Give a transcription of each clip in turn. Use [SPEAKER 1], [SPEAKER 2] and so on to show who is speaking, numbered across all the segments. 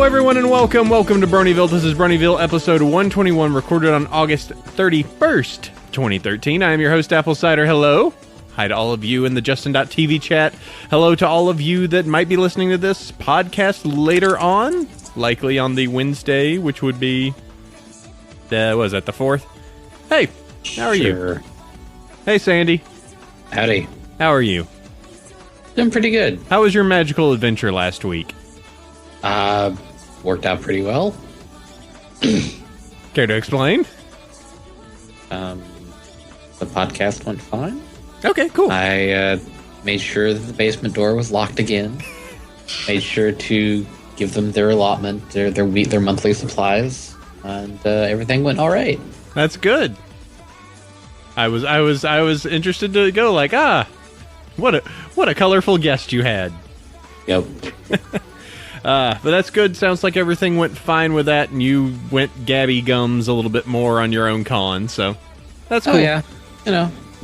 [SPEAKER 1] everyone, and welcome to Bronyville. This is Bronyville, episode 121, recorded on August 31st, 2013. I am your host, Apple Cider. Hello. Hi to all of you in the Justin.tv chat. Hello to all of you that might be listening to this podcast later on, likely on the Wednesday, which would be, the 4th? Hey, how are you? Hey, Sandy.
[SPEAKER 2] Howdy.
[SPEAKER 1] How are you?
[SPEAKER 2] Doing pretty good.
[SPEAKER 1] How was your magical adventure last week?
[SPEAKER 2] Worked out pretty well.
[SPEAKER 1] Care to explain?
[SPEAKER 2] The podcast went fine.
[SPEAKER 1] Okay, cool.
[SPEAKER 2] I made sure that the basement door was locked again. Made sure to give them their allotment, their monthly supplies, and everything went all right.
[SPEAKER 1] That's good. I was interested to go like, what a colorful guest you had.
[SPEAKER 2] Yep.
[SPEAKER 1] But that's good. Sounds like everything went fine with that, and you went Gabby Gums a little bit more on your own con, so that's cool.
[SPEAKER 2] Oh yeah,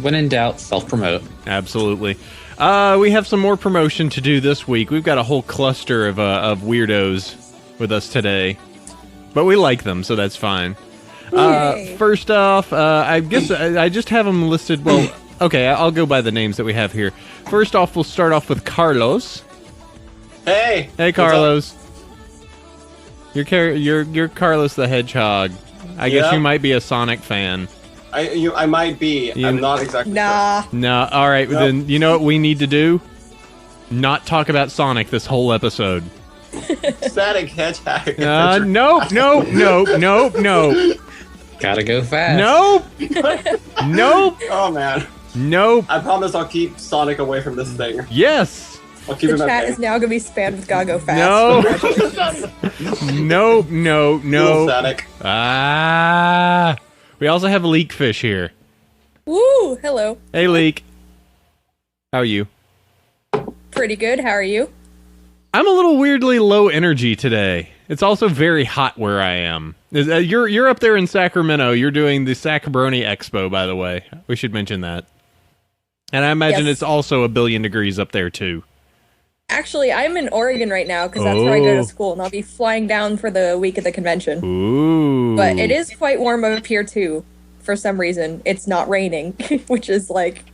[SPEAKER 2] when in doubt, self-promote.
[SPEAKER 1] Absolutely. We have some more promotion to do this week. We've got a whole cluster of weirdos with us today, but we like them, so that's fine. First off, I guess I just have them listed. Well, okay, I'll go by the names that we have here. First off, we'll start off with Carlos.
[SPEAKER 3] Hey,
[SPEAKER 1] Carlos. You're Carlos the Hedgehog. I guess you might be a Sonic fan.
[SPEAKER 3] I might be. I'm not exactly.
[SPEAKER 1] Nah. All right. Nope. Then you know what we need to do? Not talk about Sonic this whole episode.
[SPEAKER 3] Static Hedgehog.
[SPEAKER 1] Nope.
[SPEAKER 2] Gotta go fast.
[SPEAKER 1] Nope.
[SPEAKER 3] Oh man. Nope. I promise I'll keep Sonic away from this thing.
[SPEAKER 1] Yes.
[SPEAKER 3] I'll keep
[SPEAKER 4] the chat is now gonna be spammed with "Gotta go fast."
[SPEAKER 1] No. No.
[SPEAKER 3] Sonic.
[SPEAKER 1] We also have Leakfish here.
[SPEAKER 4] Woo! Hello.
[SPEAKER 1] Hey, Leak. How are you?
[SPEAKER 4] Pretty good. How are you?
[SPEAKER 1] I'm a little weirdly low energy today. It's also very hot where I am. You're up there in Sacramento. You're doing the Sac Brony Expo, by the way. We should mention that. And I imagine it's also 1 billion degrees up there, too.
[SPEAKER 4] Actually, I'm in Oregon right now because that's where I go to school, and I'll be flying down for the week of the convention.
[SPEAKER 1] Ooh.
[SPEAKER 4] But it is quite warm up here, too. For some reason, it's not raining, which is like,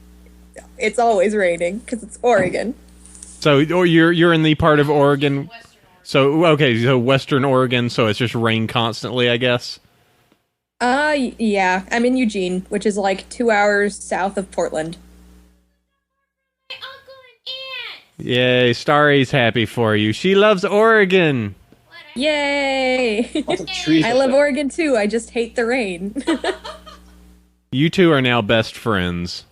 [SPEAKER 4] it's always raining because it's Oregon.
[SPEAKER 1] So you're in the part of Oregon. So Western Oregon. So it's just rain constantly, I guess.
[SPEAKER 4] Yeah. I'm in Eugene, which is like 2 hours south of Portland.
[SPEAKER 1] Yay! Starry's happy for you. She loves Oregon.
[SPEAKER 4] Yay! I love Oregon too. I just hate the rain.
[SPEAKER 1] You two are now best friends.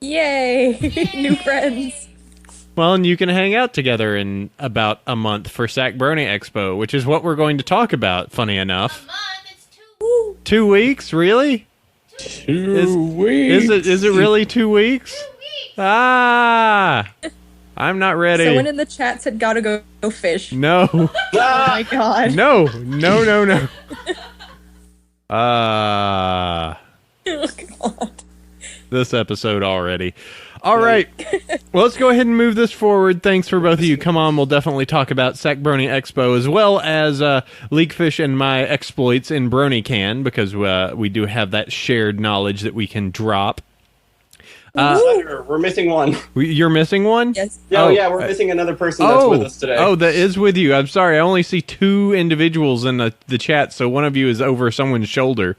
[SPEAKER 4] Yay! New friends.
[SPEAKER 1] Well, and you can hang out together in about a month for Sac Brony Expo, which is what we're going to talk about, funny enough.
[SPEAKER 5] A month? It's 2 weeks.
[SPEAKER 1] 2 weeks? Really?
[SPEAKER 2] 2 weeks.
[SPEAKER 1] Is it really 2 weeks?
[SPEAKER 5] 2 weeks.
[SPEAKER 1] I'm not ready.
[SPEAKER 4] Someone in the chat said gotta go fish.
[SPEAKER 1] No.
[SPEAKER 4] Oh my god.
[SPEAKER 1] No.
[SPEAKER 4] Oh god.
[SPEAKER 1] This episode already. All right. Well, let's go ahead and move this forward. Thanks for both of you. Come on, we'll definitely talk about Sac Brony Expo as well as Leakfish and my exploits in BronyCan because we do have that shared knowledge that we can drop.
[SPEAKER 3] We're missing one.
[SPEAKER 1] You're missing one?
[SPEAKER 4] Yes.
[SPEAKER 3] Yeah, we're missing another person that's with us today.
[SPEAKER 1] Oh, that is with you. I'm sorry. I only see 2 individuals in the chat, so one of you is over someone's shoulder.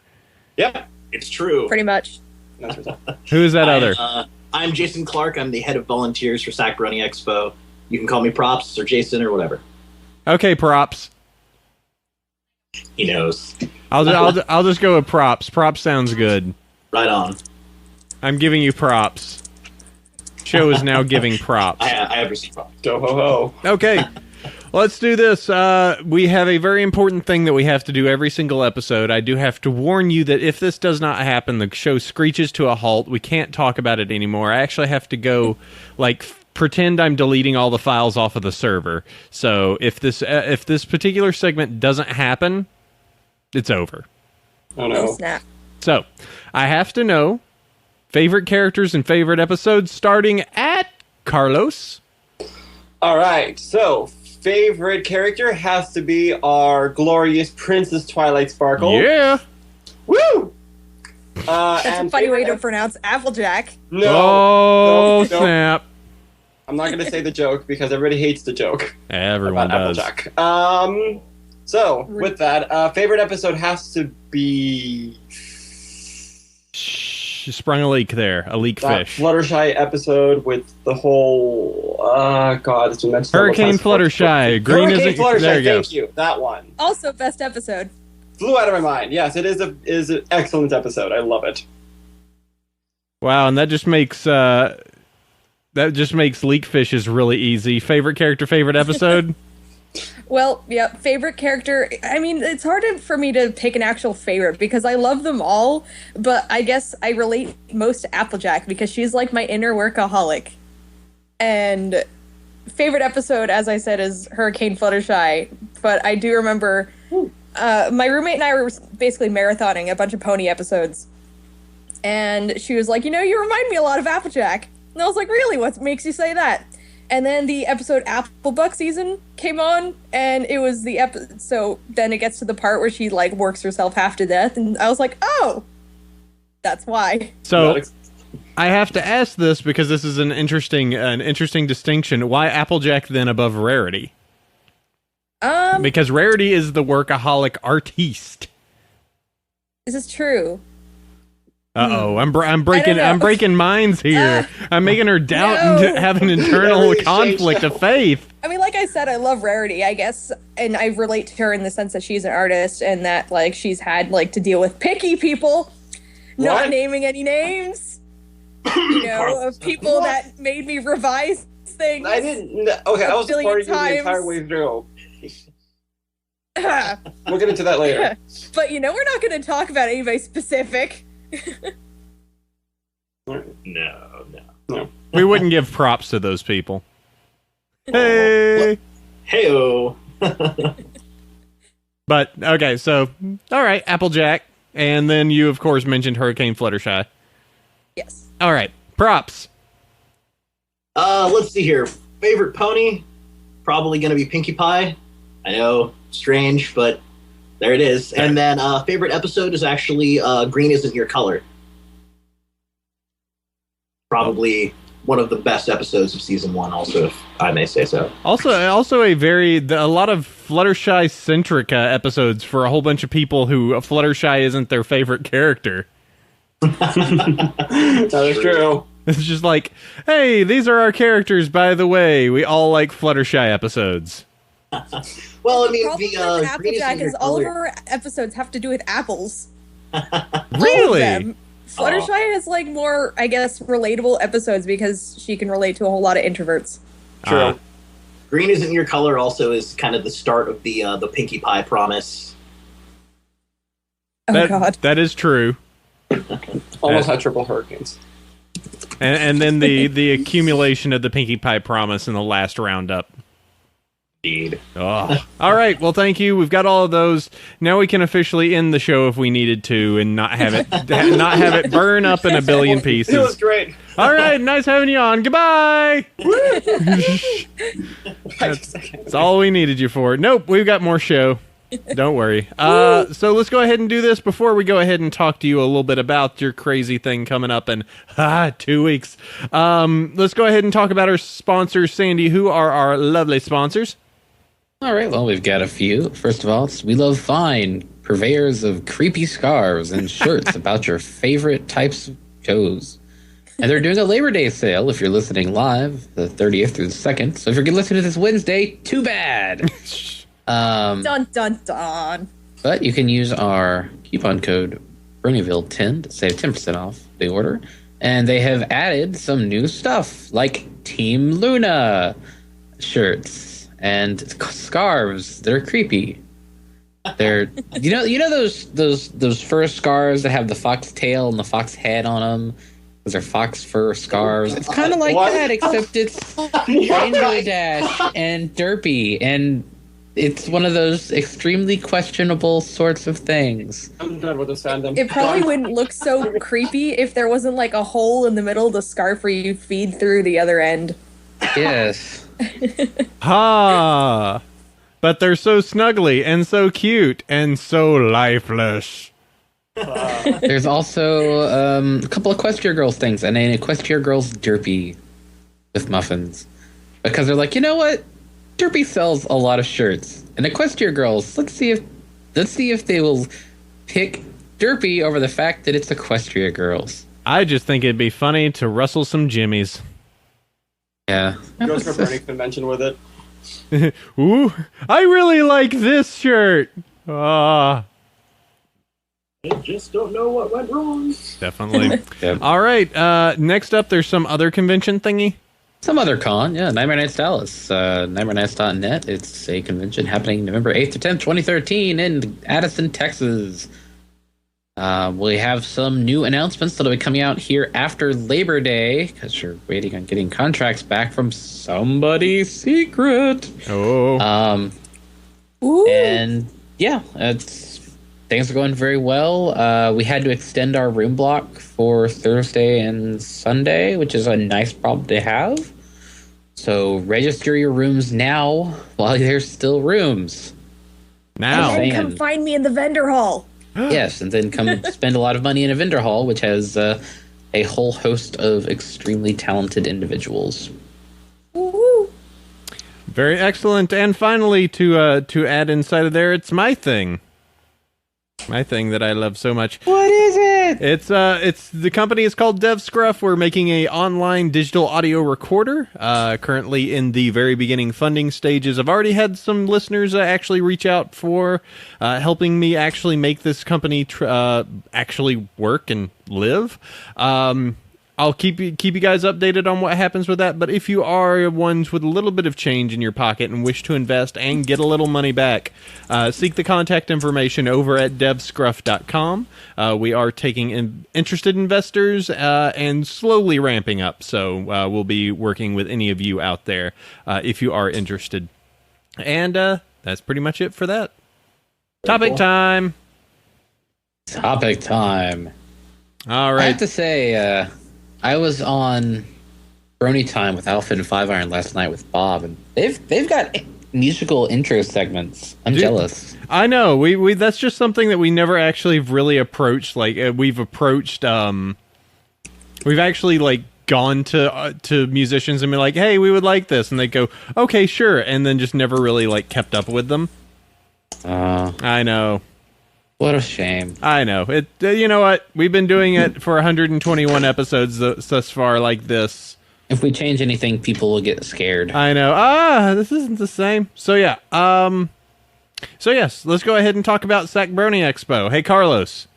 [SPEAKER 3] Yep, it's true.
[SPEAKER 4] Pretty much.
[SPEAKER 1] Who is that other?
[SPEAKER 6] I'm Jason Clark. I'm the head of volunteers for Sac Brony Expo. You can call me Props or Jason or whatever.
[SPEAKER 1] Okay, Props.
[SPEAKER 6] He knows.
[SPEAKER 1] I'll just go with Props. Props sounds good.
[SPEAKER 6] Right on.
[SPEAKER 1] I'm giving you props. Show is now giving props.
[SPEAKER 6] I have received props.
[SPEAKER 3] Go ho ho.
[SPEAKER 1] Okay, let's do this. We have a very important thing that we have to do every single episode. I do have to warn you that if this does not happen, the show screeches to a halt. We can't talk about it anymore. I actually have to go, pretend I'm deleting all the files off of the server. So if this particular segment doesn't happen, it's over.
[SPEAKER 3] Oh no.
[SPEAKER 4] Oh, snap.
[SPEAKER 1] So I have to know favorite characters and favorite episodes, starting at Carlos.
[SPEAKER 3] All right, so favorite character has to be our glorious Princess Twilight Sparkle.
[SPEAKER 1] Yeah.
[SPEAKER 3] Woo!
[SPEAKER 4] That's
[SPEAKER 3] and
[SPEAKER 4] a funny way
[SPEAKER 3] favorite-
[SPEAKER 4] to pronounce Applejack.
[SPEAKER 1] Oh,
[SPEAKER 3] No.
[SPEAKER 1] snap.
[SPEAKER 3] I'm not going to say the joke because everybody hates the joke
[SPEAKER 1] Everyone
[SPEAKER 3] about
[SPEAKER 1] does.
[SPEAKER 3] Applejack. So, with that, favorite episode has to be
[SPEAKER 1] Shh, sprung a leak there. A leak
[SPEAKER 3] that
[SPEAKER 1] fish.
[SPEAKER 3] Fluttershy episode with the whole... God, it's been mentioned several
[SPEAKER 1] Hurricane
[SPEAKER 3] times before.
[SPEAKER 1] Fluttershy. Green
[SPEAKER 3] Hurricane
[SPEAKER 1] isn't...
[SPEAKER 3] Fluttershy,
[SPEAKER 1] There you go.
[SPEAKER 3] thank you. That one.
[SPEAKER 4] Also, best episode.
[SPEAKER 3] Flew out of my mind. Yes, it is an excellent episode. I love it.
[SPEAKER 1] Wow, and that just makes leak fishes really easy. Favorite character, favorite episode?
[SPEAKER 4] Well, yeah, favorite character. I mean, it's hard for me to pick an actual favorite because I love them all, but I guess I relate most to Applejack because she's like my inner workaholic. And favorite episode, as I said, is Hurricane Fluttershy, but I do remember my roommate and I were basically marathoning a bunch of pony episodes. And she was like, you remind me a lot of Applejack. And I was like, really? What makes you say that? And then the episode Applebuck season came on, and it was the so then it gets to the part where she like works herself half to death, and I was like, oh, that's why.
[SPEAKER 1] So I have to ask this because this is an interesting distinction. Why Applejack then above Rarity? Because Rarity is the workaholic artiste.
[SPEAKER 4] This is true.
[SPEAKER 1] Uh-oh, I'm breaking minds here. I'm making her doubt
[SPEAKER 4] No.
[SPEAKER 1] and have an internal
[SPEAKER 3] Really
[SPEAKER 1] conflict of faith.
[SPEAKER 4] I mean, like I said, I love Rarity, I guess, and I relate to her in the sense that she's an artist and that like she's had like to deal with picky people, not
[SPEAKER 3] What?
[SPEAKER 4] naming any names, of people that made me revise things.
[SPEAKER 3] I didn't... Okay, I was
[SPEAKER 4] billion
[SPEAKER 3] supporting you the
[SPEAKER 4] times.
[SPEAKER 3] entire way through. We'll get into that later.
[SPEAKER 4] But we're not going to talk about anybody specific.
[SPEAKER 6] No.
[SPEAKER 1] We wouldn't give props to those people. Hey!
[SPEAKER 6] Heyo.
[SPEAKER 1] But, okay, so, all right, Applejack. And then you, of course, mentioned Hurricane Fluttershy.
[SPEAKER 4] Yes.
[SPEAKER 1] All right, props.
[SPEAKER 6] Let's see here. Favorite pony? Probably gonna be Pinkie Pie. I know, strange, but there it is. And then favorite episode is actually Green Isn't Your Color. Probably one of the best episodes of season 1, also, if I may say so.
[SPEAKER 1] Also a lot of Fluttershy-centric episodes for a whole bunch of people who Fluttershy isn't their favorite character.
[SPEAKER 3] That is true.
[SPEAKER 1] It's just like, hey, these are our characters, by the way. We all like Fluttershy episodes.
[SPEAKER 6] Well, I mean,
[SPEAKER 4] Problem
[SPEAKER 6] the
[SPEAKER 4] with
[SPEAKER 6] Green Isn't
[SPEAKER 4] Applejack
[SPEAKER 6] Your
[SPEAKER 4] is all of
[SPEAKER 6] Color.
[SPEAKER 4] our episodes have to do with apples. All of
[SPEAKER 1] Really?
[SPEAKER 4] them. Fluttershy has like more, I guess, relatable episodes because she can relate to a whole lot of introverts.
[SPEAKER 3] True.
[SPEAKER 6] Green Isn't Your Color also is kind of the start of the Pinkie Pie promise.
[SPEAKER 4] Oh God.
[SPEAKER 1] That is true.
[SPEAKER 3] Almost had triple hurricanes.
[SPEAKER 1] And then the accumulation of the Pinkie Pie promise in the last roundup.
[SPEAKER 6] Indeed.
[SPEAKER 1] Oh. All right. Well, thank you. We've got all of those. Now we can officially end the show if we needed to, and not have it burn up in a billion
[SPEAKER 3] It was
[SPEAKER 1] pieces.
[SPEAKER 3] great.
[SPEAKER 1] All right. Nice having you on. Goodbye. That's all we needed you for. Nope. We've got more show. Don't worry. So let's go ahead and do this before we go ahead and talk to you a little bit about your crazy thing coming up in 2 weeks. Let's go ahead and talk about our sponsors. Sandy, who are our lovely sponsors?
[SPEAKER 2] All right, well, we've got a few. First of all, it's We Love Fine, purveyors of creepy scarves and shirts about your favorite types of shows. And they're doing a Labor Day sale if you're listening live, the 30th through the 2nd. So if you're listening to this Wednesday, too bad.
[SPEAKER 4] Dun dun dun.
[SPEAKER 2] But you can use our coupon code Bronyville10 to save 10% off the order. And they have added some new stuff like Team Luna shirts and scarves that are creepy. They're you know those fur scarves that have the fox tail and the fox head on them. Those are fox fur scarves. It's kind of like
[SPEAKER 3] What?
[SPEAKER 2] that, except it's Rainbow Dash and derpy, and it's one of those extremely questionable sorts of things.
[SPEAKER 3] I'm done with this fandom.
[SPEAKER 4] It probably wouldn't look so creepy if there wasn't like a hole in the middle of the scarf where you feed through the other end.
[SPEAKER 2] Yes.
[SPEAKER 1] Ha! But they're so snuggly and so cute and so lifeless.
[SPEAKER 2] There's also a couple Equestria Girls things and an Equestria Girls Derpy with muffins. Because they're like, you know what? Derpy sells a lot of shirts. And Equestria Girls, let's see if they will pick Derpy over the fact that it's Equestria Girls.
[SPEAKER 1] I just think it'd be funny to rustle some jimmies.
[SPEAKER 2] Yeah.
[SPEAKER 3] Goes for Burning Convention with it.
[SPEAKER 1] Ooh, I really like this shirt. Ah,
[SPEAKER 6] I just don't know what went wrong.
[SPEAKER 1] definitely.
[SPEAKER 2] Yep.
[SPEAKER 1] All right. Next up, there's some other convention thingy.
[SPEAKER 2] Some other con, yeah. Nightmare Nights Dallas. NightmareNights.net. It's a convention happening November 8th to 10th, 2013 in Addison, Texas. We have some new announcements that'll be coming out here after Labor Day because you're waiting on getting contracts back from somebody secret.
[SPEAKER 1] Oh.
[SPEAKER 4] Ooh.
[SPEAKER 2] And yeah, things are going very well. We had to extend our room block for Thursday and Sunday, which is a nice problem to have. So register your rooms now while there's still rooms.
[SPEAKER 1] Now.
[SPEAKER 4] And then come find me in the vendor hall.
[SPEAKER 2] Yes, and then come spend a lot of money in a vendor hall, which has a whole host of extremely talented individuals.
[SPEAKER 4] Woo.
[SPEAKER 1] Very excellent. And finally, to add inside of there, it's my thing. My thing that I love so much.
[SPEAKER 2] What is it?
[SPEAKER 1] It's the company is called DevScruff. We're making a online digital audio recorder. Currently in the very beginning funding stages. I've already had some listeners actually reach out for helping me actually make this company actually work and live. I'll keep you guys updated on what happens with that. But if you are ones with a little bit of change in your pocket and wish to invest and get a little money back, seek the contact information over at devscruff.com. We are taking interested investors and slowly ramping up. So we'll be working with any of you out there if you are interested. And that's pretty much it for that. Topic time.
[SPEAKER 2] Topic time.
[SPEAKER 1] All
[SPEAKER 2] I
[SPEAKER 1] right.
[SPEAKER 2] have to say, I was on Brony Time with Alpha and Five Iron last night with Bob, and they've got musical intro segments. I'm jealous.
[SPEAKER 1] I know. We that's just something that we never actually really approached. Like we've approached. We've actually like gone to musicians and been like, "Hey, we would like this," and they go, "Okay, sure," and then just never really like kept up with them. I know.
[SPEAKER 2] What a shame.
[SPEAKER 1] I know. It. You know what? We've been doing it for 121 episodes thus far like this.
[SPEAKER 2] If we change anything, people will get scared.
[SPEAKER 1] I know. This isn't the same. So yeah. So yes, let's go ahead and talk about Sac Brony Expo. Hey, Carlos.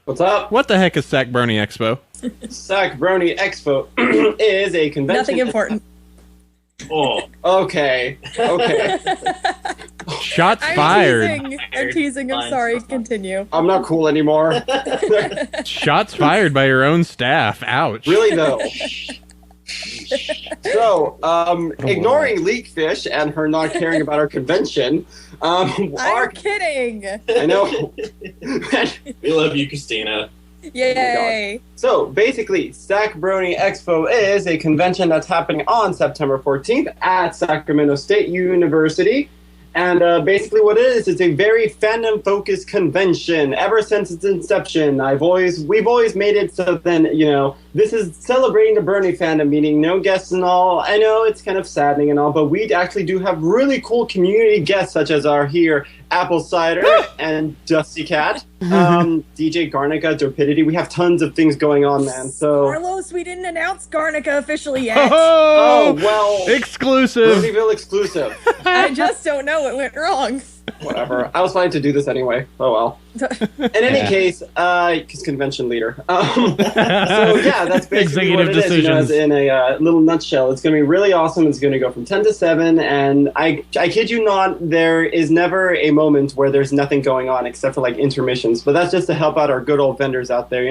[SPEAKER 3] What's up?
[SPEAKER 1] What the heck is Sac Brony Expo?
[SPEAKER 3] Sac Brony Expo is a convention.
[SPEAKER 4] Nothing important.
[SPEAKER 3] Oh, okay.
[SPEAKER 1] Shots fired.
[SPEAKER 4] I'm teasing. I'm sorry. Continue.
[SPEAKER 3] I'm not cool anymore.
[SPEAKER 1] Shots fired by your own staff. Ouch.
[SPEAKER 3] Really though. So, ignoring Leakfish and her not caring about our convention,
[SPEAKER 4] I'm kidding.
[SPEAKER 3] I know.
[SPEAKER 6] We love you, Christina.
[SPEAKER 4] Yay.
[SPEAKER 3] So basically, Sac Brony Expo is a convention that's happening on September 14th at Sacramento State University. And basically what it is, it's a very fandom-focused convention. Ever since its inception, we've always made it so then, this is celebrating the Brony fandom, meaning no guests and all. I know it's kind of saddening and all, but we actually do have really cool community guests, such as our here Apple Cider and Dusty Cat, DJ Garnica, Dorpidity. We have tons of things going on, man. So
[SPEAKER 4] Carlos, we didn't announce Garnica officially yet.
[SPEAKER 3] Oh, well.
[SPEAKER 1] Exclusive.
[SPEAKER 3] Bronyville exclusive.
[SPEAKER 4] I just don't know what went wrong.
[SPEAKER 3] Whatever. I was planning to do this anyway. Oh, well. In any case, because convention leader. So, yeah, that's basically what it
[SPEAKER 1] Executive
[SPEAKER 3] is. In a little nutshell. It's going to be really awesome. It's going to go from 10 to 7. And I kid you not, there is never a moment where there's nothing going on except for, like, intermissions. But that's just to help out our good old vendors out there,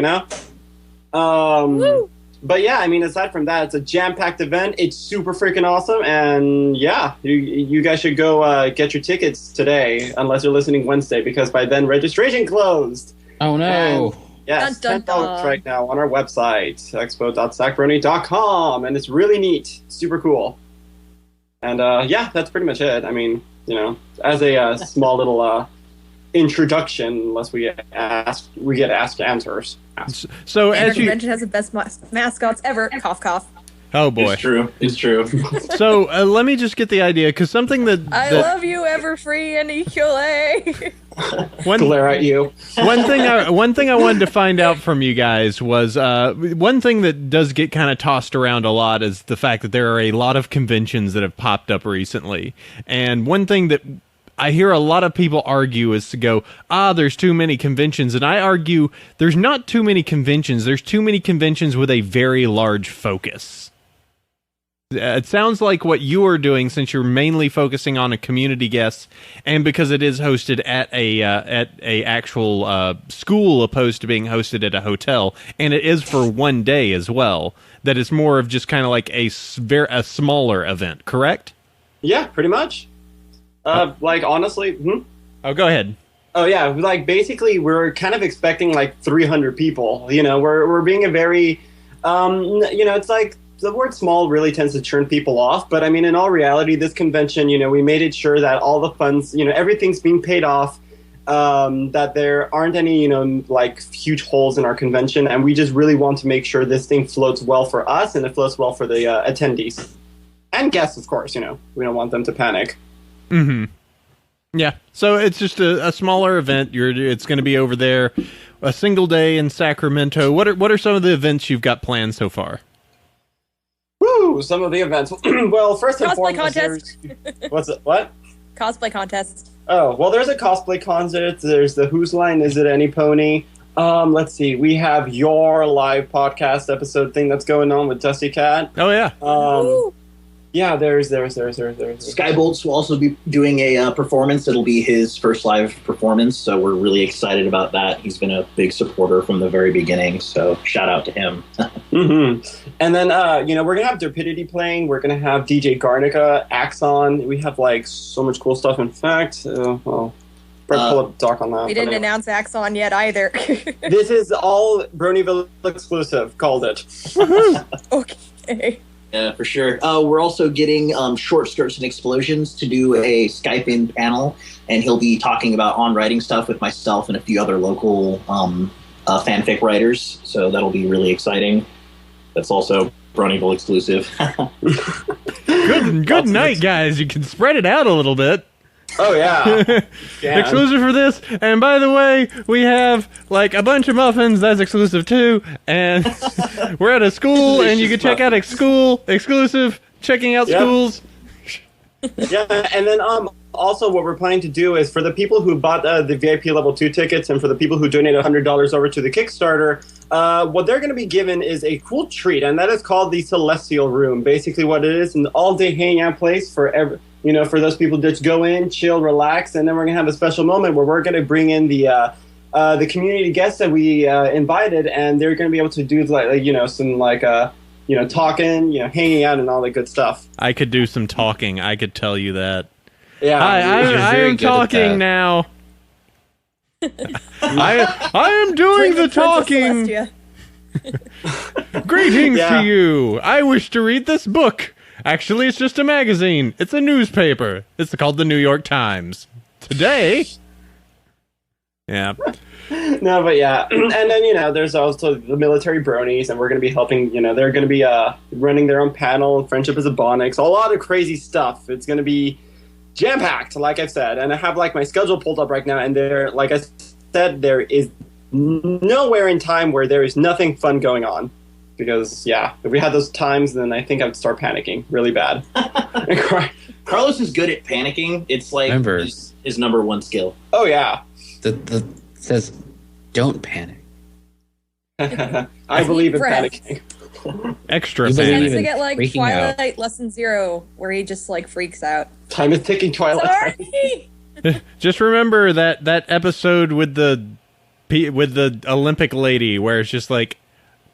[SPEAKER 4] Woo.
[SPEAKER 3] But yeah, I mean, aside from that, it's a jam-packed event. It's super freaking awesome, and yeah, you guys should go get your tickets today, unless you're listening Wednesday, because by then registration closed.
[SPEAKER 2] Oh no!
[SPEAKER 3] And, yes,
[SPEAKER 4] Dun, dun,
[SPEAKER 3] $10
[SPEAKER 4] dun.
[SPEAKER 3] right now on our website, expo.sacbrony.com, and it's really neat, super cool. And yeah, that's pretty much it. I mean, as a small little introduction, unless we get asked answers.
[SPEAKER 1] So
[SPEAKER 4] And our
[SPEAKER 1] as you,
[SPEAKER 4] convention has the best mascots ever. Cough, cough.
[SPEAKER 1] oh boy.
[SPEAKER 6] It's true.
[SPEAKER 1] So let me just get the idea, because something
[SPEAKER 4] I
[SPEAKER 1] that
[SPEAKER 4] love you, Everfree and Ecule.
[SPEAKER 3] Glare at you.
[SPEAKER 1] one thing I wanted to find out from you guys was one thing that does get kind of tossed around a lot is the fact that there are a lot of conventions that have popped up recently, and one thing that I hear a lot of people argue is to go, there's too many conventions, and I argue there's not too many conventions. There's too many conventions with a very large focus. It sounds like what you are doing, since you're mainly focusing on a community guest, and because it is hosted at a actual school opposed to being hosted at a hotel, and it is for one day as well. That it's more of just kind of like a smaller event, correct?
[SPEAKER 3] Yeah, pretty much. Like honestly.
[SPEAKER 1] Oh, go ahead.
[SPEAKER 3] Oh yeah, like basically we're kind of expecting like 300 people. We're being a very, it's like. The word small really tends to turn people off, but I mean, in all reality, this convention, we made it sure that all the funds, everything's being paid off, that there aren't any, like huge holes in our convention, and we just really want to make sure this thing floats well for us and it floats well for the attendees and guests, of course. We don't want them to panic.
[SPEAKER 1] Mm-hmm. Yeah, so it's just a smaller event. It's going to be over there, a single day in Sacramento. What are some of the events you've got planned so far?
[SPEAKER 3] Woo! Some of the events. Well, first and
[SPEAKER 4] Cosplay
[SPEAKER 3] foremost,
[SPEAKER 4] contest.
[SPEAKER 3] What's it? What?
[SPEAKER 4] Cosplay contest.
[SPEAKER 3] Oh, well, there's a cosplay concert. There's the Whose Line Is It Any Pony? Let's see. We have your live podcast episode thing that's going on with Dusty Cat.
[SPEAKER 1] Oh yeah.
[SPEAKER 4] Woo.
[SPEAKER 3] Yeah, there's.
[SPEAKER 6] Skybolts will also be doing a performance. It'll be his first live performance, so we're really excited about that. He's been a big supporter from the very beginning, so shout out to him.
[SPEAKER 3] Mm-hmm. And then, we're going to have Derpidity playing. We're going to have DJ Garnica, Axon. We have, like, so much cool stuff. In fact, pull up Doc on that.
[SPEAKER 4] We didn't announce Axon yet either.
[SPEAKER 3] This is all Bronyville exclusive. Called it.
[SPEAKER 4] Okay.
[SPEAKER 6] Yeah, for sure. We're also getting Short Skirts and Explosions to do a Skype-in panel, and he'll be talking about on-writing stuff with myself and a few other local fanfic writers, so that'll be really exciting. That's also Bronyville exclusive.
[SPEAKER 1] Good night, guys. You can spread it out a little bit.
[SPEAKER 3] Oh, yeah.
[SPEAKER 1] Exclusive for this. And by the way, we have like a bunch of muffins that's exclusive too. And we're at a school, and you can check out exclusive, checking out schools.
[SPEAKER 3] Yeah, and then also what we're planning to do is for the people who bought the VIP level 2 tickets and for the people who donate $100 over to the Kickstarter, what they're going to be given is a cool treat, and that is called the Celestial Room. Basically what it is, an all-day hangout place for for those people to just go in, chill, relax, and then we're going to have a special moment where we're going to bring in the community guests that we invited, and they're going to be able to do some talking, hanging out and all that good stuff.
[SPEAKER 1] I could do some talking. I could tell you that.
[SPEAKER 3] Yeah,
[SPEAKER 1] I am talking now. I am doing the talking. Greetings to you. I wish to read this book. Actually, it's just a magazine. It's a newspaper. It's called the New York Times. Today. Yeah.
[SPEAKER 3] No, but yeah. And then, there's also the military bronies, and we're going to be helping, they're going to be running their own panel, Friendship is a Bonix, a lot of crazy stuff. It's going to be jam-packed, like I've said. And I have, my schedule pulled up right now, and like I said, there is nowhere in time where there is nothing fun going on. Because, if we had those times, then I think I'd start panicking really bad.
[SPEAKER 6] Carlos is good at panicking. It's like his number one skill.
[SPEAKER 3] Oh, yeah.
[SPEAKER 2] The says, don't panic.
[SPEAKER 3] I believe in panicking.
[SPEAKER 1] Extra
[SPEAKER 2] You
[SPEAKER 1] panic.
[SPEAKER 2] believe
[SPEAKER 4] He needs to
[SPEAKER 2] in
[SPEAKER 4] get
[SPEAKER 2] freaking
[SPEAKER 4] Twilight Lesson 0, where he just freaks out.
[SPEAKER 3] Time is ticking, Twilight.
[SPEAKER 4] Sorry.
[SPEAKER 1] Just remember that episode with the Olympic lady where it's just like,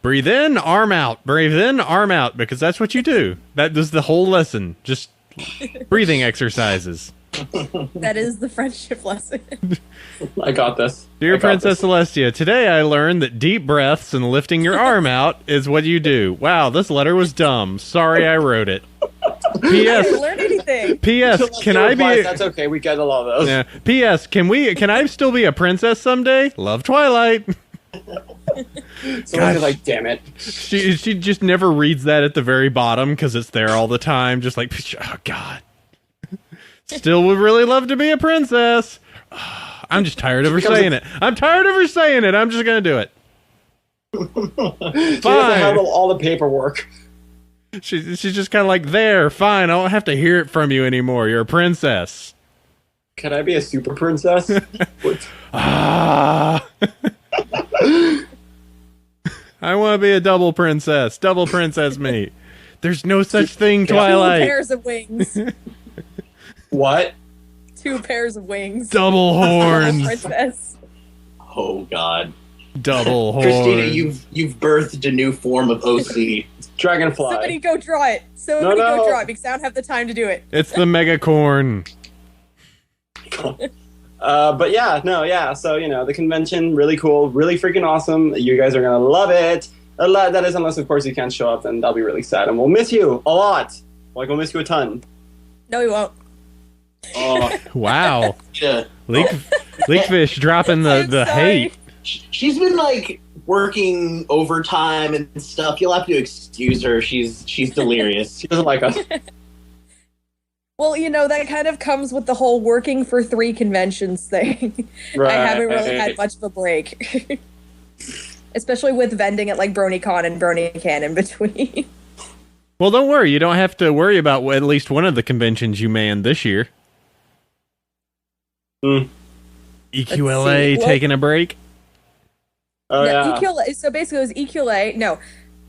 [SPEAKER 1] breathe in, arm out, because that's what you do. That is the whole lesson. Just breathing exercises.
[SPEAKER 4] That is the friendship lesson.
[SPEAKER 3] I got this.
[SPEAKER 1] Dear Princess Celestia, today I learned that deep breaths and lifting your arm out is what you do. Wow, this letter was dumb. Sorry I wrote it.
[SPEAKER 4] I
[SPEAKER 1] P.S.
[SPEAKER 4] didn't learn anything.
[SPEAKER 1] P.S. Can I be?
[SPEAKER 3] That's okay. We get a lot of those.
[SPEAKER 1] Yeah. P.S. Can I still be a princess someday? Love Twilight.
[SPEAKER 3] Someone's like, damn it.
[SPEAKER 1] She just never reads that at the very bottom because it's there all the time. Just like, oh God. Still would really love to be a princess. I'm just tired of her saying it. I'm tired of her saying it. I'm just gonna do it.
[SPEAKER 3] She doesn't handle all the paperwork.
[SPEAKER 1] She's just kind of like, there, fine. I don't have to hear it from you anymore. You're a princess.
[SPEAKER 3] Can I be a super princess?
[SPEAKER 1] Ah. I want to be a double princess. Double princess me. There's no such thing, Twilight.
[SPEAKER 4] 2 pairs of wings.
[SPEAKER 3] What?
[SPEAKER 4] 2 pairs of wings.
[SPEAKER 1] Double horns.
[SPEAKER 4] Princess.
[SPEAKER 6] Oh God,
[SPEAKER 1] Double horns.
[SPEAKER 6] Christina, you've birthed a new form of OC.
[SPEAKER 3] Dragonfly.
[SPEAKER 4] Somebody go draw it. Somebody go draw it because I don't have the time to do it.
[SPEAKER 1] It's the megacorn.
[SPEAKER 3] But yeah. So, the convention, really cool, really freaking awesome. You guys are going to love it. That is, unless, of course, you can't show up, then that'll be really sad. And we'll miss you a lot. Like, we'll miss you a ton.
[SPEAKER 4] No, we won't.
[SPEAKER 6] Oh,
[SPEAKER 1] Wow.
[SPEAKER 6] yeah.
[SPEAKER 1] Leakfish dropping the
[SPEAKER 4] Sorry.
[SPEAKER 1] hate.
[SPEAKER 6] She's been like working overtime and stuff. You'll have to excuse her. She's delirious.
[SPEAKER 3] She doesn't like us.
[SPEAKER 4] Well, that kind of comes with the whole working for 3 conventions thing.
[SPEAKER 3] Right.
[SPEAKER 4] I haven't really had much of a break. Especially with vending at like BronyCon and BronyCan in between.
[SPEAKER 1] Well, don't worry. You don't have to worry about at least one of the conventions you manned this year.
[SPEAKER 3] Mm.
[SPEAKER 1] EQLA taking a break.
[SPEAKER 3] Oh, yeah.
[SPEAKER 4] EQLA, so basically it was EQLA, no,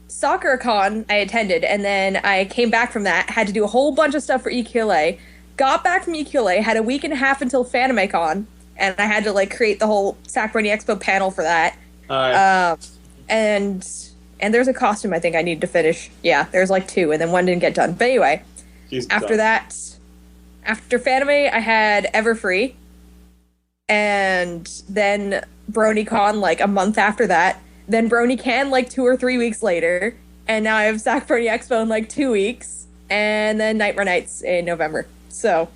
[SPEAKER 4] SoccerCon I attended, and then I came back from that, had to do a whole bunch of stuff for EQLA, got back from EQLA, had a week and a half until FanimeCon, and I had to like create the whole Sac Brony Expo panel for that. And there's a costume I think I need to finish. Yeah, there's like 2, and then 1 didn't get done. But anyway, after Fanime, I had Everfree, and then BronyCon like a month after that, then BronyCan like 2 or 3 weeks later, and now I have Sac Brony Expo in like 2 weeks, and then Nightmare Nights in November. So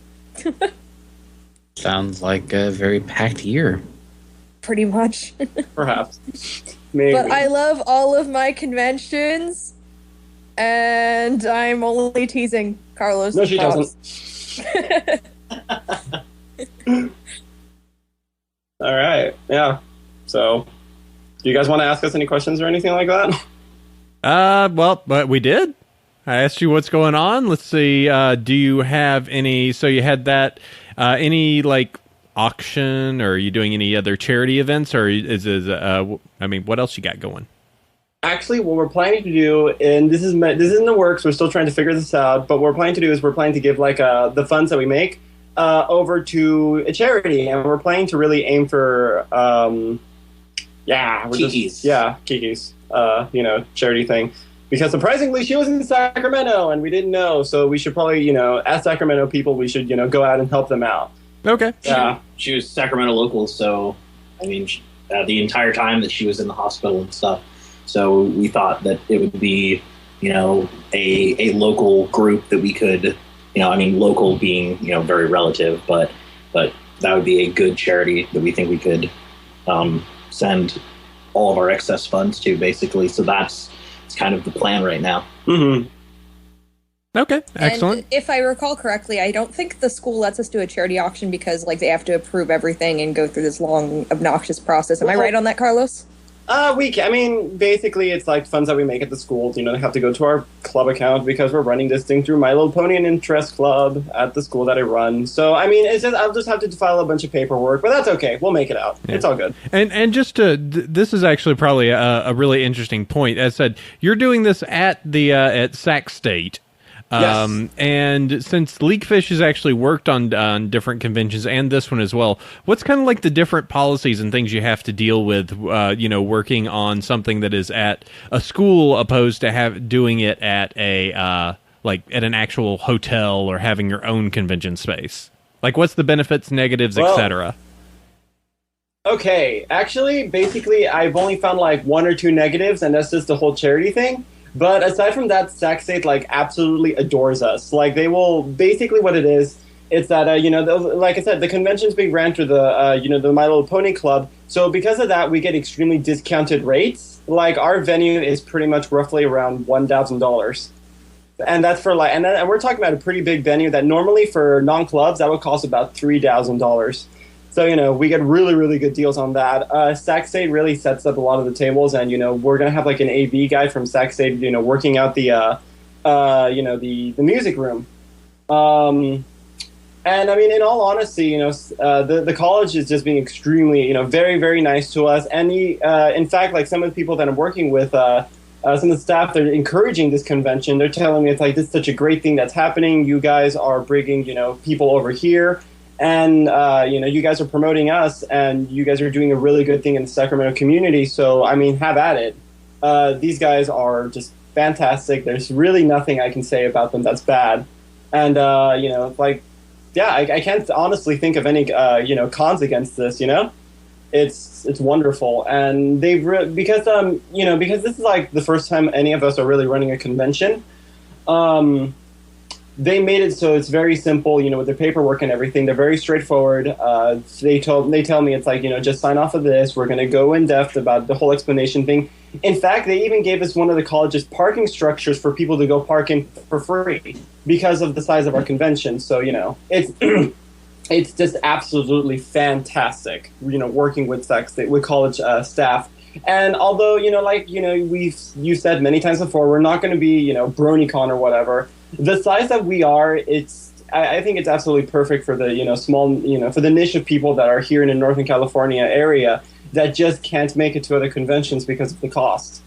[SPEAKER 2] Sounds like a very packed year.
[SPEAKER 4] pretty much.
[SPEAKER 3] Perhaps. Maybe.
[SPEAKER 4] But I love all of my conventions, and I'm only teasing Carlos.
[SPEAKER 3] No, she doesn't. All right. Yeah. So, do you guys want to ask us any questions or anything like that?
[SPEAKER 1] Well, but we did. I asked you what's going on. Let's see. Do you have any? So you had that. Any like auction, or are you doing any other charity events, or what else you got going?
[SPEAKER 3] Actually, what we're planning to do, and this is in the works. We're still trying to figure this out. But what we're planning to do is we're planning to give like the funds that we make over to a charity, and we're planning to really aim for
[SPEAKER 6] Kiki's.
[SPEAKER 3] Kiki's. Charity thing. Because surprisingly, she was in Sacramento, and we didn't know. So we should probably, as Sacramento people, we should, go out and help them out.
[SPEAKER 1] Okay.
[SPEAKER 3] Yeah.
[SPEAKER 6] She was Sacramento local, so I mean, the entire time that she was in the hospital and stuff. So we thought that it would be, a local group that we could, local being, very relative, but that would be a good charity that we think we could send all of our excess funds to, basically. So it's kind of the plan right now.
[SPEAKER 3] Mm-hmm.
[SPEAKER 1] Okay, excellent.
[SPEAKER 4] And if I recall correctly, I don't think the school lets us do a charity auction because they have to approve everything and go through this long, obnoxious process. Am I right on that, Carlos?
[SPEAKER 3] Basically, it's like funds that we make at the schools. They have to go to our club account because we're running this thing through My Little Pony and Interest Club at the school that I run. So, it's just I'll just have to file a bunch of paperwork, but that's okay. We'll make it out. Yeah. It's all good.
[SPEAKER 1] And just this is actually probably a really interesting point. As I said, you're doing this at the at Sac State.
[SPEAKER 3] Yes.
[SPEAKER 1] And since Leakfish has actually worked on different conventions and this one as well, what's kind of like the different policies and things you have to deal with, working on something that is at a school opposed to doing it at at an actual hotel or having your own convention space? Like, what's the benefits, negatives, etc.?
[SPEAKER 3] Okay, actually, basically, I've only found like 1 or 2 negatives, and that's just the whole charity thing. But aside from that, Sac State like absolutely adores us. Like they will basically what it is. It's that like I said, the convention's being ran through the the My Little Pony Club. So because of that, we get extremely discounted rates. Like our venue is pretty much roughly around $1,000, and that's for and we're talking about a pretty big venue that normally for non-clubs that would cost about $3,000. So, we get really, really good deals on that. Sac State really sets up a lot of the tables, and, we're going to have, like, an AV guy from Sac State, working out the music room. And, I mean, in all honesty, the college is just being extremely, very, very nice to us. And, in fact, like, some of the people that I'm working with, some of the staff, they're encouraging this convention. They're telling me it's like, this is such a great thing that's happening. You guys are bringing, people over here. And, you guys are promoting us, and you guys are doing a really good thing in the Sacramento community. So, I mean, have at it. These guys are just fantastic. There's really nothing I can say about them that's bad. And, I can't honestly think of any, cons against this, It's wonderful. And because this is like the first time any of us are really running a convention, they made it so it's very simple, with the paperwork and everything. They're very straightforward. They tell me it's like, just sign off of this. We're going to go in depth about the whole explanation thing. In fact, they even gave us one of the college's parking structures for people to go park in for free because of the size of our convention. So, it's it's just absolutely fantastic, working with with college staff. And although, you said many times before, we're not going to be, BronyCon or whatever. The size that we are, I think it's absolutely perfect for the, small, for the niche of people that are here in the Northern California area that just can't make it to other conventions because of the cost.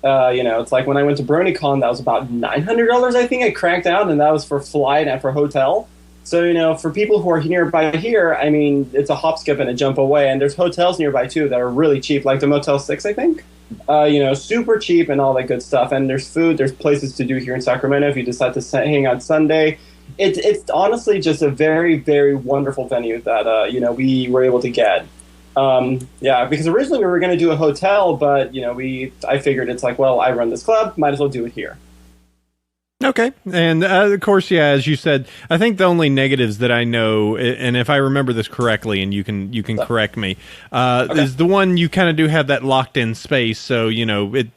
[SPEAKER 3] It's like when I went to BronyCon, that was about $900, I think I cracked out, and that was for flight and for hotel. So, for people who are nearby here, I mean, it's a hop, skip, and a jump away. And there's hotels nearby, too, that are really cheap, like the Motel 6, I think. Super cheap and all that good stuff. And there's food, there's places to do here in Sacramento if you decide to hang out Sunday. It's honestly just a very, very wonderful venue that, we were able to get. Because originally we were going to do a hotel, but, I figured it's like, well, I run this club, might as well do it here.
[SPEAKER 1] Okay. And of course, yeah, as you said, I think the only negatives that I know, and if I remember this correctly, and you can correct me, is the one you kind of do have that locked in space. So, it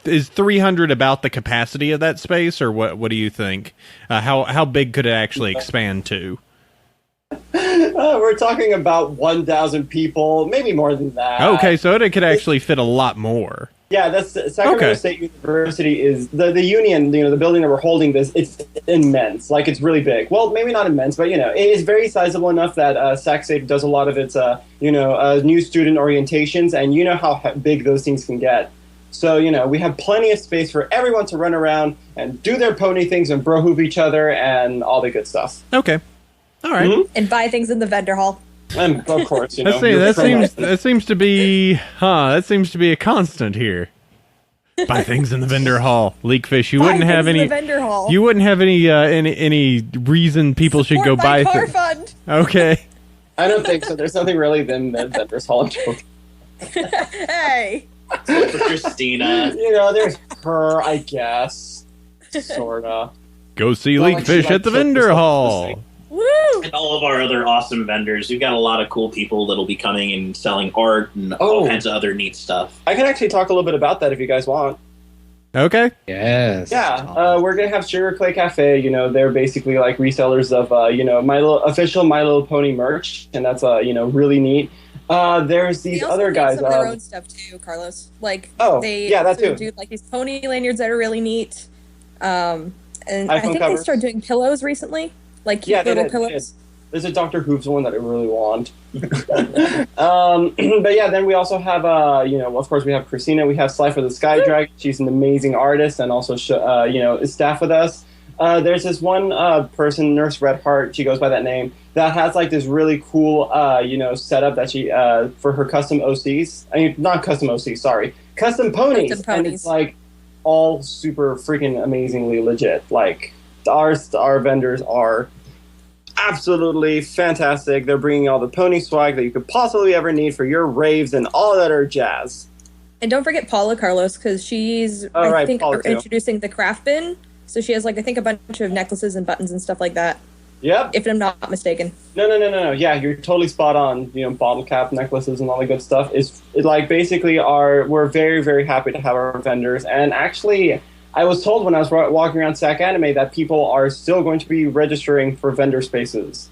[SPEAKER 1] is 300 about the capacity of that space, or what do you think? How big could it actually expand to?
[SPEAKER 3] We're talking about 1,000 people, maybe more than that.
[SPEAKER 1] Okay, so it could actually fit a lot more.
[SPEAKER 3] Yeah, that's Sacramento State University is the union, the building that we're holding this, it's immense. Like, it's really big. Well, maybe not immense, but, it is very sizable enough that Sac State does a lot of its, new student orientations, and you know how big those things can get. So, we have plenty of space for everyone to run around and do their pony things and bro hoop each other and all the good stuff.
[SPEAKER 1] Okay. All right.
[SPEAKER 4] Mm-hmm. And buy things in the vendor hall.
[SPEAKER 3] And of course,
[SPEAKER 1] that seems to be a constant here. Buy things in the vendor hall. Leakfish, you wouldn't have any
[SPEAKER 4] vendor hall.
[SPEAKER 1] You wouldn't have any reason people should go buy
[SPEAKER 4] things. Fund.
[SPEAKER 1] Okay.
[SPEAKER 3] I don't think so. There's nothing really in the vendor's hall.
[SPEAKER 4] Hey.
[SPEAKER 6] For Christina.
[SPEAKER 3] There's her, I guess. Sorta.
[SPEAKER 1] Go see Leakfish at the vendor hall.
[SPEAKER 4] Woo!
[SPEAKER 6] And all of our other awesome vendors. We've got a lot of cool people that'll be coming and selling art and all kinds of other neat stuff.
[SPEAKER 3] I can actually talk a little bit about that if you guys want.
[SPEAKER 1] Okay.
[SPEAKER 2] Yes.
[SPEAKER 3] Yeah, we're going to have Sugar Clay Cafe. They're basically like resellers of, official My Little Pony merch, and that's, really neat. There's these other guys.
[SPEAKER 4] Some of their own stuff too, Carlos. Like,
[SPEAKER 3] that too.
[SPEAKER 4] Do like these pony lanyards that are really neat. And I think
[SPEAKER 3] covers.
[SPEAKER 4] they started doing pillows recently. Like cute little pillows.
[SPEAKER 3] There's a Dr. Hooves one that I really want. But yeah, then we also have, of course we have Christina. We have Sly for the Sky Dragon. She's an amazing artist and also, is staff with us. There's this one person, Nurse Red Heart, she goes by that name, that has like this really cool, setup that she, for her custom OCs. I mean, not custom OCs, sorry. Custom ponies. And it's like all super freaking amazingly legit. Like, our vendors are absolutely fantastic. They're bringing all the pony swag that you could possibly ever need for your raves and all that other jazz.
[SPEAKER 4] And don't forget Paula Carlos, because she's,
[SPEAKER 3] Oh,
[SPEAKER 4] I
[SPEAKER 3] right,
[SPEAKER 4] think,
[SPEAKER 3] Paula, too.
[SPEAKER 4] introducing the craft bin. So she has, like, I think a bunch of necklaces and buttons and stuff like that,
[SPEAKER 3] Yep.
[SPEAKER 4] if I'm not mistaken.
[SPEAKER 3] No. Yeah, you're totally spot on. Bottle cap necklaces and all the good stuff. Basically we're very, very happy to have our vendors. And actually, I was told when I was walking around Sac Anime that people are still going to be registering for vendor spaces.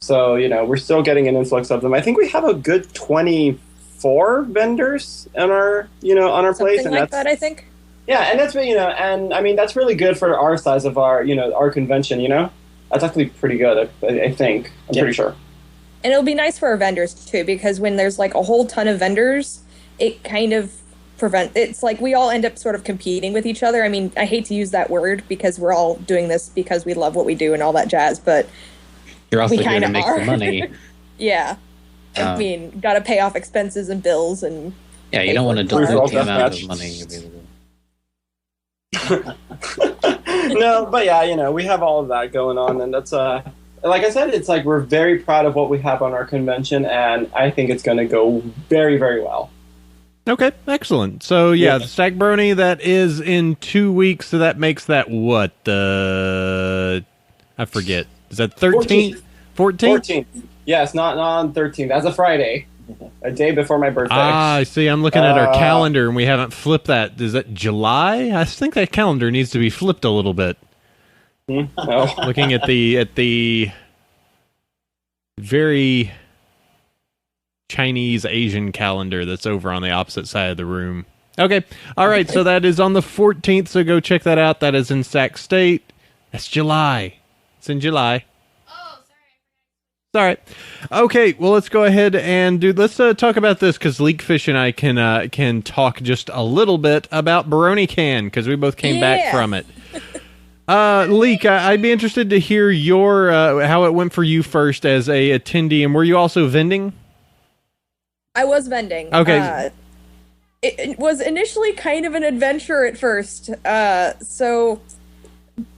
[SPEAKER 3] So, we're still getting an influx of them. I think we have a good 24 vendors on our, on our place.
[SPEAKER 4] Something like that, I think.
[SPEAKER 3] Yeah, and that's, and I mean, that's really good for our size of our, our convention, That's actually pretty good, I think. I'm pretty sure.
[SPEAKER 4] And it'll be nice for our vendors, too, because when there's, like, a whole ton of vendors, it kind of it's like we all end up sort of competing with each other. I mean, I hate to use that word because we're all doing this because we love what we do and all that jazz, but
[SPEAKER 2] You're also
[SPEAKER 4] we
[SPEAKER 2] here to
[SPEAKER 4] kind of
[SPEAKER 2] make
[SPEAKER 4] are.
[SPEAKER 2] some money.
[SPEAKER 4] Yeah. I mean, got to pay off expenses and bills and...
[SPEAKER 2] Yeah, you don't want to
[SPEAKER 3] Cruise
[SPEAKER 2] dilute the
[SPEAKER 3] World
[SPEAKER 2] amount
[SPEAKER 3] Deathmatch.
[SPEAKER 2] of money available.
[SPEAKER 3] No, but yeah, we have all of that going on, and that's like I said, it's like we're very proud of what we have on our convention, and I think it's going to go very, very well.
[SPEAKER 1] Okay, excellent. So yeah, the Sac Brony, that is in 2 weeks, so that makes that what? I forget. Is that 13th? 14th?
[SPEAKER 3] 14th. Yes, not on 13th. That's a Friday, a day before my birthday.
[SPEAKER 1] Ah, I see. I'm looking at our calendar, and we haven't flipped that. Is that July? I think that calendar needs to be flipped a little bit.
[SPEAKER 3] No.
[SPEAKER 1] Looking at the very Chinese Asian calendar that's over on the opposite side of the room. Okay. All right. So that is on the 14th. So go check that out. That is in Sac State. That's July. It's in July.
[SPEAKER 5] Oh,
[SPEAKER 1] It's all right. Okay. Well, let's go ahead and let's talk about this because Leakfish and I can talk just a little bit about BronyCan because we both came back from it. Leak, I'd be interested to hear your how it went for you first as a attendee, and were you also vending?
[SPEAKER 4] I was vending.
[SPEAKER 1] Okay.
[SPEAKER 4] It was initially kind of an adventure at first. So,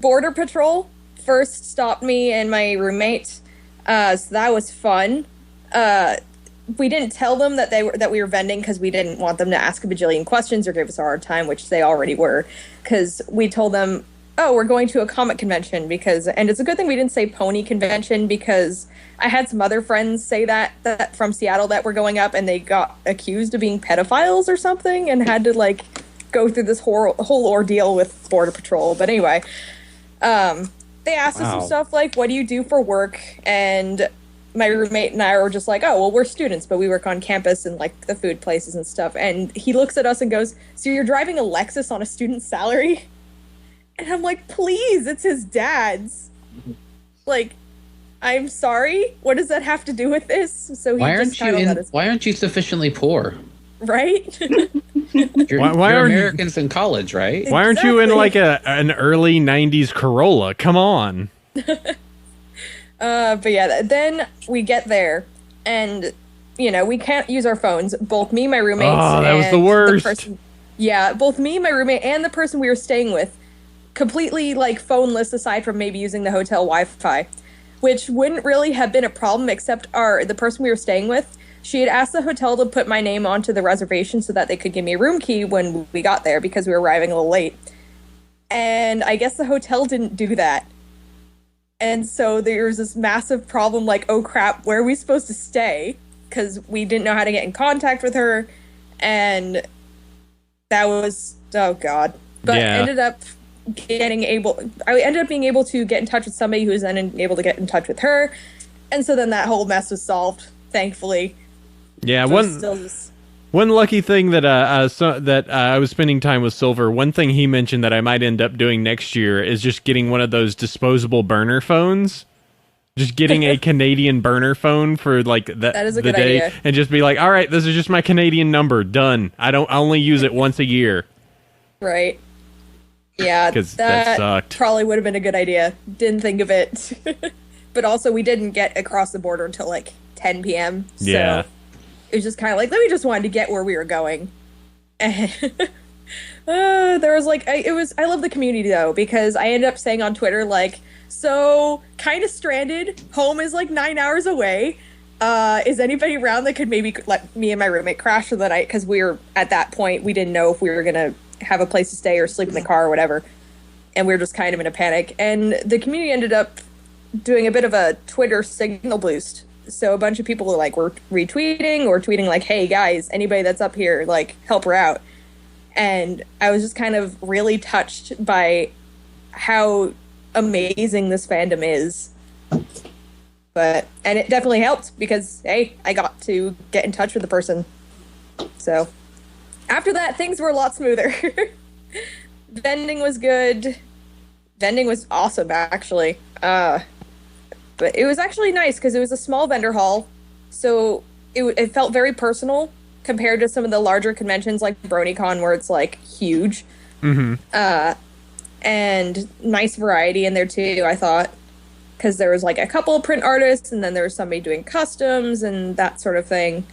[SPEAKER 4] Border Patrol first stopped me and my roommate. So that was fun. We didn't tell them that we were vending because we didn't want them to ask a bajillion questions or give us a hard time, which they already were. Because we told them, oh, we're going to a comic convention and it's a good thing we didn't say pony convention because I had some other friends say that from Seattle that were going up and they got accused of being pedophiles or something and had to like go through this whole ordeal with Border Patrol. But anyway, they asked us some stuff like, what do you do for work? And my roommate and I were just like, oh, well, we're students, but we work on campus and like the food places and stuff. And he looks at us and goes, so you're driving a Lexus on a student's salary? And I'm like, please, it's his dad's. Like, I'm sorry. What does that have to do with this? So he
[SPEAKER 2] why aren't you sufficiently poor?
[SPEAKER 4] Right?
[SPEAKER 2] You're
[SPEAKER 1] aren't
[SPEAKER 2] Americans in college, right?
[SPEAKER 1] Why aren't you in like an early 90s Corolla? Come on.
[SPEAKER 4] But yeah, then we get there and, we can't use our phones. Both me, my roommates,
[SPEAKER 1] that was the worst.
[SPEAKER 4] Both me, my roommate, and the person we were staying with completely like phoneless aside from maybe using the hotel Wi-Fi, which wouldn't really have been a problem except the person we were staying with, she had asked the hotel to put my name onto the reservation so that they could give me a room key when we got there because we were arriving a little late. And I guess the hotel didn't do that. And so there was this massive problem like, oh crap, where are we supposed to stay? Because we didn't know how to get in contact with her. And that was, oh God. But I ended up being able to get in touch with somebody who was then able to get in touch with her, and so then that whole mess was solved, thankfully.
[SPEAKER 1] Yeah, one lucky thing that I was spending time with Silver. One thing he mentioned that I might end up doing next year is just getting one of those disposable burner phones. Just getting a Canadian burner phone for like that is a good day, idea. And just be like, all right, this is just my Canadian number, done. I only use it once a year. Right. Yeah, that sucked. Probably would have been a good idea. Didn't think of it. But also, we didn't get across the border until like 10 p.m. So it was just kind of like, we just wanted to get where we were going. And there was like, I love the community though, because I ended up saying on Twitter, like, so kind of stranded. Home is like 9 hours away.
[SPEAKER 4] is anybody around that could maybe let me and my roommate crash for the night? Because we were, at that point, we didn't know if we were going to have a place to stay or sleep in the car or whatever. And we were just kind of in a panic. And the community ended up doing a bit of a Twitter signal boost. So a bunch of people were retweeting or tweeting like, hey guys, anybody that's up here, like, help her out. And I was just kind of really touched by how amazing this fandom is. And it definitely helped because, hey, I got to get in touch with the person. So after that, things were a lot smoother. Vending was good. Vending was awesome, actually. But it was actually nice because it was a small vendor hall. So it felt very personal compared to some of the larger conventions like BronyCon where it's like huge.
[SPEAKER 1] Mm-hmm.
[SPEAKER 4] And nice variety in there too, I thought. Because there was like a couple of print artists, and then there was somebody doing customs and that sort of thing.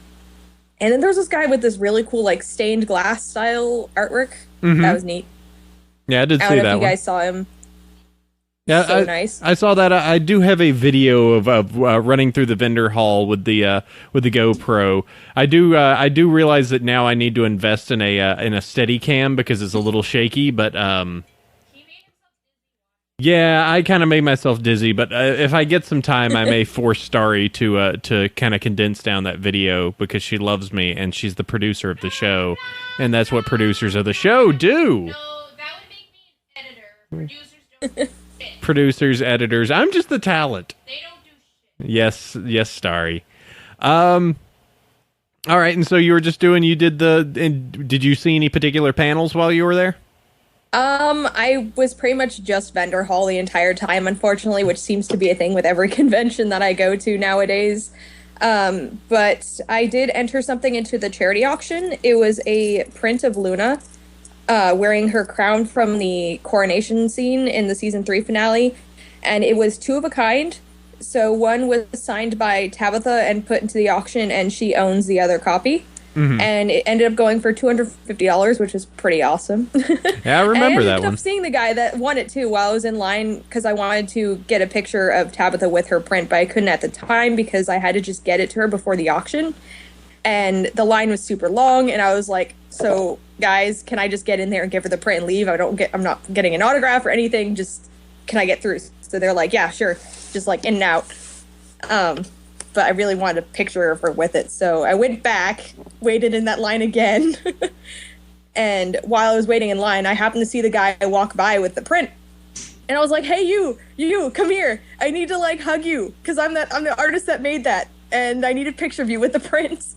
[SPEAKER 4] And then there was this guy with this really cool like stained glass style artwork.
[SPEAKER 1] Mm-hmm.
[SPEAKER 4] That was neat.
[SPEAKER 1] Yeah, I did see that one.
[SPEAKER 4] I don't know if you guys saw him.
[SPEAKER 1] Yeah,
[SPEAKER 4] so nice.
[SPEAKER 1] I saw that. I do have a video of running through the vendor hall with the GoPro. I do realize that now I need to invest in a steady cam because it's a little shaky, but yeah, I kind of made myself dizzy, but if I get some time, I may force Starry to kind of condense down that video because she loves me and she's the producer of the show, and that's what producers of the show do.
[SPEAKER 5] No, that would make me an editor. Producers don't do shit.
[SPEAKER 1] Producers, editors, I'm just the talent.
[SPEAKER 5] They don't do shit.
[SPEAKER 1] Yes, Starry. All right, and so you did you see any particular panels while you were there?
[SPEAKER 4] I was pretty much just vendor hall the entire time, unfortunately, which seems to be a thing with every convention that I go to nowadays. But I did enter something into the charity auction. It was a print of Luna, wearing her crown from the coronation scene in the season 3 finale. And it was 2 of a kind. So one was signed by Tabitha and put into the auction, and she owns the other copy. Mm-hmm. And it ended up going for $250, which is pretty awesome.
[SPEAKER 1] Yeah, I remember that one.
[SPEAKER 4] I ended up seeing the guy that won it too while I was in line because I wanted to get a picture of Tabitha with her print, but I couldn't at the time because I had to just get it to her before the auction. And the line was super long, and I was like, "So, guys, can I just get in there and give her the print and leave? I'm not getting an autograph or anything. Just can I get through?" So they're like, "Yeah, sure." Just like in and out. But I really wanted a picture of her with it. So I went back, waited in that line again. And while I was waiting in line, I happened to see the guy walk by with the print. And I was like, hey, you, come here. I need to like hug you because I'm the artist that made that. And I need a picture of you with the prints.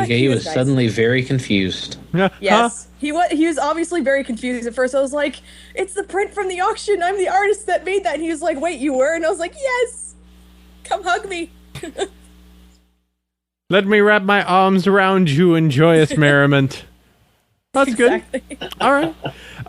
[SPEAKER 2] He was
[SPEAKER 4] nice.
[SPEAKER 2] suddenly very confused.
[SPEAKER 4] Yes. He was obviously very confused at first. I was like, it's the print from the auction. I'm the artist that made that. And he was like, wait, you were? And I was like, yes. Come hug me.
[SPEAKER 1] Let me wrap my arms around you in joyous merriment. That's exactly. Good. All right.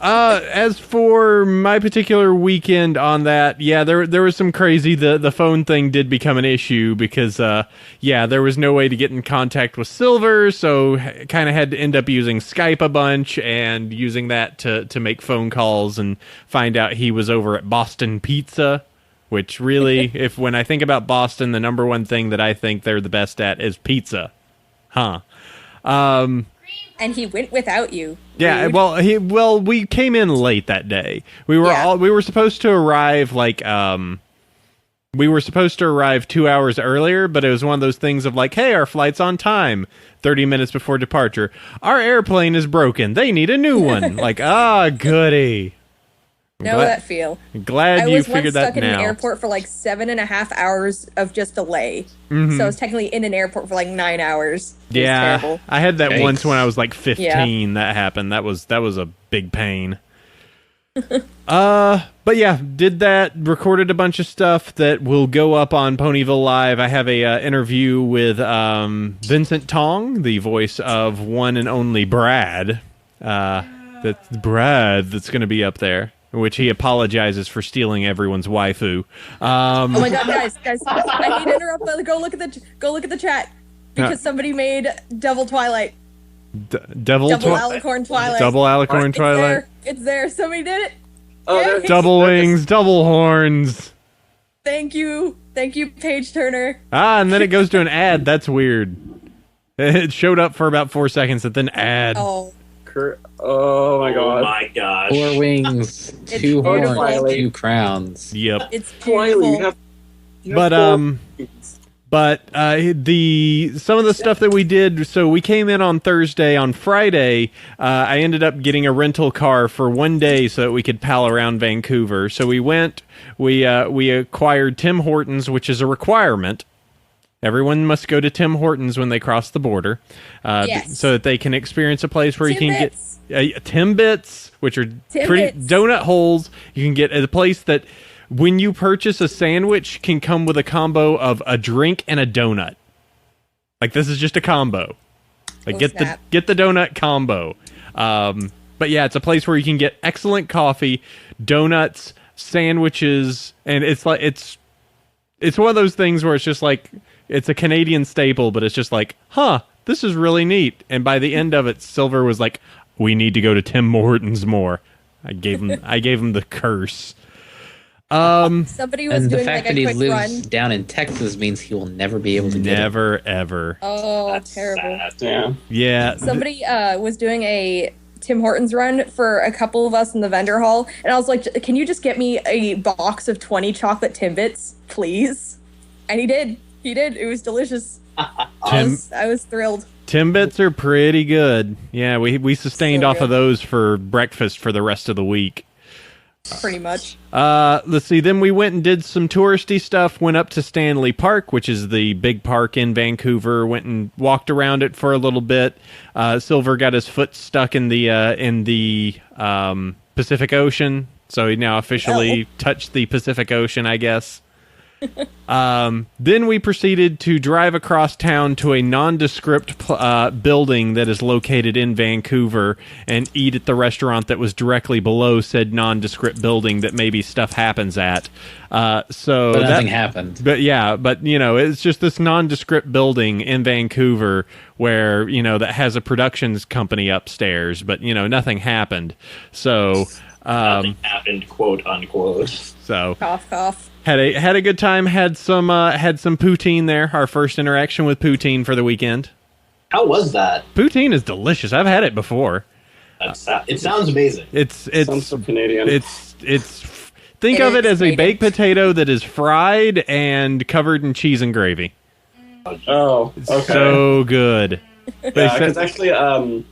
[SPEAKER 1] As for my particular weekend on that, yeah, there was some crazy. The phone thing did become an issue because, there was no way to get in contact with Silver, so kind of had to end up using Skype a bunch and using that to make phone calls and find out he was over at Boston Pizza. Which really, when I think about Boston, the number one thing that I think they're the best at is pizza. Huh. And
[SPEAKER 4] he went without you.
[SPEAKER 1] Yeah,
[SPEAKER 4] Rude.
[SPEAKER 1] we came in late that day. We were supposed to arrive we were supposed to arrive 2 hours earlier, but it was one of those things of like, hey, our flight's on time, 30 minutes before departure. Our airplane is broken. They need a new one. Like, goody.
[SPEAKER 4] Know that feel.
[SPEAKER 1] Glad you figured that now. I was once stuck in
[SPEAKER 4] an airport for like 7.5 hours of just delay. Mm-hmm. So I was technically in an airport for like 9 hours.
[SPEAKER 1] Yeah,
[SPEAKER 4] terrible.
[SPEAKER 1] I had that once when I was like 15. Yeah. That happened. That was a big pain. But yeah, did that. Recorded a bunch of stuff that will go up on Ponyville Live. I have a interview with Vincent Tong, the voice of one and only Brad. That's Brad. That's going to be up there. In which he apologizes for stealing everyone's waifu.
[SPEAKER 4] Oh my god, guys! I need to interrupt. Go look at the chat because somebody made Devil Twilight.
[SPEAKER 1] Double
[SPEAKER 4] Alicorn Twilight.
[SPEAKER 1] Double Alicorn Twilight.
[SPEAKER 4] It's there. Somebody did it.
[SPEAKER 3] Oh,
[SPEAKER 1] double wings, double horns.
[SPEAKER 4] Thank you, Paige Turner.
[SPEAKER 1] And then it goes to an ad. That's weird. It showed up for about 4 seconds, and then ad.
[SPEAKER 4] Oh,
[SPEAKER 3] Oh my god.
[SPEAKER 6] Oh my gosh.
[SPEAKER 2] 4 wings,
[SPEAKER 4] It's
[SPEAKER 2] 2
[SPEAKER 4] beautiful.
[SPEAKER 2] horns, 2 crowns.
[SPEAKER 1] Yep.
[SPEAKER 4] it's
[SPEAKER 3] Twilight,
[SPEAKER 4] beautiful.
[SPEAKER 3] you
[SPEAKER 1] But
[SPEAKER 3] have
[SPEAKER 1] some of the stuff that we did, so we came in on Thursday. On Friday, I ended up getting a rental car for 1 day so that we could pal around Vancouver. So we went, we acquired Tim Hortons, which is a requirement. Everyone must go to Tim Hortons when they cross the border,
[SPEAKER 4] Yes.
[SPEAKER 1] so that they can experience a place where you can
[SPEAKER 4] Timbits.
[SPEAKER 1] get Timbits, which are pretty
[SPEAKER 4] Timbits.
[SPEAKER 1] donut holes. You can get at a place that, when you purchase a sandwich, can come with a combo of a drink and a donut. Like, this is just a combo. Like,
[SPEAKER 4] Oh,
[SPEAKER 1] get
[SPEAKER 4] snap.
[SPEAKER 1] the donut combo. But yeah, it's a place where you can get excellent coffee, donuts, sandwiches, and it's one of those things where it's just like, it's a Canadian staple, but it's just like, this is really neat. And by the end of it, Silver was like, we need to go to Tim Hortons more. I gave him the curse.
[SPEAKER 4] Somebody was
[SPEAKER 2] And the
[SPEAKER 4] doing
[SPEAKER 2] fact
[SPEAKER 4] like
[SPEAKER 2] that
[SPEAKER 4] a
[SPEAKER 2] he
[SPEAKER 4] quick
[SPEAKER 2] lives
[SPEAKER 4] run.
[SPEAKER 2] down in Texas means he will never be able to get it.
[SPEAKER 1] Never, ever.
[SPEAKER 4] Oh,
[SPEAKER 6] That's
[SPEAKER 4] terrible.
[SPEAKER 6] sad.
[SPEAKER 3] Yeah.
[SPEAKER 1] Yeah.
[SPEAKER 4] Somebody was doing a Tim Hortons run for a couple of us in the vendor hall, and I was like, can you just get me a box of 20 chocolate Timbits, please? And he did. It was delicious. I was thrilled.
[SPEAKER 1] Timbits are pretty good. Yeah, we sustained
[SPEAKER 4] So
[SPEAKER 1] off of
[SPEAKER 4] good.
[SPEAKER 1] those for breakfast for the rest of the week.
[SPEAKER 4] Pretty much.
[SPEAKER 1] Let's see. Then we went and did some touristy stuff. Went up to Stanley Park, which is the big park in Vancouver. Went and walked around it for a little bit. Silver got his foot stuck in the Pacific Ocean, so he now officially touched the Pacific Ocean, I guess. Then we proceeded to drive across town to a nondescript building that is located in Vancouver and eat at the restaurant that was directly below said nondescript building that maybe stuff happens at.
[SPEAKER 2] But nothing happened.
[SPEAKER 1] But yeah, it's just this nondescript building in Vancouver where, that has a productions company upstairs, but, nothing happened. So,
[SPEAKER 6] Nothing happened, quote unquote.
[SPEAKER 1] so
[SPEAKER 4] Cough, cough.
[SPEAKER 1] had a good time. Had some poutine there. Our first interaction with poutine for the weekend.
[SPEAKER 6] How was that?
[SPEAKER 1] Poutine is delicious. I've had it before.
[SPEAKER 6] It sounds amazing.
[SPEAKER 1] It's
[SPEAKER 3] Sounds so Canadian.
[SPEAKER 1] think
[SPEAKER 4] It
[SPEAKER 1] of it
[SPEAKER 4] is
[SPEAKER 1] as a
[SPEAKER 4] Canadian.
[SPEAKER 1] baked potato that is fried and covered in cheese and gravy.
[SPEAKER 3] Oh, okay.
[SPEAKER 1] So good. They
[SPEAKER 3] yeah,
[SPEAKER 1] said-
[SPEAKER 3] because actually,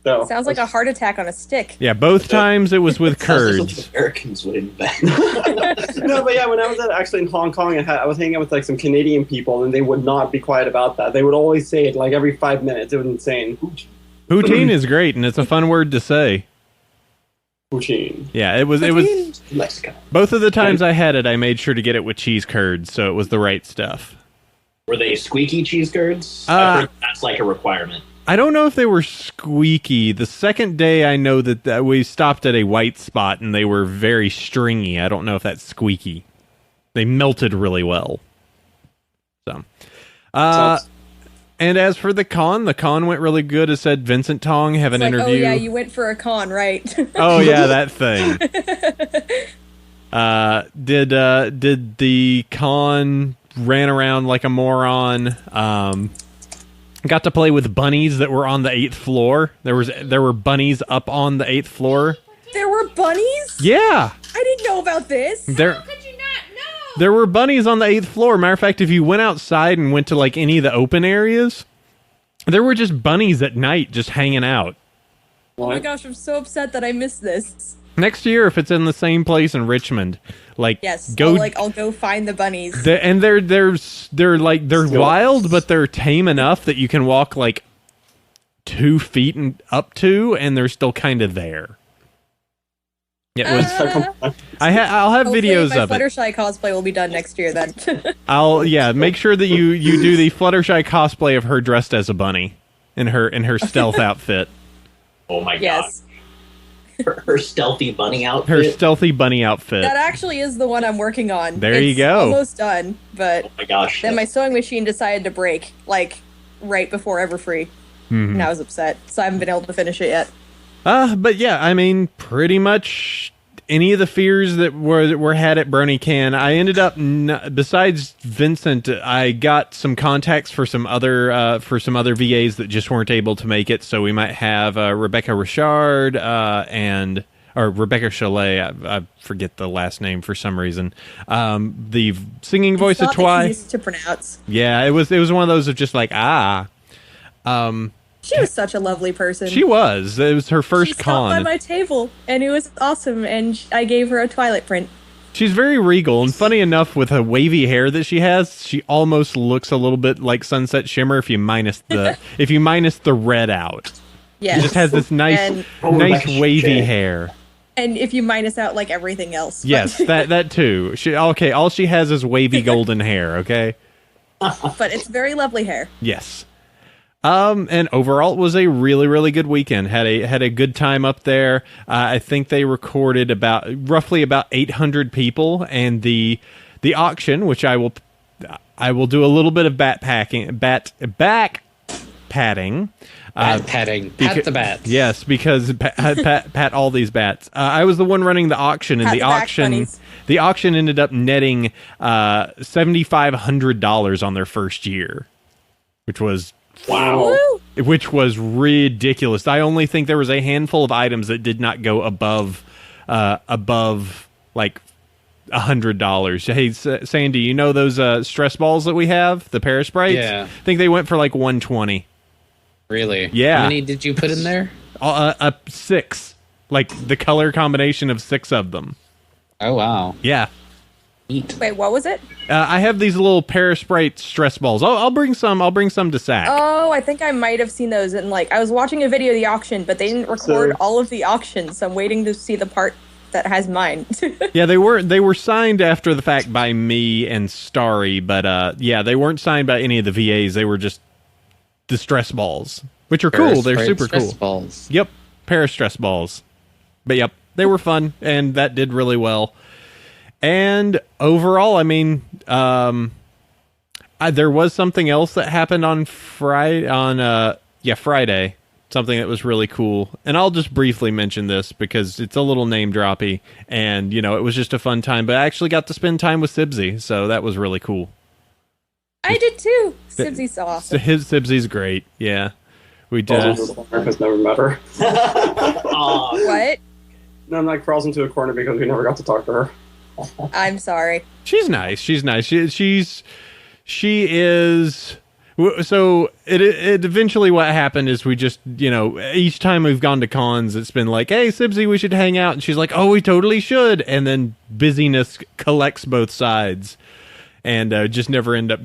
[SPEAKER 3] no.
[SPEAKER 4] Sounds like a heart attack on a stick.
[SPEAKER 1] yeah, both times it was with
[SPEAKER 6] Sounds like
[SPEAKER 1] curds.
[SPEAKER 6] something Americans would invent.
[SPEAKER 3] No, but yeah, when I was actually in Hong Kong, I was hanging out with like some Canadian people, and they would not be quiet about that. They would always say it like every 5 minutes. It was insane.
[SPEAKER 1] Poutine is great, and it's a fun word to say.
[SPEAKER 3] Poutine.
[SPEAKER 1] Yeah, it was
[SPEAKER 6] Mexico.
[SPEAKER 1] both of the times I had it, I made sure to get it with cheese curds, so it was the right stuff.
[SPEAKER 6] Were they squeaky cheese curds?
[SPEAKER 1] Uh,
[SPEAKER 6] I heard that's like a requirement.
[SPEAKER 1] I don't know if they were squeaky. The second day, I know that we stopped at a white spot, and they were very stringy. I don't know if that's squeaky. They melted really well. So,
[SPEAKER 3] Sounds-
[SPEAKER 1] and as for the con went really good. As said, Vincent Tong have an
[SPEAKER 4] It's like,
[SPEAKER 1] interview.
[SPEAKER 4] oh yeah, you went for a con, right?
[SPEAKER 1] Oh yeah, that thing. Did the con, ran around like a moron. Got to play with bunnies that were on the 8th floor. There were bunnies up on the 8th floor.
[SPEAKER 4] There were bunnies?
[SPEAKER 1] Yeah,
[SPEAKER 4] I didn't know about this.
[SPEAKER 1] there
[SPEAKER 5] How could you not know?
[SPEAKER 1] there were bunnies on the 8th floor. Matter of fact, if you went outside and went to like any of the open areas, there were just bunnies at night just hanging out.
[SPEAKER 4] Oh my gosh, I'm so upset that I missed this.
[SPEAKER 1] Next year, if it's in the same place in Richmond, like
[SPEAKER 4] Yes,
[SPEAKER 1] go.
[SPEAKER 4] I'll go find the bunnies.
[SPEAKER 1] They're wild, but they're tame enough that you can walk like 2 feet and up to, and they're still kind of there. It was. I'll have
[SPEAKER 4] Hopefully
[SPEAKER 1] videos
[SPEAKER 4] my
[SPEAKER 1] of it.
[SPEAKER 4] Fluttershy cosplay will be done next year then.
[SPEAKER 1] Make sure that you do the Fluttershy cosplay of her dressed as a bunny in her stealth outfit.
[SPEAKER 6] Oh my
[SPEAKER 4] Yes.
[SPEAKER 6] god. Her stealthy bunny outfit.
[SPEAKER 1] Her stealthy bunny outfit.
[SPEAKER 4] That actually is the one I'm working on.
[SPEAKER 1] There you
[SPEAKER 4] It's
[SPEAKER 1] go.
[SPEAKER 4] Almost done, but
[SPEAKER 6] Oh my gosh.
[SPEAKER 4] then my sewing machine decided to break, like, right before Everfree.
[SPEAKER 1] Mhm.
[SPEAKER 4] And I was upset, so I haven't been able to finish it yet.
[SPEAKER 1] But yeah, I mean, pretty much any of the fears that were had at BronyCon. I ended up, besides Vincent, I got some contacts for some other VAs that just weren't able to make it. So we might have Rebecca Richard or Rebecca Chalet. I forget the last name for some reason. The singing voice of Twi.
[SPEAKER 4] Easy to pronounce.
[SPEAKER 1] Yeah, it was one of those of just like
[SPEAKER 4] She was such a lovely person.
[SPEAKER 1] She was. It was her first
[SPEAKER 4] she stopped by
[SPEAKER 1] con.
[SPEAKER 4] my table, and it was awesome. And I gave her a Twilight print.
[SPEAKER 1] She's very regal, and funny enough, with the wavy hair that she has, she almost looks a little bit like Sunset Shimmer if you minus the red out.
[SPEAKER 4] Yes.
[SPEAKER 1] She just has this nice wavy hair.
[SPEAKER 4] And if you minus out like everything else.
[SPEAKER 1] Yes, that too. All she has is wavy golden hair. Okay.
[SPEAKER 4] But it's very lovely hair.
[SPEAKER 1] Yes. And overall, it was a really, really good weekend. Had a good time up there. I think they recorded roughly about 800 people, and the auction, which I will do a little bit of back patting.
[SPEAKER 2] Bat patting. Pat the bats.
[SPEAKER 1] Yes, because pat all these bats. I was the one running the auction, and the auction ended up netting $7,500 on their first year, which was.
[SPEAKER 3] Wow.
[SPEAKER 1] Which was ridiculous. I only think there was a handful of items that did not go above like $100. Hey, Sandy, you know those stress balls that we have, the Parasprites?
[SPEAKER 2] Yeah.
[SPEAKER 1] I think they went for like $120.
[SPEAKER 2] Really?
[SPEAKER 1] Yeah.
[SPEAKER 2] How many did you put in there?
[SPEAKER 1] 6. Like the color combination of 6 of them.
[SPEAKER 2] Oh wow.
[SPEAKER 1] Yeah.
[SPEAKER 2] Neat.
[SPEAKER 4] Wait, what was it?
[SPEAKER 1] I have these little Parasprite stress balls. I'll bring some to Sac.
[SPEAKER 4] Oh, I think I might have seen those. And I was watching a video of the auction, but they didn't record all of the auction, so I'm waiting to see the part that has mine.
[SPEAKER 1] Yeah, they were signed after the fact by me and Starry, but yeah, they weren't signed by any of the VAs. They were just the stress balls, which are cool. They're super cool.
[SPEAKER 2] Balls.
[SPEAKER 1] Yep, pair of stress balls. But yep, they were fun, and that did really well. And overall, I mean, there was something else that happened on Friday. Friday, something that was really cool. And I'll just briefly mention this because it's a little name droppy, and it was just a fun time. But I actually got to spend time with Sibsy, so that was really cool.
[SPEAKER 4] I did too. Sibsy's so awesome.
[SPEAKER 1] Sibsy's great. Yeah, we did.
[SPEAKER 3] America's never met her.
[SPEAKER 4] What?
[SPEAKER 3] No, I'm crawls into a corner because we never got to talk to her.
[SPEAKER 4] I'm sorry.
[SPEAKER 1] She's nice. She is. So it eventually what happened is we just, each time we've gone to cons, it's been like, hey, Sibsy, we should hang out. And she's like, oh, we totally should. And then busyness collects both sides and just never end up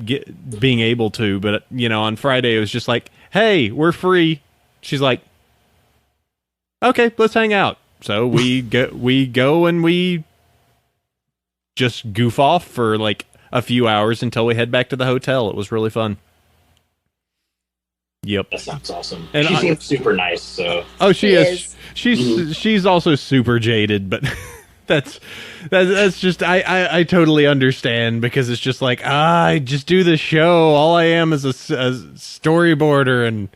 [SPEAKER 1] being able to. But, on Friday, it was just like, hey, we're free. She's like, okay, let's hang out. So we go and we just goof off for like a few hours until we head back to the hotel. It was really fun. Yep.
[SPEAKER 6] That sounds awesome.
[SPEAKER 1] And
[SPEAKER 6] she seems super nice, so.
[SPEAKER 1] Oh, she is. She's also super jaded, but that's just I totally understand because it's just like I just do the show. All I am is a storyboarder and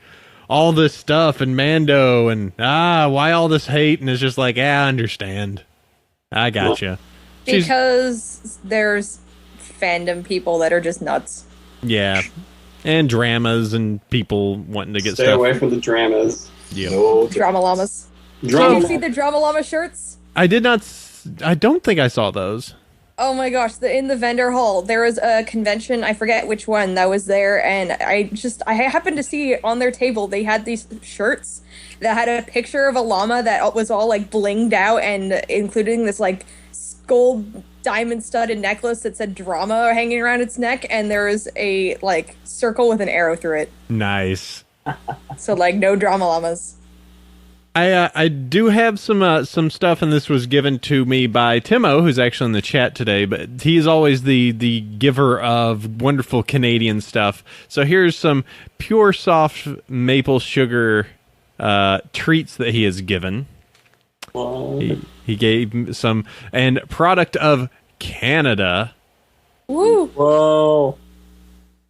[SPEAKER 1] all this stuff and Mando and why all this hate, and it's just like I understand. I gotcha.
[SPEAKER 4] Because there's fandom people that are just nuts.
[SPEAKER 1] Yeah. And dramas and people wanting to get
[SPEAKER 3] Stay
[SPEAKER 1] stuff.
[SPEAKER 3] away from the dramas.
[SPEAKER 1] Yep.
[SPEAKER 3] No
[SPEAKER 4] Drama llamas. Did you see the Drama Llama shirts?
[SPEAKER 1] I did not. I don't think I saw those.
[SPEAKER 4] Oh my gosh, in the vendor hall, there was a convention, I forget which one, that was there, and I happened to see on their table, they had these shirts that had a picture of a llama that was all blinged out and including this gold diamond studded necklace that said drama hanging around its neck, and there was a circle with an arrow through it.
[SPEAKER 1] Nice.
[SPEAKER 4] So no drama llamas.
[SPEAKER 1] I do have some stuff, and this was given to me by Timo, who's actually in the chat today, but he's always the giver of wonderful Canadian stuff. So here's some pure soft maple sugar treats that he has given. He gave some, and product of Canada.
[SPEAKER 4] Woo!
[SPEAKER 3] Whoa!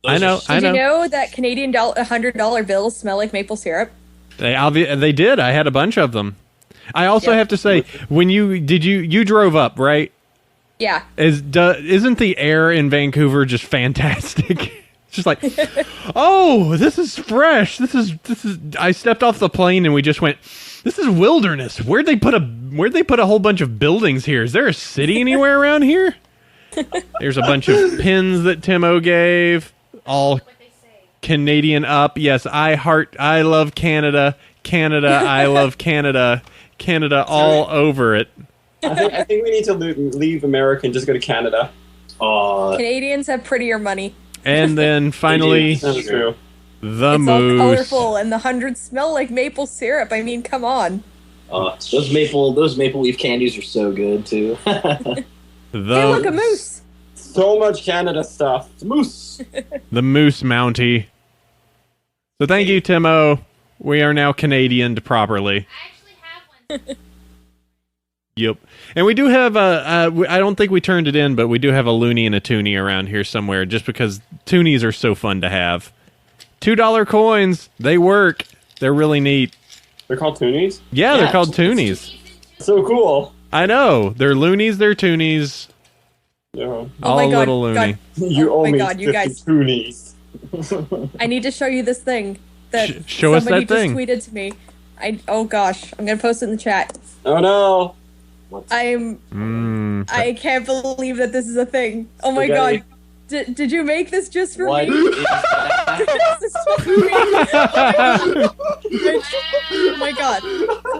[SPEAKER 1] I know.
[SPEAKER 4] Did you know that Canadian $100 bills smell like maple syrup?
[SPEAKER 1] They did. I had a bunch of them. I also have to say, when you drove up, right?
[SPEAKER 4] Yeah.
[SPEAKER 1] Isn't the air in Vancouver just fantastic? It's just like, oh, this is fresh. This is. I stepped off the plane and we just went, this is wilderness. Where'd they put a whole bunch of buildings here? Is there a city anywhere around here? There's a bunch of pins that Timo gave. All Canadian up. Yes, I love Canada. Canada, I love Canada. Canada all over it.
[SPEAKER 3] I think we need to leave America and just go to Canada.
[SPEAKER 4] Canadians have prettier money.
[SPEAKER 1] And then finally,
[SPEAKER 3] That's true.
[SPEAKER 1] the
[SPEAKER 4] It's
[SPEAKER 1] moose.
[SPEAKER 4] all colorful, and the hundreds smell like maple syrup. I mean, come on.
[SPEAKER 6] Those maple leaf candies are so good too.
[SPEAKER 4] Hey, look, a moose.
[SPEAKER 3] So much Canada stuff. It's a moose.
[SPEAKER 1] The moose mountie. So thank you, Timo. We are now Canadianed properly.
[SPEAKER 5] I actually have one.
[SPEAKER 1] Yep. And we do have I don't think we turned it in, but we do have a loony and a toonie around here somewhere, just because toonies are so fun to have. $2 coins. They work. They're really neat.
[SPEAKER 3] They're called toonies?
[SPEAKER 1] Yeah, they're called toonies.
[SPEAKER 3] So cool.
[SPEAKER 1] I know. They're loonies, they're toonies.
[SPEAKER 3] Yeah.
[SPEAKER 4] Oh
[SPEAKER 1] All
[SPEAKER 4] my God,
[SPEAKER 1] little loony.
[SPEAKER 4] God.
[SPEAKER 3] You
[SPEAKER 4] Oh
[SPEAKER 3] owe
[SPEAKER 4] my
[SPEAKER 3] me
[SPEAKER 4] God, you
[SPEAKER 3] 50
[SPEAKER 4] guys.
[SPEAKER 3] toonies.
[SPEAKER 4] I need to show you this thing that
[SPEAKER 1] Show us
[SPEAKER 4] somebody
[SPEAKER 1] that thing.
[SPEAKER 4] just tweeted to me. Oh gosh, I'm gonna post it in the chat.
[SPEAKER 3] Oh no.
[SPEAKER 4] I can't believe that this is a thing. Oh my
[SPEAKER 3] Okay.
[SPEAKER 4] God. Did you make this just for
[SPEAKER 6] What
[SPEAKER 4] me?
[SPEAKER 6] is that?
[SPEAKER 4] This is just for me. Oh my God.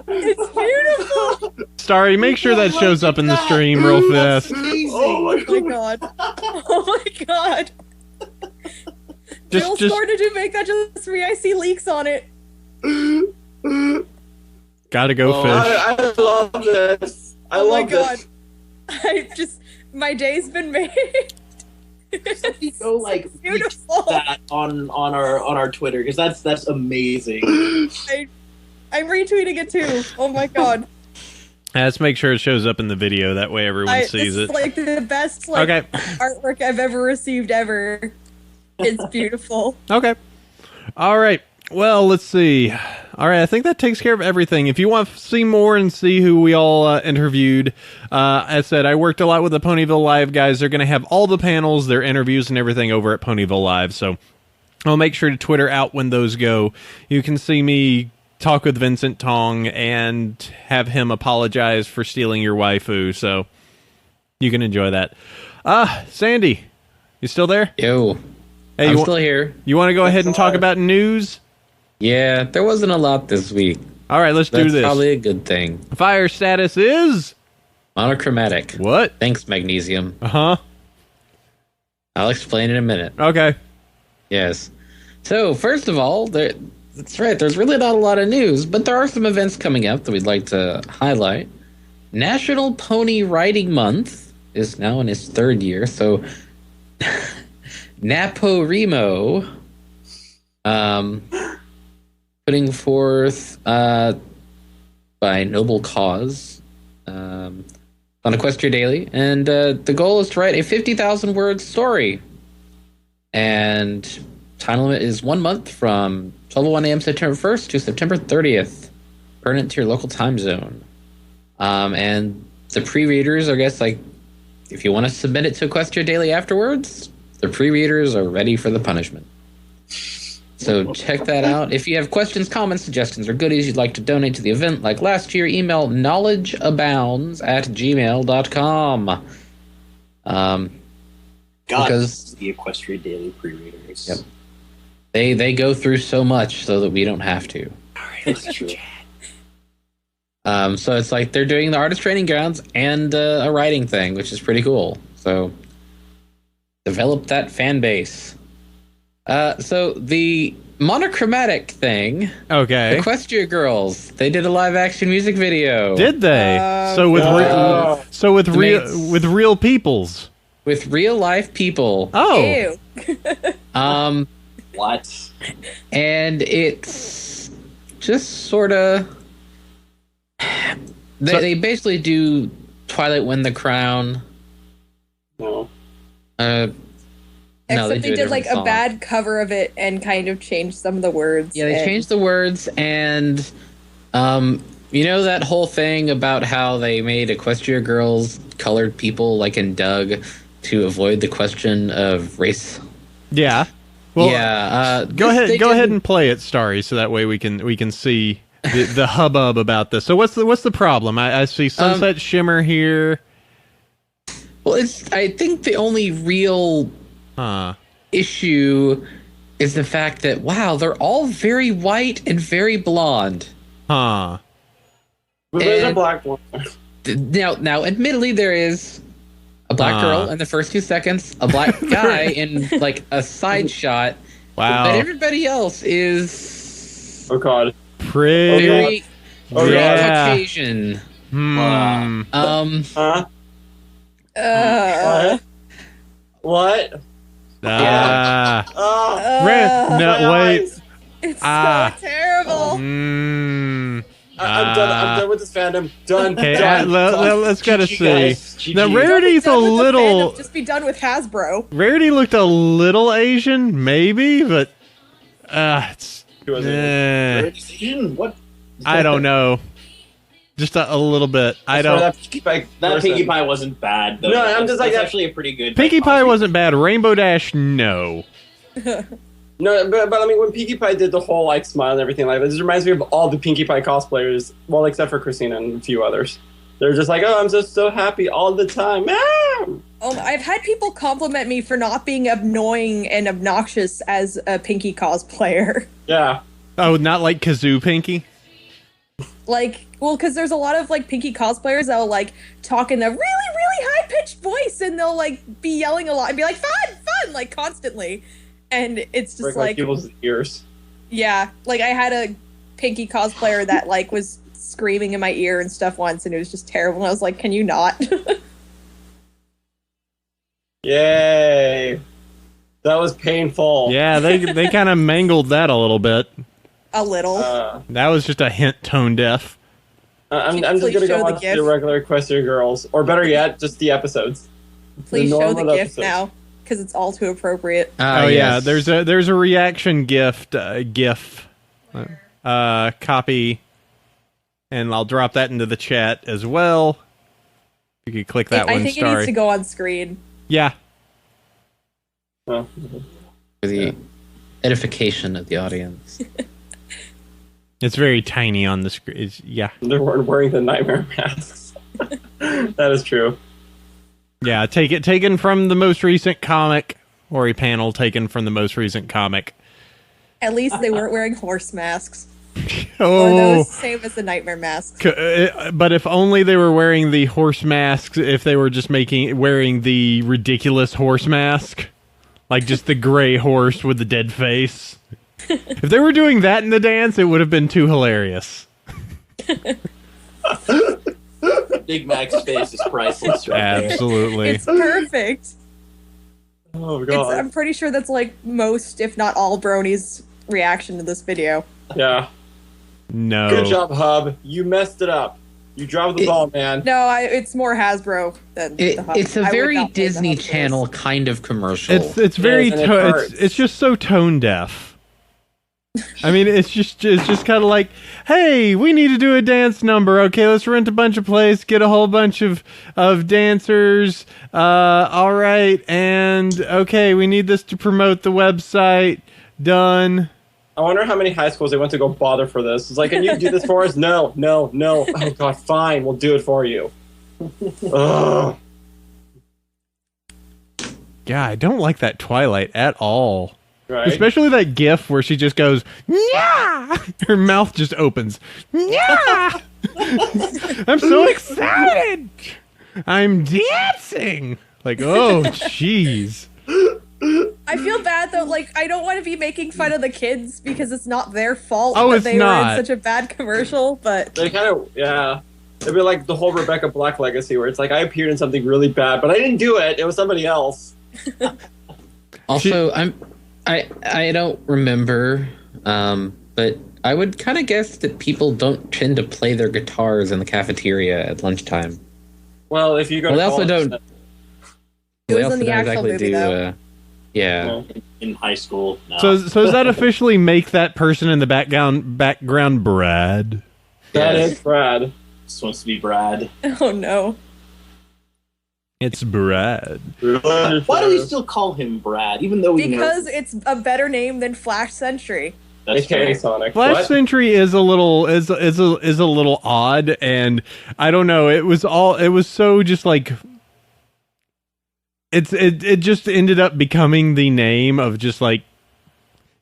[SPEAKER 4] It's beautiful.
[SPEAKER 1] Starry, make sure that shows up in the stream real fast.
[SPEAKER 3] Oh my
[SPEAKER 4] Oh my God. Oh my God. Jill
[SPEAKER 1] Just
[SPEAKER 4] Store, did you make that just for me? I see leaks on it.
[SPEAKER 1] gotta go fish.
[SPEAKER 3] I love this. I
[SPEAKER 4] Oh my
[SPEAKER 3] love
[SPEAKER 4] God.
[SPEAKER 3] this.
[SPEAKER 4] My day's been made.
[SPEAKER 6] Go like
[SPEAKER 4] It's beautiful.
[SPEAKER 6] that on our Twitter because that's amazing.
[SPEAKER 4] I'm retweeting it too. Oh my God.
[SPEAKER 1] Let's make sure it shows up in the video. That way everyone sees
[SPEAKER 4] It's
[SPEAKER 1] it.
[SPEAKER 4] like the best
[SPEAKER 1] Okay.
[SPEAKER 4] artwork I've ever received ever. It's beautiful.
[SPEAKER 1] Okay. All right. Well, let's see. All right, I think that takes care of everything. If you want to see more and see who we all interviewed, as I said, I worked a lot with the Ponyville Live guys. They're going to have all the panels, their interviews, and everything over at Ponyville Live. So I'll make sure to Twitter out when those go. You can see me talk with Vincent Tong and have him apologize for stealing your waifu. So you can enjoy that. Sandy, you still there?
[SPEAKER 2] Yo,
[SPEAKER 1] Hey,
[SPEAKER 2] I'm still here.
[SPEAKER 1] You want to go ahead and talk about news?
[SPEAKER 2] Yeah, there wasn't a lot this week.
[SPEAKER 1] All right, let's do
[SPEAKER 2] That's
[SPEAKER 1] this.
[SPEAKER 2] probably a good thing.
[SPEAKER 1] Fire status is
[SPEAKER 2] Monochromatic.
[SPEAKER 1] what?
[SPEAKER 2] Thanks, Magnesium.
[SPEAKER 1] Uh-huh.
[SPEAKER 2] I'll explain in a minute.
[SPEAKER 1] Okay.
[SPEAKER 2] Yes. So, first of all, that's right, there's really not a lot of news, but there are some events coming up that we'd like to highlight. National Pony Riding Month is now in its third year, so NaPoWriMo putting forth by Noble Cause on Equestria Daily, and the goal is to write a 50,000 word story. And time limit is 1 month from 12:01 a.m. September 1st to September 30th, pertinent to your local time zone. And the pre-readers, I guess, like, if you want to submit it to Equestria Daily afterwards, the pre-readers are ready for the punishment. So check that out. If you have questions, comments, suggestions, or goodies you'd like to donate to the event, like last year, email knowledgeabounds@gmail.com.
[SPEAKER 6] God,
[SPEAKER 2] Because
[SPEAKER 6] the Equestria Daily pre-readers.
[SPEAKER 2] Yep. They go through so much so that we don't have to.
[SPEAKER 6] That's true.
[SPEAKER 2] So it's like they're doing the artist training grounds and a writing thing, which is pretty cool. So develop that fan base. So the monochromatic thing,
[SPEAKER 1] Okay.
[SPEAKER 2] Equestria Girls, they did a live action music video.
[SPEAKER 1] Did they? So with
[SPEAKER 3] no.
[SPEAKER 1] with real peoples.
[SPEAKER 2] With real life people.
[SPEAKER 1] Oh.
[SPEAKER 4] Ew.
[SPEAKER 6] What?
[SPEAKER 2] And it's just sort of they basically do Twilight Win the Crown.
[SPEAKER 3] No.
[SPEAKER 2] No,
[SPEAKER 4] Except
[SPEAKER 2] do
[SPEAKER 4] they
[SPEAKER 2] a
[SPEAKER 4] did like
[SPEAKER 2] different
[SPEAKER 4] a
[SPEAKER 2] song.
[SPEAKER 4] bad cover of it and kind of changed some of the words.
[SPEAKER 2] Yeah, they
[SPEAKER 4] and-
[SPEAKER 2] changed the words, and You know that whole thing about how they made Equestria Girls colored people like in Doug to avoid the question of race?
[SPEAKER 1] Yeah. Well,
[SPEAKER 2] yeah.
[SPEAKER 1] Go ahead and play it, Starry, so that way we can see the hubbub about this. So what's the problem? I see Sunset Shimmer here.
[SPEAKER 2] Well, I think the only real issue is the fact that, wow, they're all very white and very blonde.
[SPEAKER 1] Huh.
[SPEAKER 3] But there's a black one.
[SPEAKER 2] Now, admittedly, there is a black girl in the first 2 seconds, a black guy in like a side shot.
[SPEAKER 1] Wow.
[SPEAKER 2] But everybody else is
[SPEAKER 3] Oh god.
[SPEAKER 1] Pretty.
[SPEAKER 2] very
[SPEAKER 1] yeah.
[SPEAKER 2] Caucasian.
[SPEAKER 3] Huh? What?
[SPEAKER 1] Ah.
[SPEAKER 3] Oh,
[SPEAKER 1] no, wait.
[SPEAKER 4] It's so terrible.
[SPEAKER 3] I'm done with this fandom. Done.
[SPEAKER 1] Okay,
[SPEAKER 3] done.
[SPEAKER 1] let's gotta
[SPEAKER 6] GG,
[SPEAKER 1] see.
[SPEAKER 6] guys. GG.
[SPEAKER 1] Now,
[SPEAKER 4] Don't be
[SPEAKER 1] Rarity's a
[SPEAKER 4] done with the
[SPEAKER 1] little.
[SPEAKER 4] fandom, just be done with Hasbro.
[SPEAKER 1] Rarity looked a little Asian, maybe, but it's.
[SPEAKER 6] What?
[SPEAKER 1] I don't know. Just a little bit. I don't.
[SPEAKER 3] That
[SPEAKER 6] Pinkie Pie wasn't bad, though.
[SPEAKER 3] No, I'm just like
[SPEAKER 6] that's
[SPEAKER 3] that.
[SPEAKER 6] actually a pretty good.
[SPEAKER 1] Pinkie Pie wasn't bad. Rainbow Dash, no.
[SPEAKER 3] No, but I mean, when Pinkie Pie did the whole like smile and everything like that, this reminds me of all the Pinkie Pie cosplayers. Well, except for Christina and a few others. They're just like, oh, I'm just so happy all the time. Ah!
[SPEAKER 4] Oh, I've had people compliment me for not being annoying and obnoxious as a Pinkie cosplayer.
[SPEAKER 3] Yeah.
[SPEAKER 1] Oh, not like Kazoo Pinkie?
[SPEAKER 4] Like, well, because there's a lot of like Pinkie cosplayers that'll like talk in a really, really high pitched voice, and they'll like be yelling a lot and be like, fun, like constantly. And it's just like
[SPEAKER 3] people's ears.
[SPEAKER 4] Yeah, like I had a Pinkie cosplayer that like was screaming in my ear and stuff once, and it was just terrible. And I was like, "Can you not?"
[SPEAKER 3] Yay! That was painful.
[SPEAKER 1] Yeah, they kind of mangled that a little bit.
[SPEAKER 4] A little.
[SPEAKER 1] That was just a hint tone deaf.
[SPEAKER 3] I'm just gonna go watch the regular Equestria Girls, or better yet, just the episodes.
[SPEAKER 4] Please show the
[SPEAKER 3] normal
[SPEAKER 4] gift
[SPEAKER 3] episodes.
[SPEAKER 4] now, because it's all too appropriate.
[SPEAKER 1] Oh yeah, there's a reaction GIF, copy, and I'll drop that into the chat as well. You could click that one.
[SPEAKER 4] I think it needs to go on screen.
[SPEAKER 1] Yeah.
[SPEAKER 3] Oh.
[SPEAKER 2] For the edification of the audience.
[SPEAKER 1] It's very tiny on the screen. Yeah.
[SPEAKER 3] They're wearing the nightmare masks. That is true.
[SPEAKER 1] Yeah, taken from the most recent comic, or a panel taken from the most recent comic.
[SPEAKER 4] At least they weren't wearing horse masks.
[SPEAKER 1] Oh.
[SPEAKER 4] Or those same as the nightmare masks.
[SPEAKER 1] But if only they were wearing the horse masks, if they were just wearing the ridiculous horse mask. Like just the gray horse with the dead face. If they were doing that in the dance, it would have been too hilarious.
[SPEAKER 6] Big Mac's face is priceless right
[SPEAKER 1] Absolutely.
[SPEAKER 4] It's perfect.
[SPEAKER 3] Oh god.
[SPEAKER 4] I'm pretty sure that's like most, if not all, Brony's reaction to this video.
[SPEAKER 3] Yeah.
[SPEAKER 1] No.
[SPEAKER 3] Good job, Hub. You messed it up. You dropped the ball, man.
[SPEAKER 4] No, it's more Hasbro than the Hub.
[SPEAKER 2] It's a
[SPEAKER 4] I would
[SPEAKER 2] very
[SPEAKER 4] not play the
[SPEAKER 2] Disney
[SPEAKER 4] Hub for
[SPEAKER 2] Channel
[SPEAKER 4] this.
[SPEAKER 2] kind of commercial.
[SPEAKER 1] It's very
[SPEAKER 3] Yes, and it hurts.
[SPEAKER 1] it's just so tone deaf. I mean, it's just kind of like, hey, we need to do a dance number. Okay, let's rent a bunch of plays, get a whole bunch of dancers. All right, and okay, we need this to promote the website. Done.
[SPEAKER 3] I wonder how many high schools they went to go bother for this. It's like, can you do this for us? No. Oh god, fine, we'll do it for you. Ugh.
[SPEAKER 1] Yeah, I don't like that Twilight at all.
[SPEAKER 3] Right?
[SPEAKER 1] Especially that gif where she just goes, yeah! Her mouth just opens. Yeah! I'm so excited! I'm dancing! Like, oh, jeez.
[SPEAKER 4] I feel bad though, like, I don't want to be making fun of the kids because it's not their fault
[SPEAKER 1] Oh,
[SPEAKER 4] that
[SPEAKER 1] it's
[SPEAKER 4] they were
[SPEAKER 1] not.
[SPEAKER 4] in such a bad commercial, but
[SPEAKER 3] They kind of, yeah. It'd be like the whole Rebecca Black legacy where it's like, I appeared in something really bad, but I didn't do it. It was somebody else.
[SPEAKER 2] Also, I don't remember, but I would kind of guess that people don't tend to play their guitars in the cafeteria at lunchtime.
[SPEAKER 3] Well, if you go
[SPEAKER 2] Well,
[SPEAKER 3] to
[SPEAKER 2] they also
[SPEAKER 3] college,
[SPEAKER 2] don't.
[SPEAKER 4] it
[SPEAKER 2] They
[SPEAKER 4] was
[SPEAKER 2] also
[SPEAKER 4] in the
[SPEAKER 2] don't
[SPEAKER 4] actual
[SPEAKER 2] exactly
[SPEAKER 4] movie
[SPEAKER 2] do.
[SPEAKER 4] though.
[SPEAKER 2] Yeah.
[SPEAKER 6] in high school. No.
[SPEAKER 1] So does that officially make that person in the background Brad?
[SPEAKER 3] That
[SPEAKER 2] Yes.
[SPEAKER 3] is Brad.
[SPEAKER 6] This wants to be Brad.
[SPEAKER 4] Oh no.
[SPEAKER 1] It's Brad.
[SPEAKER 6] Why do we still call him Brad, even though we
[SPEAKER 4] Because
[SPEAKER 6] know
[SPEAKER 4] it's a better name than Flash Sentry.
[SPEAKER 6] that's
[SPEAKER 3] AKA
[SPEAKER 6] true.
[SPEAKER 3] Sonic.
[SPEAKER 1] Flash
[SPEAKER 3] What?
[SPEAKER 1] Sentry is a little odd, and I don't know. It was so just like it just ended up becoming the name of just like,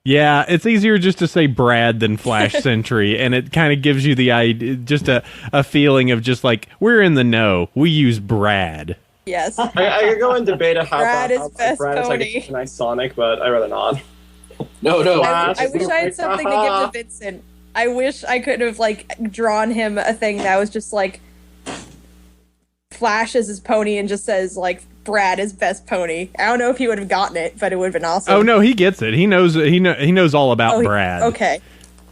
[SPEAKER 1] yeah, it's easier just to say Brad than Flash Sentry, and it kind of gives you the idea, just a feeling of just like, we're in the know. We use Brad.
[SPEAKER 4] Yes.
[SPEAKER 3] I could go and debate how
[SPEAKER 4] Brad is
[SPEAKER 3] how
[SPEAKER 4] best
[SPEAKER 3] Brad is like
[SPEAKER 4] pony.
[SPEAKER 3] a nice Sonic, but I'd rather not.
[SPEAKER 6] No.
[SPEAKER 4] I wish I had something to give to Vincent. I wish I could have like drawn him a thing that was just like Flash is his pony and just says like Brad is best pony. I don't know if he would have gotten it, but it would have been awesome.
[SPEAKER 1] Oh no, he gets it. He knows all about Brad.
[SPEAKER 4] Okay.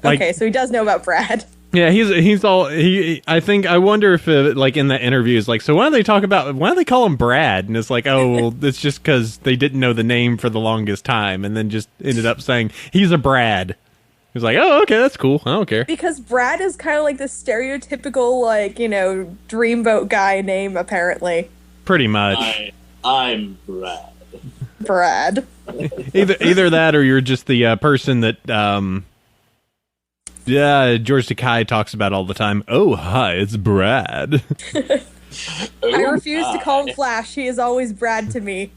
[SPEAKER 1] Like-
[SPEAKER 4] Okay, so he does know about Brad.
[SPEAKER 1] Yeah, I wonder if like in the interviews, like, so why do they call him Brad? And it's like, oh, well, it's just because they didn't know the name for the longest time, and then just ended up saying he's a Brad. He's like, oh, okay, that's cool. I don't care.
[SPEAKER 4] Because Brad is kind of like the stereotypical, like, you know, dreamboat guy name, apparently.
[SPEAKER 1] Pretty much.
[SPEAKER 6] I'm Brad.
[SPEAKER 4] Brad.
[SPEAKER 1] Either that, or you're just the person that George Takei talks about all the time. Oh, hi, it's Brad.
[SPEAKER 4] I refuse to call him Flash. He is always Brad to me.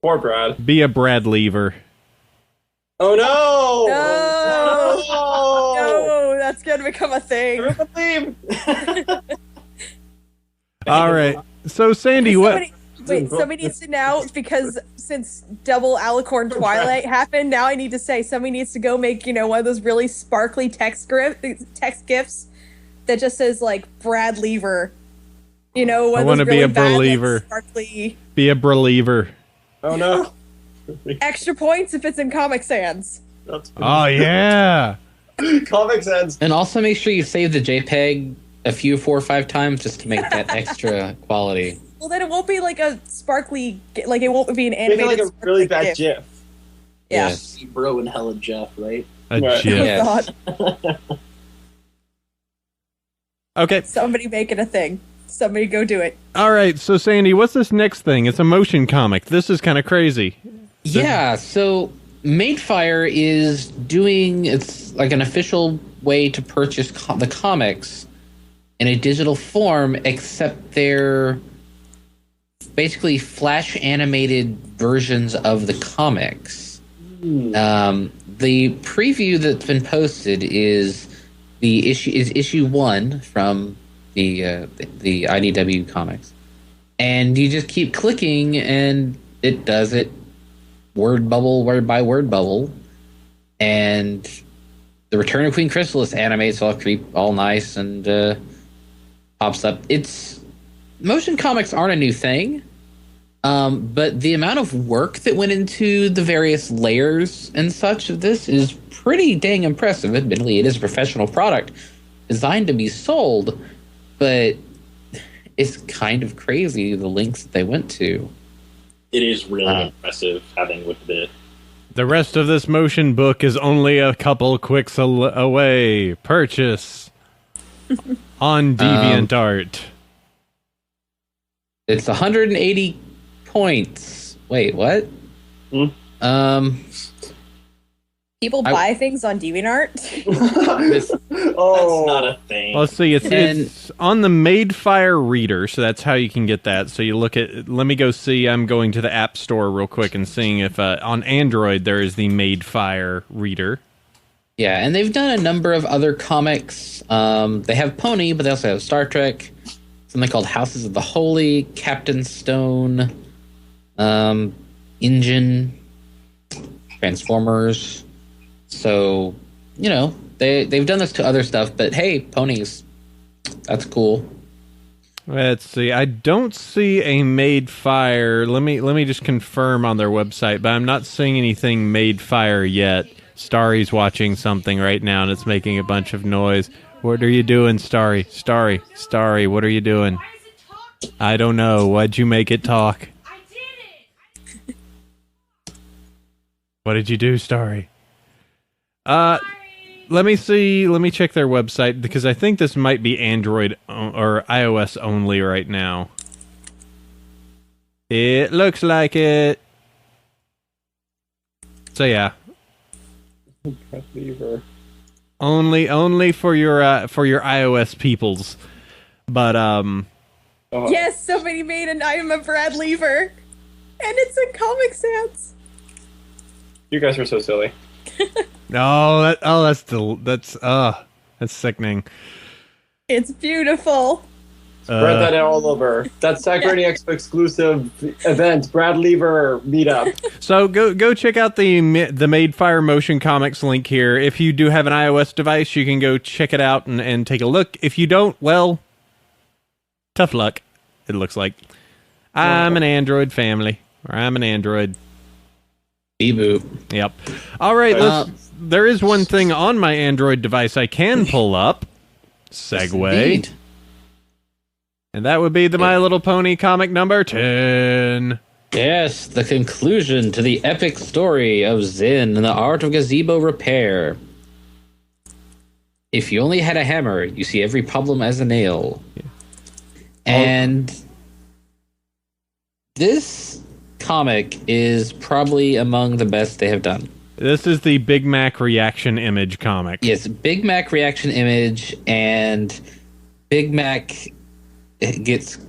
[SPEAKER 3] Poor Brad.
[SPEAKER 1] Be a Bradliever.
[SPEAKER 3] Oh no!
[SPEAKER 4] No, that's gonna become a thing.
[SPEAKER 1] All right. So, Sandy,
[SPEAKER 4] Somebody needs to now, because since double Alicorn Twilight happened, now I need to say somebody needs to go make, you know, one of those really sparkly text gifs that just says, like, Bradliever. You know, one
[SPEAKER 1] I
[SPEAKER 4] of
[SPEAKER 1] want to
[SPEAKER 4] those
[SPEAKER 1] be
[SPEAKER 4] really
[SPEAKER 1] a
[SPEAKER 4] bad, like,
[SPEAKER 1] believer.
[SPEAKER 4] sparkly...
[SPEAKER 1] Be a believer.
[SPEAKER 3] Oh no!
[SPEAKER 4] Extra points if it's in Comic Sans.
[SPEAKER 1] Oh, yeah.
[SPEAKER 3] Comic Sans.
[SPEAKER 2] And also make sure you save the JPEG a few 4 or 5 times just to make that extra quality.
[SPEAKER 4] Well, then it won't be like a sparkly, like it won't be an
[SPEAKER 3] Make
[SPEAKER 4] animated.
[SPEAKER 3] it like a really
[SPEAKER 4] sparkly
[SPEAKER 3] bad
[SPEAKER 4] GIF.
[SPEAKER 3] GIF.
[SPEAKER 4] Yeah.
[SPEAKER 2] Yes.
[SPEAKER 6] Bro and Hella Jeff, right?
[SPEAKER 1] A
[SPEAKER 3] Right.
[SPEAKER 1] GIF.
[SPEAKER 2] Yes.
[SPEAKER 4] Oh, God.
[SPEAKER 1] Okay.
[SPEAKER 4] Somebody make it a thing. Somebody go do it.
[SPEAKER 1] All right. So, Sandy, what's this next thing? It's a motion comic. This is kind of crazy.
[SPEAKER 2] Yeah, so Madefire is doing, it's like an official way to purchase the comics in a digital form, except they're basically flash animated versions of the comics. The preview that's been posted is issue 1 from the IDW comics, and you just keep clicking and it does it word by word bubble, and the Return of Queen Chrysalis animates all nice and pops up. It's motion comics aren't a new thing, but the amount of work that went into the various layers and such of this is pretty dang impressive. Admittedly, it is a professional product designed to be sold, but it's kind of crazy the lengths that they went to.
[SPEAKER 6] It is really impressive having looked at it.
[SPEAKER 1] The rest of this motion book is only a couple clicks away. Purchase on DeviantArt.
[SPEAKER 2] It's 180 points. Wait, what?
[SPEAKER 4] People buy things on DeviantArt.
[SPEAKER 6] That's not a thing.
[SPEAKER 1] Let's see. It's on the Madefire reader, so that's how you can get that. So you look at. Let me go see. I'm going to the App Store real quick and seeing if on Android there is the Madefire reader.
[SPEAKER 2] Yeah, and they've done a number of other comics. They have Pony, but they also have Star Trek, something called Houses of the Holy, Captain Stone, Engine, Transformers. So, you know, they've done this to other stuff, but hey, ponies, that's cool.
[SPEAKER 1] Let's see. I don't see a Madefire. Let me just confirm on their website, but I'm not seeing anything Madefire yet. Starry's watching something right now, and it's making a bunch of noise. What are you doing, Starry? Starry, what are you doing?
[SPEAKER 5] Why is it talking?
[SPEAKER 1] I don't know. Why'd you make it talk?
[SPEAKER 5] I did it.
[SPEAKER 1] What did you do, Starry?
[SPEAKER 5] Sorry.
[SPEAKER 1] Let me see. Let me check their website because I think this might be Android or iOS only right now. It looks like it. So yeah,
[SPEAKER 3] Bradlever.
[SPEAKER 1] only for your iOS peoples. But
[SPEAKER 4] Yes, somebody made an I am a Bradlever, and it's in Comic Sans.
[SPEAKER 3] You guys are so silly.
[SPEAKER 1] that's sickening.
[SPEAKER 4] It's beautiful.
[SPEAKER 3] Spread that all over. That's Sac Brony Expo exclusive event, Bradlever meetup.
[SPEAKER 1] So go check out the Made Fire Motion Comics link here. If you do have an iOS device, you can go check it out and take a look. If you don't, well, tough luck. It looks like I'm an Android family, or I'm an Android.
[SPEAKER 2] Boop.
[SPEAKER 1] Yep. All right. There is one thing on my Android device I can pull up. Segue.
[SPEAKER 2] Indeed.
[SPEAKER 1] And that would be the My Little Pony comic number 10.
[SPEAKER 2] Yes, the conclusion to the epic story of Zen and the art of gazebo repair. If you only had a hammer, you see every problem as a nail. Yeah. And this comic is probably among the best they have done.
[SPEAKER 1] This is the Big Mac reaction image comic.
[SPEAKER 2] Yes, Big Mac reaction image, and Big Mac gets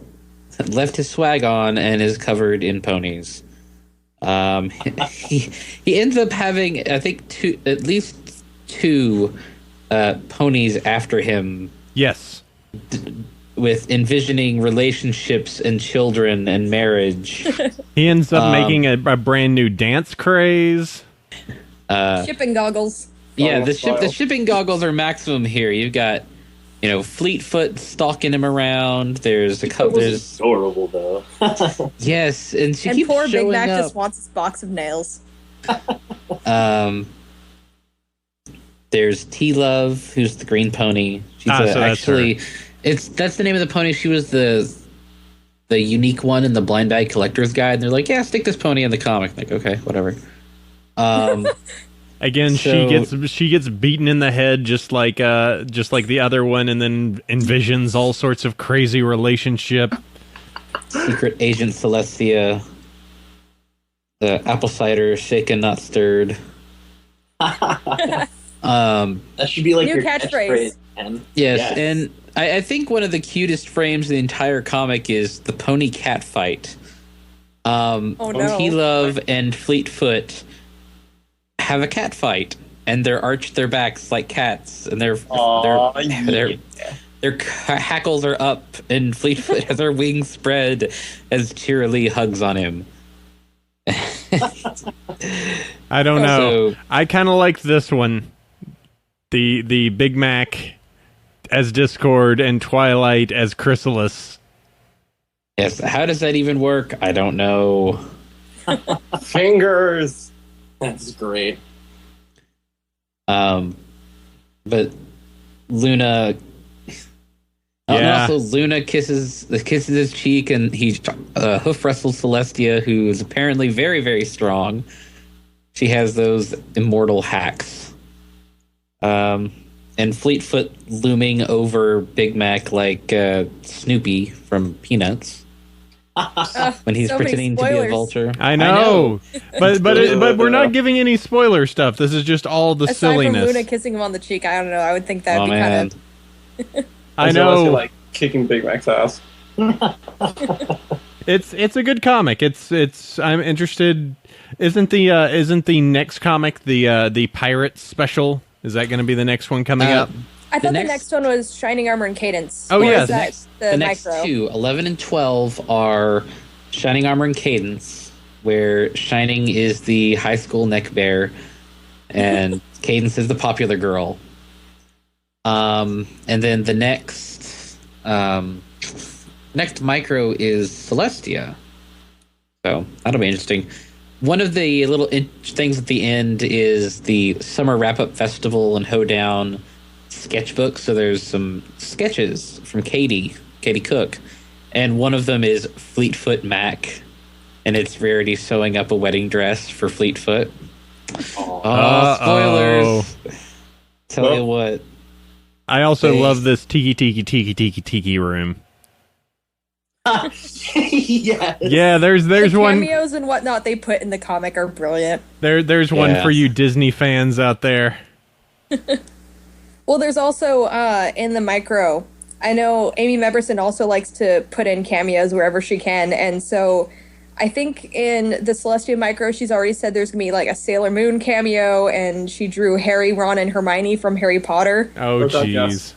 [SPEAKER 2] left his swag on and is covered in ponies. He ends up having, I think, at least two ponies after him.
[SPEAKER 1] Yes.
[SPEAKER 2] With envisioning relationships and children and marriage.
[SPEAKER 1] He ends up making a brand new dance craze.
[SPEAKER 4] Shipping goggles.
[SPEAKER 2] Yeah, the shipping goggles are maximum here. You've got, Fleetfoot stalking him around. There's a couple. There's
[SPEAKER 6] adorable though.
[SPEAKER 2] Yes, and she keeps
[SPEAKER 4] poor
[SPEAKER 2] showing
[SPEAKER 4] Big Mac
[SPEAKER 2] up.
[SPEAKER 4] just wants his box of nails.
[SPEAKER 2] There's T Love, who's the green pony. She's that's the name of the pony. She was the unique one in the blind bag collector's guide. And they're like, yeah, stick this pony in the comic. Like, okay, whatever.
[SPEAKER 1] Again, she gets beaten in the head just like the other one, and then envisions all sorts of crazy relationship.
[SPEAKER 2] Secret Agent Celestia, the apple cider shaken not stirred.
[SPEAKER 6] That should be like
[SPEAKER 4] new
[SPEAKER 6] your
[SPEAKER 4] catchphrase.
[SPEAKER 2] Yes, and I think one of the cutest frames in the entire comic is the pony cat fight. T-Love and Fleetfoot have a cat fight, and they're arched their backs like cats, and their hackles are up, and Fleetfoot has her wings spread as Cheerilee hugs on him.
[SPEAKER 1] I don't know. I kind of like this one. The Big Mac as Discord and Twilight as Chrysalis.
[SPEAKER 2] Yes, how does that even work? I don't know.
[SPEAKER 3] Fingers.
[SPEAKER 6] That's great.
[SPEAKER 2] But Luna. And also Luna kisses his cheek, and he hoof wrestles Celestia, who is apparently very, very strong. She has those immortal hacks. And Fleetfoot looming over Big Mac like Snoopy from Peanuts. When he's pretending to be a vulture.
[SPEAKER 1] I know. But we're not giving any spoiler stuff. This is just all the silliness.
[SPEAKER 4] Aside from Luna kissing him on the cheek, I don't know. I would think that would be kind of...
[SPEAKER 1] I know.
[SPEAKER 3] Like kicking Big Mac's ass.
[SPEAKER 1] It's a good comic. It's I'm interested. Isn't the next comic the Pirates special? Is that going to be the next one coming up?
[SPEAKER 4] I thought the next one was Shining Armor and Cadence.
[SPEAKER 1] Oh, yes.
[SPEAKER 2] The next two, 11 and 12, are Shining Armor and Cadence, where Shining is the high school neck bear, and Cadence is the popular girl. And then the next micro is Celestia. So that'll be interesting. One of the little things at the end is the Summer Wrap-Up Festival and Hoedown sketchbook. So there's some sketches from Katie Cook, and one of them is Fleetfoot Mac, and it's Rarity sewing up a wedding dress for Fleetfoot. Oh, spoilers! tell you what.
[SPEAKER 1] I also
[SPEAKER 2] Hey.
[SPEAKER 1] love this tiki room.
[SPEAKER 6] Yes.
[SPEAKER 1] Yeah, there's
[SPEAKER 4] The
[SPEAKER 1] one.
[SPEAKER 4] cameos and whatnot they put in the comic are brilliant.
[SPEAKER 1] There's one
[SPEAKER 2] Yeah.
[SPEAKER 1] for you Disney fans out there.
[SPEAKER 4] Well, there's also in the micro. I know Amy Meberson also likes to put in cameos wherever she can, and so I think in the Celestia micro, she's already said there's gonna be like a Sailor Moon cameo, and she drew Harry, Ron, and Hermione from Harry Potter
[SPEAKER 1] Oh,
[SPEAKER 3] What's up,
[SPEAKER 1] jeez.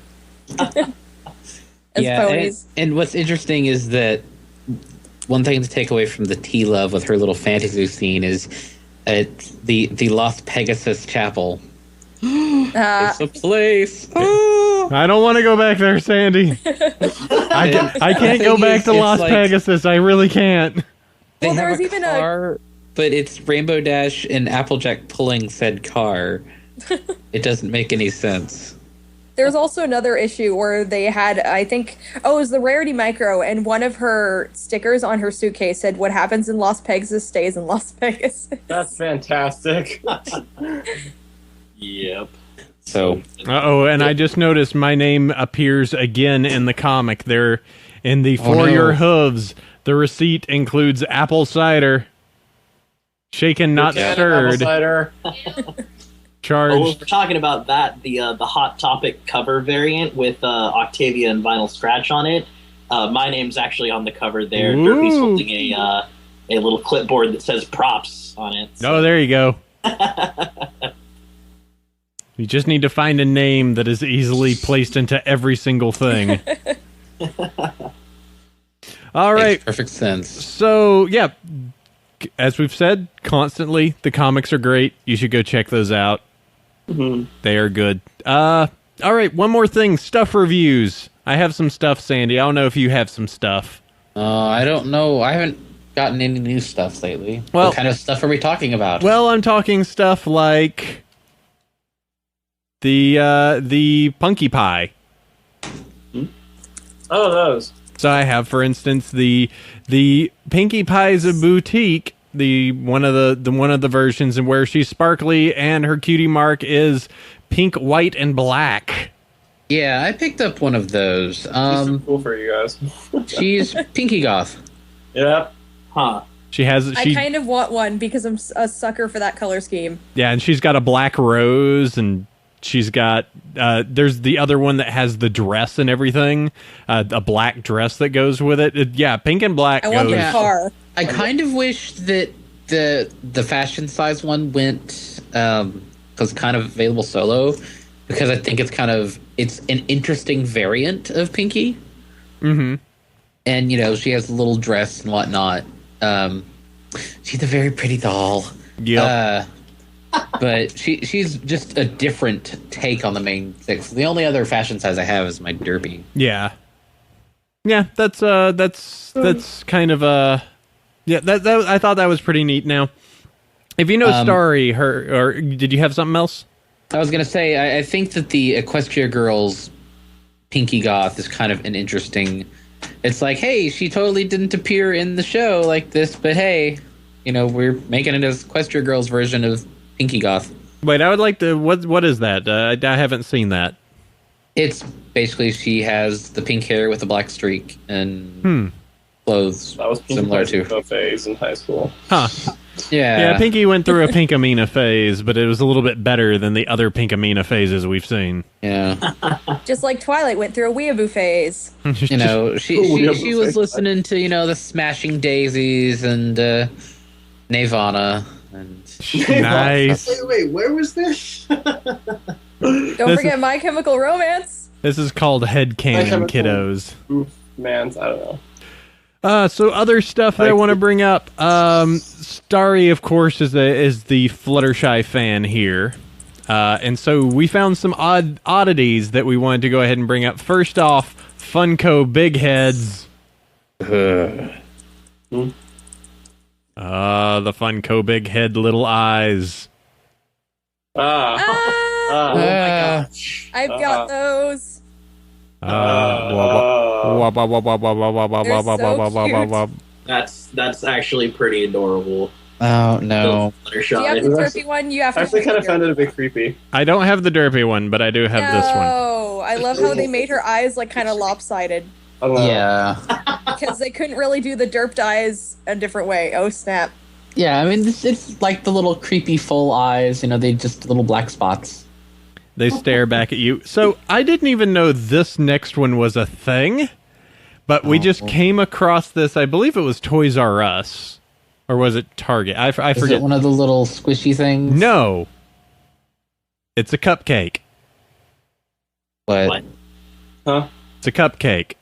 [SPEAKER 4] as
[SPEAKER 2] Yeah,
[SPEAKER 4] ponies.
[SPEAKER 2] and what's interesting is that one thing to take away from the T-Love with her little fantasy scene is the Lost Pegasus Chapel. It's a place.
[SPEAKER 1] I don't want to go back there, Sandy. I can't go
[SPEAKER 2] thing
[SPEAKER 1] back
[SPEAKER 2] is,
[SPEAKER 1] to
[SPEAKER 2] it's
[SPEAKER 1] Las
[SPEAKER 2] like-
[SPEAKER 1] Pegasus. I really can't.
[SPEAKER 2] They
[SPEAKER 4] Well,
[SPEAKER 2] have
[SPEAKER 4] there's
[SPEAKER 2] a
[SPEAKER 4] even
[SPEAKER 2] car, but it's Rainbow Dash and Applejack pulling said car. It doesn't make any sense.
[SPEAKER 4] There's also another issue where they had, I think, it was the Rarity Micro, and one of her stickers on her suitcase said, "What happens in Las Pegasus stays in Las Vegas."
[SPEAKER 3] That's fantastic.
[SPEAKER 6] Yep.
[SPEAKER 2] So
[SPEAKER 1] Uh-oh, and I just noticed my name appears again in the comic. There, in the For
[SPEAKER 2] no.
[SPEAKER 1] Your Hooves, the receipt includes apple cider. Shaken, not
[SPEAKER 3] Apple
[SPEAKER 1] stirred.
[SPEAKER 3] cider.
[SPEAKER 6] Oh, well,
[SPEAKER 1] Charged.
[SPEAKER 6] we're talking about that. The Hot Topic cover variant with Octavia and Vinyl Scratch on it. My name's actually on the cover there.
[SPEAKER 1] Ooh.
[SPEAKER 6] Derpy's holding a little clipboard that says props on it.
[SPEAKER 1] Oh, there you go. You just need to find a name that is easily placed into every single thing. All right.
[SPEAKER 2] makes perfect sense.
[SPEAKER 1] So, yeah, as we've said constantly, the comics are great. You should go check those out.
[SPEAKER 3] Mhm.
[SPEAKER 1] They are good. All right, one more thing. Stuff reviews. I have some stuff, Sandy. I don't know if you have some stuff.
[SPEAKER 2] I don't know. I haven't gotten any new stuff lately.
[SPEAKER 1] Well-
[SPEAKER 2] What kind of stuff are we talking about?
[SPEAKER 1] Well, I'm talking stuff like the Punky Pie.
[SPEAKER 3] Oh, those.
[SPEAKER 1] So I have, for instance, the Pinkie Pie's a boutique, the one of the versions, and where she's sparkly and her cutie mark is pink, white, and black.
[SPEAKER 2] Yeah, I picked up one of those.
[SPEAKER 3] These are cool for you guys.
[SPEAKER 2] She's Pinky Goth.
[SPEAKER 3] Yep.
[SPEAKER 6] Huh.
[SPEAKER 1] She has
[SPEAKER 4] I kind of want one because I'm a sucker for that color scheme.
[SPEAKER 1] yeah, and she's got a black rose, and she's got there's the other one that has the dress and everything, a black dress that goes with it. Yeah, pink and black
[SPEAKER 4] I want
[SPEAKER 1] goes.
[SPEAKER 4] the car.
[SPEAKER 2] I kind of wish that the fashion size one went because kind of available solo, because I think it's an interesting variant of Pinky.
[SPEAKER 1] Mm-hmm.
[SPEAKER 2] And she has a little dress and whatnot. She's a very pretty doll.
[SPEAKER 1] Yep.
[SPEAKER 2] But she's just a different take on the main six. The only other fashion size I have is my derby.
[SPEAKER 1] Yeah. Yeah, that's kind of yeah, that I thought that was pretty neat. Now, if you know Starry, or did you have something else?
[SPEAKER 2] I was gonna say I think that the Equestria Girls Pinky Goth is kind of an interesting. It's like, hey, she totally didn't appear in the show like this, but hey, we're making it as Equestria Girls version of Pinky Goth.
[SPEAKER 1] Wait, I would like to. What is that? I haven't seen that.
[SPEAKER 2] It's basically she has the pink hair with the black streak and clothes
[SPEAKER 3] That was
[SPEAKER 2] similar to.
[SPEAKER 3] phase in high school.
[SPEAKER 1] Huh. Yeah, Pinky went through a Pinkamena phase, but it was a little bit better than the other Pinkamena phases we've seen.
[SPEAKER 2] Yeah.
[SPEAKER 4] Just like Twilight went through a weeaboo phase.
[SPEAKER 2] She was listening to the Smashing Daisies and Nirvana and
[SPEAKER 1] Nice.
[SPEAKER 6] Wait, where was this?
[SPEAKER 4] Don't forget My Chemical Romance.
[SPEAKER 1] This is called headcanon, kiddos.
[SPEAKER 3] Oof, man, I don't know.
[SPEAKER 1] So other stuff that I want to bring up. Starry, of course, is the Fluttershy fan here. And so we found some oddities that we wanted to go ahead and bring up. First off, Funko Big Heads. The Funko Big Head Little Eyes.
[SPEAKER 3] Ah.
[SPEAKER 6] Oh my gosh.
[SPEAKER 4] I've got those.
[SPEAKER 3] Oh.
[SPEAKER 4] They're so cute.
[SPEAKER 6] That's actually pretty adorable.
[SPEAKER 2] Oh no.
[SPEAKER 4] Do you have the derpy one? You have to.
[SPEAKER 3] Actually, kind of found it a bit creepy.
[SPEAKER 1] I don't have the derpy one, but I do have this one.
[SPEAKER 4] Oh, I love how they made her eyes like kind of lopsided
[SPEAKER 2] Yeah.
[SPEAKER 4] because they couldn't really do the derped eyes a different way. Oh snap!
[SPEAKER 2] Yeah, I mean, it's like the little creepy full eyes, they just little black spots.
[SPEAKER 1] They stare back at you. So I didn't even know this next one was a thing, but we just came across this. I believe it was Toys R Us. Or was it Target? I forget.
[SPEAKER 2] Is it one of the little squishy things?
[SPEAKER 1] No. It's a cupcake.
[SPEAKER 2] What?
[SPEAKER 3] Huh?
[SPEAKER 1] It's a cupcake.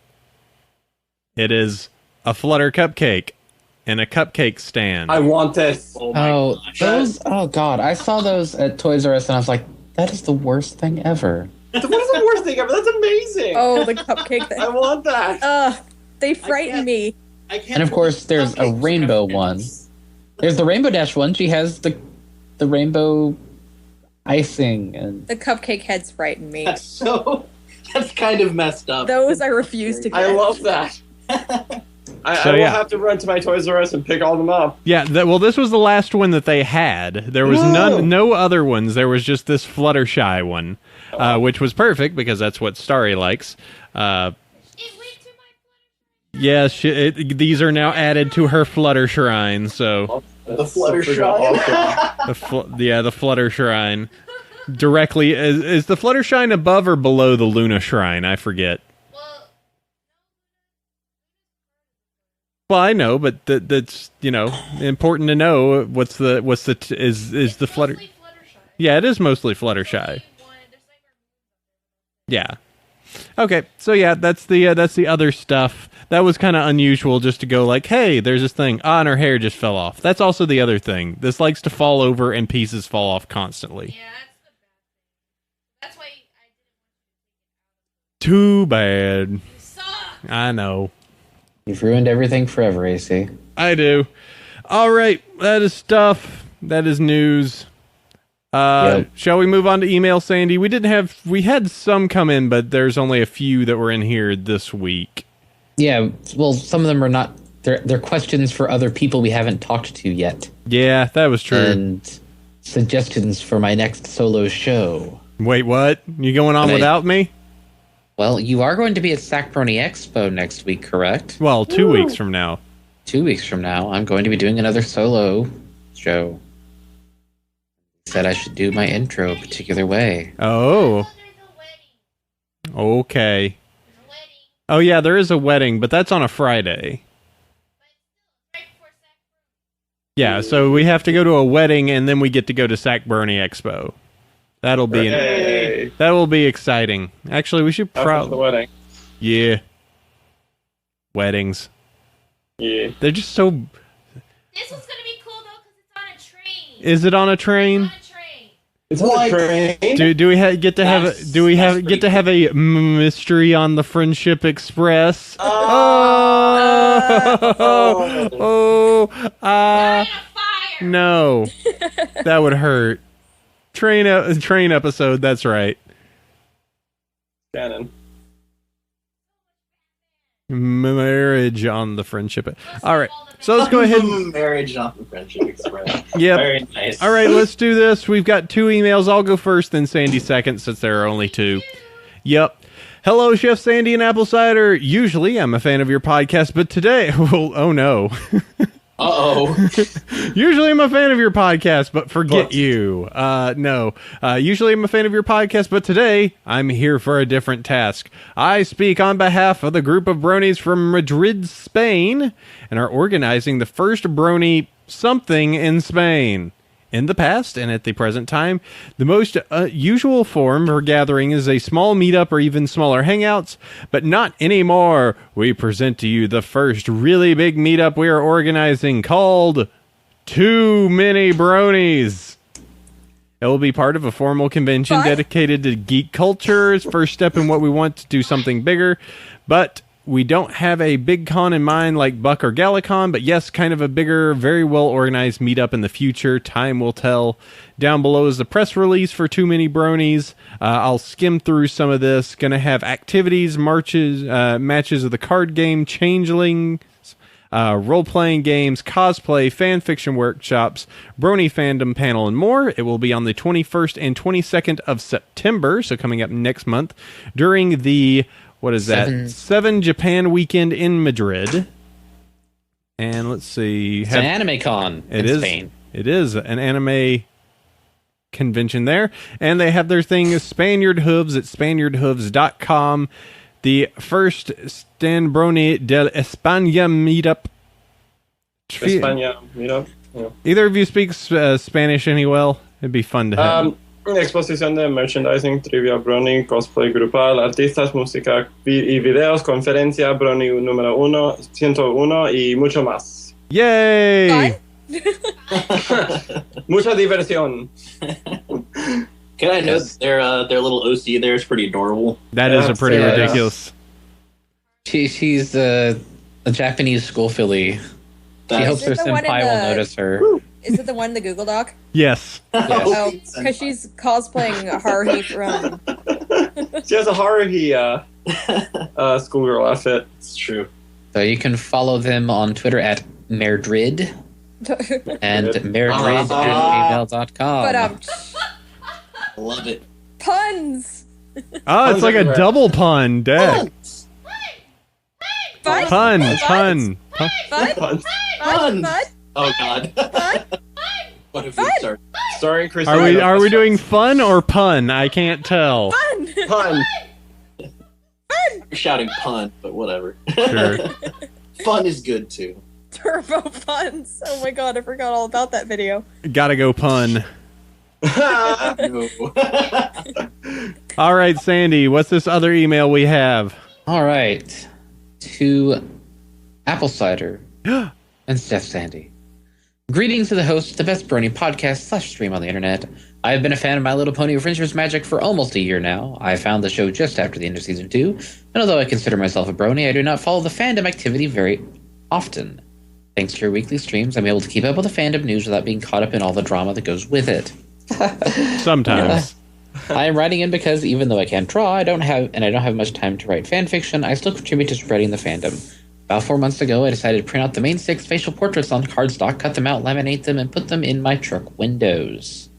[SPEAKER 1] It is a Flutter cupcake in a cupcake stand.
[SPEAKER 3] I want this.
[SPEAKER 6] Oh my gosh.
[SPEAKER 2] Those! Oh god, I saw those at Toys R Us, and I was like, that is the worst thing ever.
[SPEAKER 3] What is the worst thing ever? That's amazing.
[SPEAKER 4] Oh, the cupcake
[SPEAKER 3] I
[SPEAKER 4] thing.
[SPEAKER 3] want that.
[SPEAKER 4] They frighten me.
[SPEAKER 6] I can't
[SPEAKER 2] And of course, there's a
[SPEAKER 6] cupcakes
[SPEAKER 2] rainbow
[SPEAKER 6] have
[SPEAKER 2] one.
[SPEAKER 6] heads.
[SPEAKER 2] There's the Rainbow Dash one. She has the rainbow icing and
[SPEAKER 4] The cupcake heads frighten me.
[SPEAKER 6] That's kind of messed up.
[SPEAKER 4] Those I refuse to get.
[SPEAKER 3] I love that. I will have to run to my Toys R Us and pick all them up.
[SPEAKER 1] Yeah, well, this was the last one that they had. There was no other ones. There was just this Fluttershy one, which was perfect because that's what Starry likes. Yeah, these are now added to her Flutter Shrine. So
[SPEAKER 6] The Fluttershy.
[SPEAKER 1] the Flutter Shrine directly is the Flutter Shrine above or below the Luna Shrine? I forget. Well, I know, but that's important to know. Is the Flutter? Yeah, it is mostly Fluttershy. Yeah. Okay, so yeah, that's the other stuff. That was kind of unusual, just to go like, hey, there's this thing. And her hair just fell off. That's also the other thing. This likes to fall over and pieces fall off constantly.
[SPEAKER 5] Yeah, that's why I
[SPEAKER 1] Too bad.
[SPEAKER 5] didn't suck.
[SPEAKER 1] I know.
[SPEAKER 2] you've ruined everything forever, AC.
[SPEAKER 1] I do. All right, that is stuff. That is news.
[SPEAKER 2] Yep.
[SPEAKER 1] Shall we move on to email, Sandy? We had some come in, but there's only a few that were in here this week.
[SPEAKER 2] Yeah, well, some of them are not. They're questions for other people we haven't talked to yet,
[SPEAKER 1] Yeah, that was true.
[SPEAKER 2] and suggestions for my next solo show.
[SPEAKER 1] Wait, what? You going on
[SPEAKER 2] Right.
[SPEAKER 1] without me?
[SPEAKER 2] Well, you are going to be at Sac Brony Expo next week, correct?
[SPEAKER 1] Well, 2 weeks from now.
[SPEAKER 2] 2 weeks from now, I'm going to be doing another solo show. Said I should do my intro a particular way.
[SPEAKER 1] Oh,
[SPEAKER 5] There's a wedding.
[SPEAKER 1] okay.
[SPEAKER 5] There's a wedding
[SPEAKER 1] Oh, yeah, there is a wedding, but that's on a Friday.
[SPEAKER 5] right before Sac.
[SPEAKER 1] Yeah, so we have to go to a wedding, and then we get to go to Sac Brony Expo. That'll be
[SPEAKER 3] Hey,
[SPEAKER 1] that will be exciting. Actually, we should
[SPEAKER 3] after the
[SPEAKER 1] probably
[SPEAKER 3] wedding.
[SPEAKER 1] yeah. Weddings.
[SPEAKER 3] Yeah.
[SPEAKER 1] They're just so.
[SPEAKER 5] This one's gonna be cool though because it's on a train.
[SPEAKER 1] Is it on a train?
[SPEAKER 5] On a train.
[SPEAKER 3] It's on a train.
[SPEAKER 1] Do we get to have
[SPEAKER 6] That's-
[SPEAKER 1] do we
[SPEAKER 6] that's
[SPEAKER 1] have
[SPEAKER 6] pretty
[SPEAKER 1] get to have a mystery on the Friendship Express?
[SPEAKER 5] Light a fire.
[SPEAKER 1] No, that would hurt. Train episode. That's right.
[SPEAKER 3] Shannon.
[SPEAKER 1] Marriage on the Friendship. All right, so let's go ahead. And,
[SPEAKER 6] Marriage on the Friendship Express.
[SPEAKER 1] yep.
[SPEAKER 6] Very nice.
[SPEAKER 1] All right, let's do this. We've got 2 emails. I'll go first, then Sandy second, since there are only 2. Yep. Hello, Chef Sandy and Apple Cider. Usually, I'm a fan of your podcast, but today, well, oh no.
[SPEAKER 6] Uh-oh.
[SPEAKER 1] Usually, I'm a fan of your podcast, but forget you. No. Usually, I'm a fan of your podcast, but today, I'm here for a different task. I speak on behalf of the group of bronies from Madrid, Spain, and are organizing the first brony something in Spain. In the past and at the present time, the most usual form for gathering is a small meetup or even smaller hangouts, but not anymore. We present to you the first really big meetup we are organizing called Too Many Bronies. It will be part of a formal convention
[SPEAKER 4] What?
[SPEAKER 1] dedicated to geek culture. It's first step in what we want to do something bigger, but we don't have a big con in mind like Buck or Galacon, but yes, kind of a bigger, very well-organized meetup in the future. Time will tell. Down below is the press release for Too Many Bronies. I'll skim through some of this. Going to have activities, marches, matches of the card game, changelings, role-playing games, cosplay, fan fiction workshops, Brony fandom panel, and more. It will be on the 21st and 22nd of September, so coming up next month, during the, Seven Japan weekend in Madrid. And let's see.
[SPEAKER 2] It's an anime con in Spain.
[SPEAKER 1] It is an anime convention there. And they have their thing, Spaniard Hooves, at spaniardhooves.com. The first Stan Brony del España meetup.
[SPEAKER 3] España meetup. Yeah.
[SPEAKER 1] Either of you speak Spanish any well? It'd be fun to have.
[SPEAKER 3] Exposición de merchandising, trivia Brony, cosplay grupal, artistas, música y videos, conferencia Brony número 101 y mucho más.
[SPEAKER 1] Yay!
[SPEAKER 3] Mucha diversión.
[SPEAKER 6] Can I note their little OC there is pretty adorable?
[SPEAKER 1] That is a pretty ridiculous.
[SPEAKER 2] She's a Japanese school filly. She hopes her senpai will notice her.
[SPEAKER 4] Is it the one in the Google Doc?
[SPEAKER 1] Yes.
[SPEAKER 4] Oh, because she's cosplaying Haruhi from...
[SPEAKER 3] She has a Haruhi schoolgirl outfit.
[SPEAKER 6] It's true.
[SPEAKER 2] So you can follow them on Twitter at Merdrid and merdrid@gmail.com.
[SPEAKER 4] But
[SPEAKER 6] I love it.
[SPEAKER 4] puns.
[SPEAKER 1] Oh, it's like a double pun, Deck.
[SPEAKER 4] Fun.
[SPEAKER 1] Pun.
[SPEAKER 3] Puns.
[SPEAKER 6] Oh God. What have we started?
[SPEAKER 3] Starring Chris.
[SPEAKER 1] Are we doing fun or pun? I can't tell.
[SPEAKER 3] Pun.
[SPEAKER 6] You're shouting pun, but whatever.
[SPEAKER 1] Sure.
[SPEAKER 6] Fun is good too.
[SPEAKER 4] Turbo puns. Oh my god, I forgot all about that video.
[SPEAKER 1] Gotta go pun.
[SPEAKER 6] No.
[SPEAKER 1] All right, Sandy, what's this other email we have?
[SPEAKER 2] All right. To Apple Cider and Steph Sandy. Greetings to the host of the best Brony podcast / stream on the internet. I have been a fan of My Little Pony Adventures Magic for almost a year now. I found the show just after the end of season 2, and although I consider myself a Brony, I do not follow the fandom activity very often. Thanks to your weekly streams, I'm able to keep up with the fandom news without being caught up in all the drama that goes with it.
[SPEAKER 1] Sometimes.
[SPEAKER 2] I am writing in because even though I can't draw, I don't have much time to write fan fiction, I still contribute to spreading the fandom. About 4 months ago, I decided to print out the main 6 facial portraits on cardstock, cut them out, laminate them, and put them in my truck windows.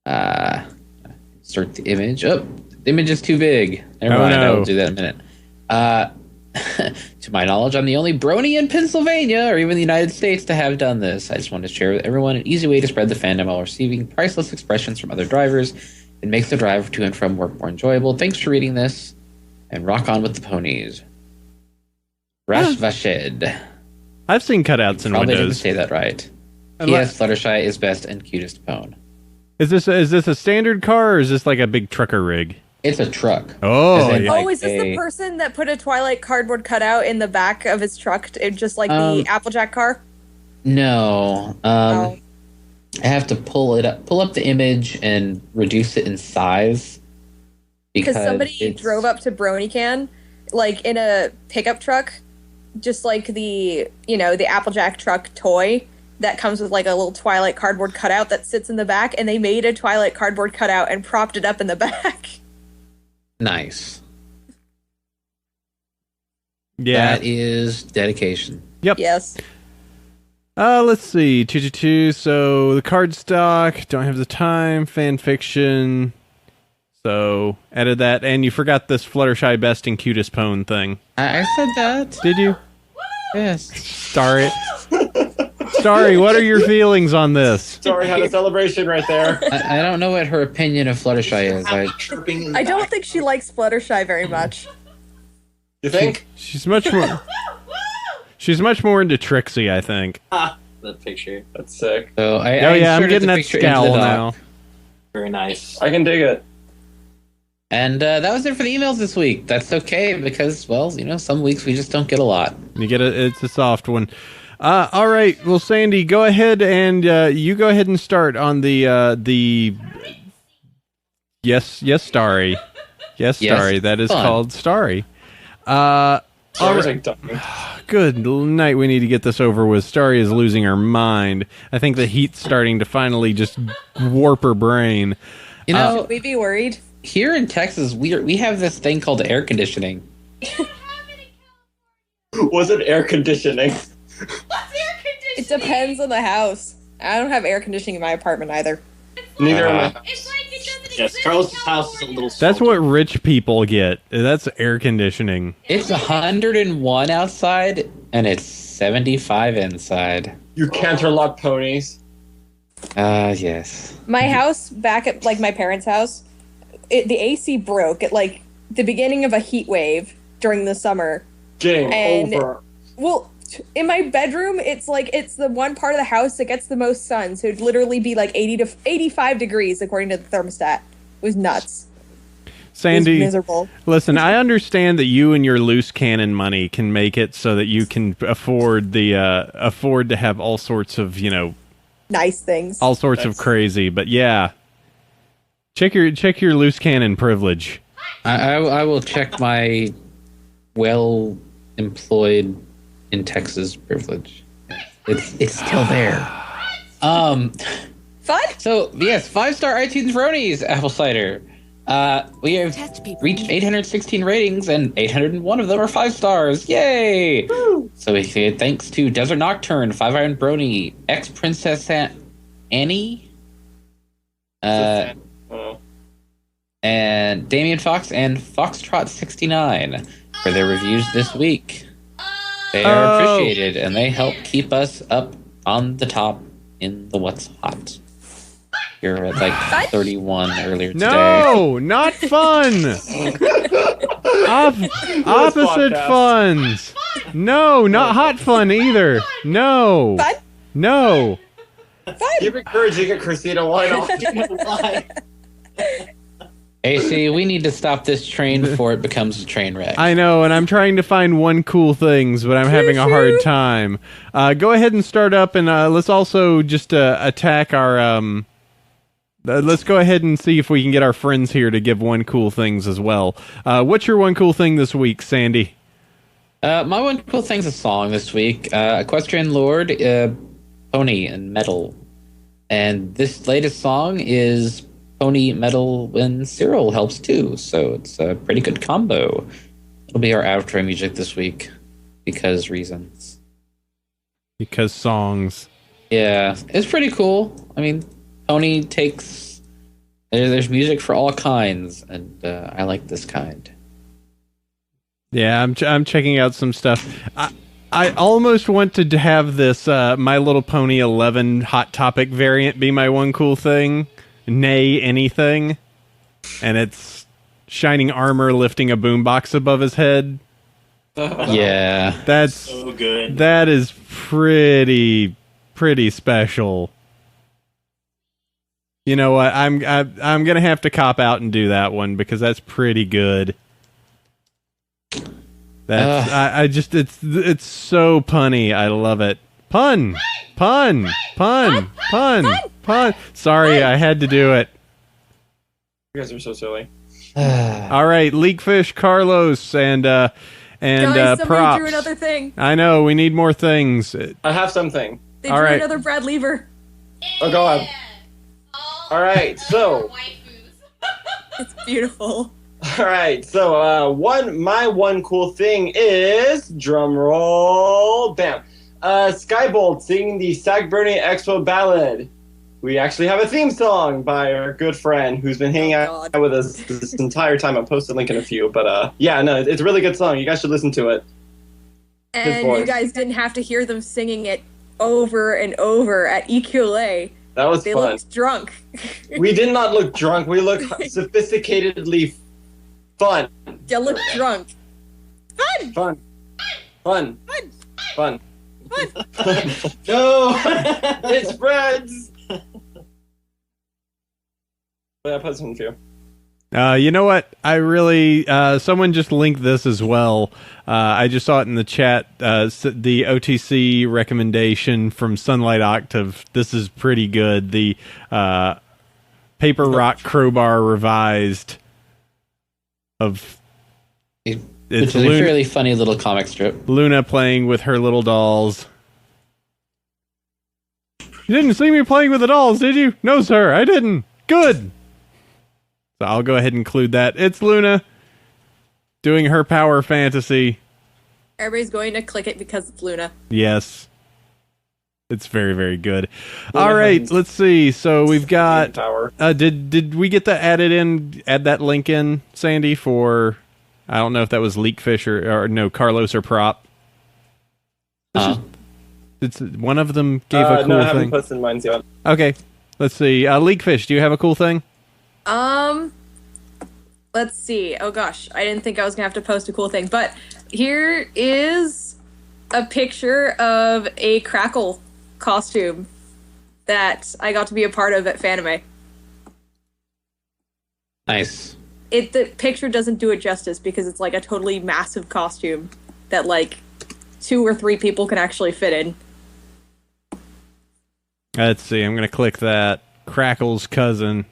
[SPEAKER 2] Insert the image. Oh, the image is too big. Never mind,
[SPEAKER 1] no.
[SPEAKER 2] I will do that in a minute. To my knowledge, I'm the only Brony in Pennsylvania, or even the United States, to have done this. I just wanted to share with everyone an easy way to spread the fandom while receiving priceless expressions from other drivers. It makes the drive to and from work more enjoyable. Thanks for reading this, and rock on with the ponies. Rash Vashed.
[SPEAKER 1] I've seen cutouts in
[SPEAKER 2] Probably didn't
[SPEAKER 1] windows.
[SPEAKER 2] say that right. P.S. Fluttershy is best and cutest pone.
[SPEAKER 1] Is this a standard car or is this like a big trucker rig?
[SPEAKER 2] It's a truck.
[SPEAKER 1] Oh,
[SPEAKER 2] As in,
[SPEAKER 1] yeah.
[SPEAKER 2] like,
[SPEAKER 4] Is this the person that put a Twilight cardboard cutout in the back of his truck, just like the Applejack car?
[SPEAKER 2] No.
[SPEAKER 4] Oh.
[SPEAKER 2] I have to pull up the image and reduce it in size.
[SPEAKER 4] Because somebody drove up to BronyCan, like in a pickup truck, just like the Applejack truck toy that comes with like a little Twilight cardboard cutout that sits in the back, and they made a Twilight cardboard cutout and propped it up in the back.
[SPEAKER 2] Nice.
[SPEAKER 1] Yeah.
[SPEAKER 2] That is dedication.
[SPEAKER 1] Yep.
[SPEAKER 4] Yes.
[SPEAKER 1] Let's see. 222. So the cardstock. Don't have the time. Fan fiction. So edit that. And you forgot this Fluttershy best and cutest pone thing.
[SPEAKER 2] I said that.
[SPEAKER 1] Did you?
[SPEAKER 2] Yes.
[SPEAKER 1] Starry. Starry, what are your feelings on this?
[SPEAKER 3] Sorry, had a celebration right there.
[SPEAKER 2] I don't know what her opinion of Fluttershy is.
[SPEAKER 6] Chirping in the
[SPEAKER 4] I don't
[SPEAKER 6] back.
[SPEAKER 4] think she likes Fluttershy very much.
[SPEAKER 3] You think?
[SPEAKER 1] She's much more. She's much more into Trixie, I think.
[SPEAKER 6] That picture.
[SPEAKER 3] That's sick.
[SPEAKER 2] So
[SPEAKER 1] Oh yeah, I'm
[SPEAKER 2] inserted
[SPEAKER 1] getting
[SPEAKER 2] the
[SPEAKER 1] that
[SPEAKER 2] picture into the
[SPEAKER 1] scowl
[SPEAKER 2] doc.
[SPEAKER 1] now.
[SPEAKER 6] Very nice.
[SPEAKER 3] I can dig it.
[SPEAKER 2] And that was it for the emails this week. That's okay because, well, some weeks we just don't get a lot.
[SPEAKER 1] You get it's a soft one. All right, well, Sandy, go ahead and you go ahead and start on the yes, Starry, yes, Starry. That is
[SPEAKER 2] fun.
[SPEAKER 1] called Starry.
[SPEAKER 3] Sorry, like,
[SPEAKER 1] Good night. We need to get this over with. Starry is losing her mind. I think the heat's starting to finally just warp her brain.
[SPEAKER 4] Should we be worried?
[SPEAKER 2] Here in Texas, we have this thing called air conditioning.
[SPEAKER 3] Was it air conditioning?
[SPEAKER 5] What's air conditioning?
[SPEAKER 4] It depends on the house. I don't have air conditioning in my apartment either.
[SPEAKER 3] Neither am I.
[SPEAKER 5] It's like it doesn't
[SPEAKER 6] Yes,
[SPEAKER 5] exist
[SPEAKER 6] Carlos'
[SPEAKER 5] in
[SPEAKER 6] house is a
[SPEAKER 5] California.
[SPEAKER 6] little.
[SPEAKER 1] That's what rich people get. That's air conditioning.
[SPEAKER 2] It's 101 outside and it's 75 inside.
[SPEAKER 3] You canterlot ponies.
[SPEAKER 2] Yes.
[SPEAKER 4] My house back at like my parents' house, the AC broke at like the beginning of a heat wave during the summer.
[SPEAKER 3] Game
[SPEAKER 4] And-
[SPEAKER 3] over.
[SPEAKER 4] Well, in my bedroom, it's like it's the one part of the house that gets the most sun, so it'd literally be like 80 to 85 degrees according to the thermostat. It was nuts. It was
[SPEAKER 1] Sandy,
[SPEAKER 4] miserable.
[SPEAKER 1] listen, I understand that you and your loose cannon money can make it so that you can afford to have all sorts of,
[SPEAKER 4] Nice things.
[SPEAKER 1] all sorts of crazy, but yeah. Check your loose cannon privilege.
[SPEAKER 2] I will check my well employed in Texas privilege. It's still there.
[SPEAKER 4] Fun?
[SPEAKER 2] So yes, 5-star iTunes Bronies, Apple Cider. We have reached 816 ratings, and 801 of them are 5 stars. Yay! So we say thanks to Desert Nocturne, 5 Iron Brony, ex Princess Annie, and Damian Fox and Foxtrot 69 for their reviews this week. They are appreciated, and they help keep us up on the top in the What's Hot. You're at like 31 earlier today.
[SPEAKER 1] No, not fun. Opposite
[SPEAKER 3] podcast.
[SPEAKER 1] funs. No, not hot fun either. No.
[SPEAKER 4] Fun?
[SPEAKER 1] No.
[SPEAKER 3] Keep encouraging it, Christina. Why not?
[SPEAKER 6] Why?
[SPEAKER 2] AC, we need to stop this train before it becomes a train wreck.
[SPEAKER 1] I know, and I'm trying to find one cool things, but I'm having a hard time. Go ahead and start up, and let's also just attack our... let's go ahead and see if we can get our friends here to give one cool things as well. What's your one cool thing this week, Sandy?
[SPEAKER 2] My one cool thing's a song this week. Equestrian Lord, Pony and Metal. And this latest song is Pony, Metal, and Cyril helps too. So it's a pretty good combo. It'll be our outro music this week because reasons.
[SPEAKER 1] Because songs.
[SPEAKER 2] Yeah, it's pretty cool. I mean, Pony takes... There's music for all kinds, and I like this kind.
[SPEAKER 1] Yeah, I'm checking out some stuff. I almost want to have this My Little Pony 11 Hot Topic variant be my one cool thing. Nay, anything. And it's shining armor lifting a boombox above his head.
[SPEAKER 2] Yeah.
[SPEAKER 1] That's
[SPEAKER 6] So good.
[SPEAKER 1] that is pretty special. You know what? I'm gonna have to cop out and do that one because that's pretty good. That's I just it's so punny. I love it. Pun. Sorry, I had to do it.
[SPEAKER 3] You guys are so silly.
[SPEAKER 1] All right, Leakfish, Carlos, and
[SPEAKER 4] Guys, somebody
[SPEAKER 1] props.
[SPEAKER 4] drew another thing.
[SPEAKER 1] I know we need more things.
[SPEAKER 3] I have something.
[SPEAKER 4] They
[SPEAKER 1] All
[SPEAKER 4] drew
[SPEAKER 1] right.
[SPEAKER 4] another Bradliever.
[SPEAKER 3] Oh, go on. All right, so
[SPEAKER 5] Waifus.
[SPEAKER 4] It's beautiful.
[SPEAKER 3] all right, so my one cool thing is drum roll, bam. Skybolt singing the Sac Brony Expo ballad. We actually have a theme song by our good friend who's been hanging out with us this entire time. I'll post a link in a few, but yeah, no, it's a really good song. You guys should listen to it.
[SPEAKER 4] And
[SPEAKER 3] voice.
[SPEAKER 4] you guys didn't have to hear them singing it over and over at EQLA.
[SPEAKER 3] That was
[SPEAKER 4] They
[SPEAKER 3] fun.
[SPEAKER 4] looked drunk.
[SPEAKER 3] We did not look drunk. We looked sophisticatedly fun.
[SPEAKER 4] They looked drunk. Fun!
[SPEAKER 3] Fun. Fun. Fun.
[SPEAKER 6] No.
[SPEAKER 3] It spreads. Yeah, I posted in a few.
[SPEAKER 1] You know what? I really someone just linked this as well. I just saw it in the chat. The OTC recommendation from Sunlight Octave. This is pretty good. The Paper Rock Crowbar revised of
[SPEAKER 2] Which
[SPEAKER 1] it's
[SPEAKER 2] is a
[SPEAKER 1] Luna,
[SPEAKER 2] fairly funny little comic strip.
[SPEAKER 1] Luna playing with her little dolls. You didn't see me playing with the dolls, did you? No, sir, I didn't. Good. So I'll go ahead and include that. It's Luna doing her power fantasy.
[SPEAKER 4] Everybody's going to click it because it's Luna.
[SPEAKER 1] Yes. It's very, very good. All right, let's see. So we've got... did we get that add that link in, Sandy, for... I don't know if that was Leakfish or no, Carlos or Prop. It's one of them gave a cool
[SPEAKER 7] no, I haven't
[SPEAKER 1] thing.
[SPEAKER 7] posted mine yet.
[SPEAKER 1] Okay, let's see. Leakfish, do you have a cool thing?
[SPEAKER 4] Let's see. Oh gosh, I didn't think I was gonna have to post a cool thing, but here is a picture of a Crackle costume that I got to be a part of at Fanime.
[SPEAKER 2] Nice.
[SPEAKER 4] The picture doesn't do it justice because it's like a totally massive costume that like 2 or 3 people can actually fit in.
[SPEAKER 1] Let's see. I'm gonna click that. Crackle's cousin.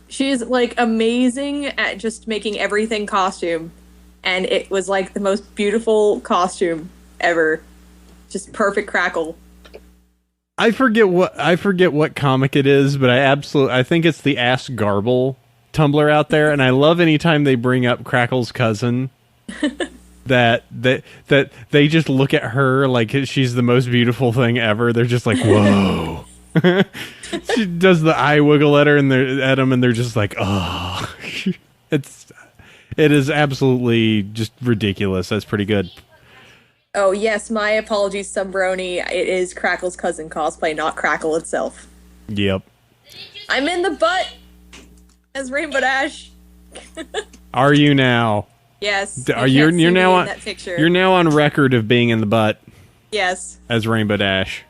[SPEAKER 4] She's like amazing at just making everything costume, and it was like the most beautiful costume ever. Just perfect Crackle.
[SPEAKER 1] I forget what comic it is, but I think it's the Ask Garble Tumblr out there, and I love anytime they bring up Crackle's cousin. that they just look at her like she's the most beautiful thing ever. They're just like, whoa. She does the eye wiggle at her and at them, and they're just like, oh. It is absolutely just ridiculous. That's pretty good.
[SPEAKER 4] Oh yes, my apologies, Brony. It is Crackle's cousin cosplay, not Crackle itself.
[SPEAKER 1] Yep.
[SPEAKER 4] I'm in the butt as Rainbow Dash.
[SPEAKER 1] Are you now?
[SPEAKER 4] Yes.
[SPEAKER 1] You're now on
[SPEAKER 4] that picture.
[SPEAKER 1] You're now on record of being in the butt.
[SPEAKER 4] Yes.
[SPEAKER 1] As Rainbow Dash.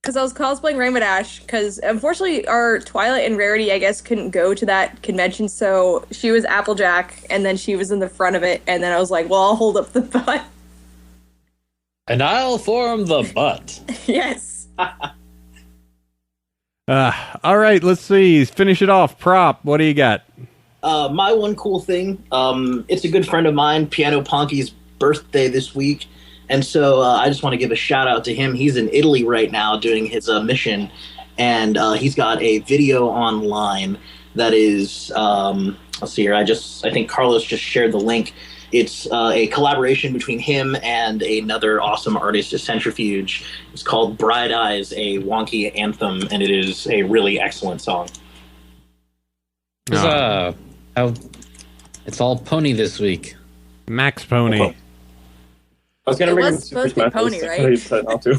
[SPEAKER 4] Because I was cosplaying Rainbow Dash, because unfortunately our Twilight and Rarity, I guess, couldn't go to that convention, so she was Applejack, and then she was in the front of it, and then I was like, well, I'll hold up the butt.
[SPEAKER 2] And I'll form the butt.
[SPEAKER 4] Yes.
[SPEAKER 1] All right, let's see. Finish it off. Prop, what do you got?
[SPEAKER 6] My one cool thing, it's a good friend of mine, Piano Ponky's birthday this week. And so I just want to give a shout out to him. He's in Italy right now doing his mission, and he's got a video online that is, let's see here, I think Carlos just shared the link. It's a collaboration between him and another awesome artist, Centrifuge. It's called Bright Eyes, a wonky anthem, and it is a really excellent song.
[SPEAKER 2] It's all pony this week.
[SPEAKER 1] Max Pony.
[SPEAKER 7] I was gonna bring
[SPEAKER 4] was supposed to be pony, right?
[SPEAKER 7] You said not to.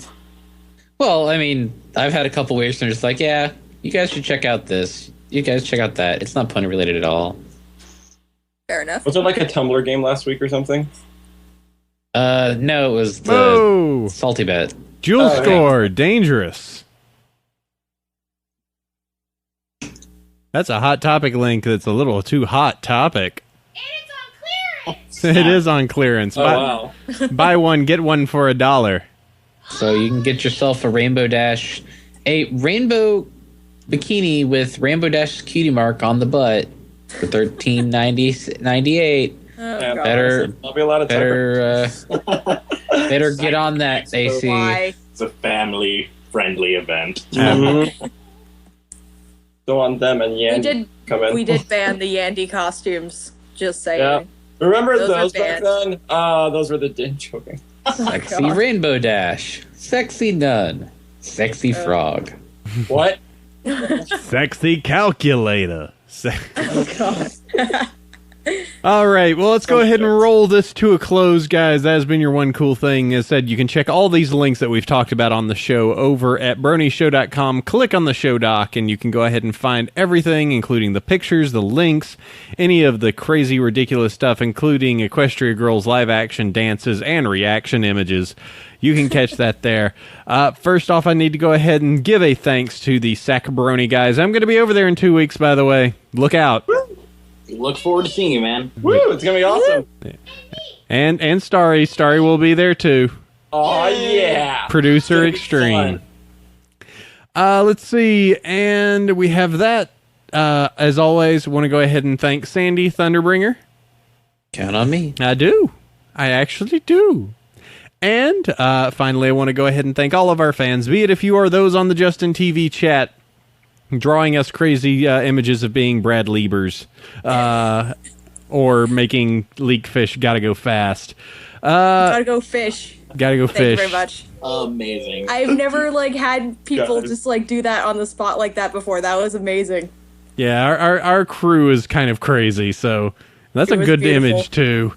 [SPEAKER 2] Well, I mean, I've had a couple waves and they're just like, yeah, you guys should check out this. You guys check out that. It's not pony related at all.
[SPEAKER 4] Fair enough.
[SPEAKER 7] Was there like a Tumblr game last week or something?
[SPEAKER 2] No, it was the Salty Bet.
[SPEAKER 1] Jewel Score, dangerous. That's a hot topic link that's a little too hot topic. It is on clearance.
[SPEAKER 7] Oh, wow.
[SPEAKER 1] Buy one, get one for $1.
[SPEAKER 2] So you can get yourself a Rainbow Dash, a rainbow bikini with Rainbow Dash cutie mark on the butt for $13.98.
[SPEAKER 4] Oh,
[SPEAKER 7] Yeah,
[SPEAKER 2] better,
[SPEAKER 7] I'll be a lot of
[SPEAKER 2] better get on that, AC.
[SPEAKER 4] Why?
[SPEAKER 8] It's a family-friendly event.
[SPEAKER 7] Go on them and Yandy come in.
[SPEAKER 4] We did ban the Yandy costumes. Just saying.
[SPEAKER 7] Yeah. Remember
[SPEAKER 4] Those
[SPEAKER 7] those
[SPEAKER 4] are
[SPEAKER 7] back then? Those were the joking.
[SPEAKER 2] Sexy
[SPEAKER 4] God.
[SPEAKER 2] Rainbow Dash, sexy nun, sexy frog.
[SPEAKER 7] What?
[SPEAKER 1] Sexy calculator.
[SPEAKER 4] Oh, God.
[SPEAKER 1] All right, well, let's go ahead and roll this to a close, guys. That has been your one cool thing. As said, you can check all these links that we've talked about on the show over at BronyShow.com. Click on the show doc, and you can go ahead and find everything, including the pictures, the links, any of the crazy, ridiculous stuff, including Equestria Girls live-action dances and reaction images. You can catch that there. First off, I need to go ahead and give a thanks to the Sac Brony guys. I'm going to be over there in 2 weeks, by the way. Look out.
[SPEAKER 6] Look forward to seeing you, man.
[SPEAKER 7] Woo! It's gonna be awesome.
[SPEAKER 1] And Starry. Starry will be there, too.
[SPEAKER 7] Oh yeah.
[SPEAKER 1] Producer
[SPEAKER 7] It's
[SPEAKER 1] Extreme.
[SPEAKER 7] fun.
[SPEAKER 1] Let's see. And we have that. As always, want to go ahead and thank Sandy Thunderbringer.
[SPEAKER 2] Count on me.
[SPEAKER 1] I do. I actually do. And finally, I want to go ahead and thank all of our fans, be it if you are those on the Justin TV chat, drawing us crazy images of being Bradlievers, or making leek fish gotta go fast.
[SPEAKER 4] Gotta go fish.
[SPEAKER 1] Gotta go
[SPEAKER 4] Thank
[SPEAKER 1] fish.
[SPEAKER 4] you very much.
[SPEAKER 6] Amazing.
[SPEAKER 4] I've never had people
[SPEAKER 3] God.
[SPEAKER 4] just do that on the spot like that before. That was amazing.
[SPEAKER 1] Yeah, our crew is kind of crazy, so that's
[SPEAKER 4] It
[SPEAKER 1] a
[SPEAKER 4] was
[SPEAKER 1] good
[SPEAKER 4] beautiful.
[SPEAKER 1] image too.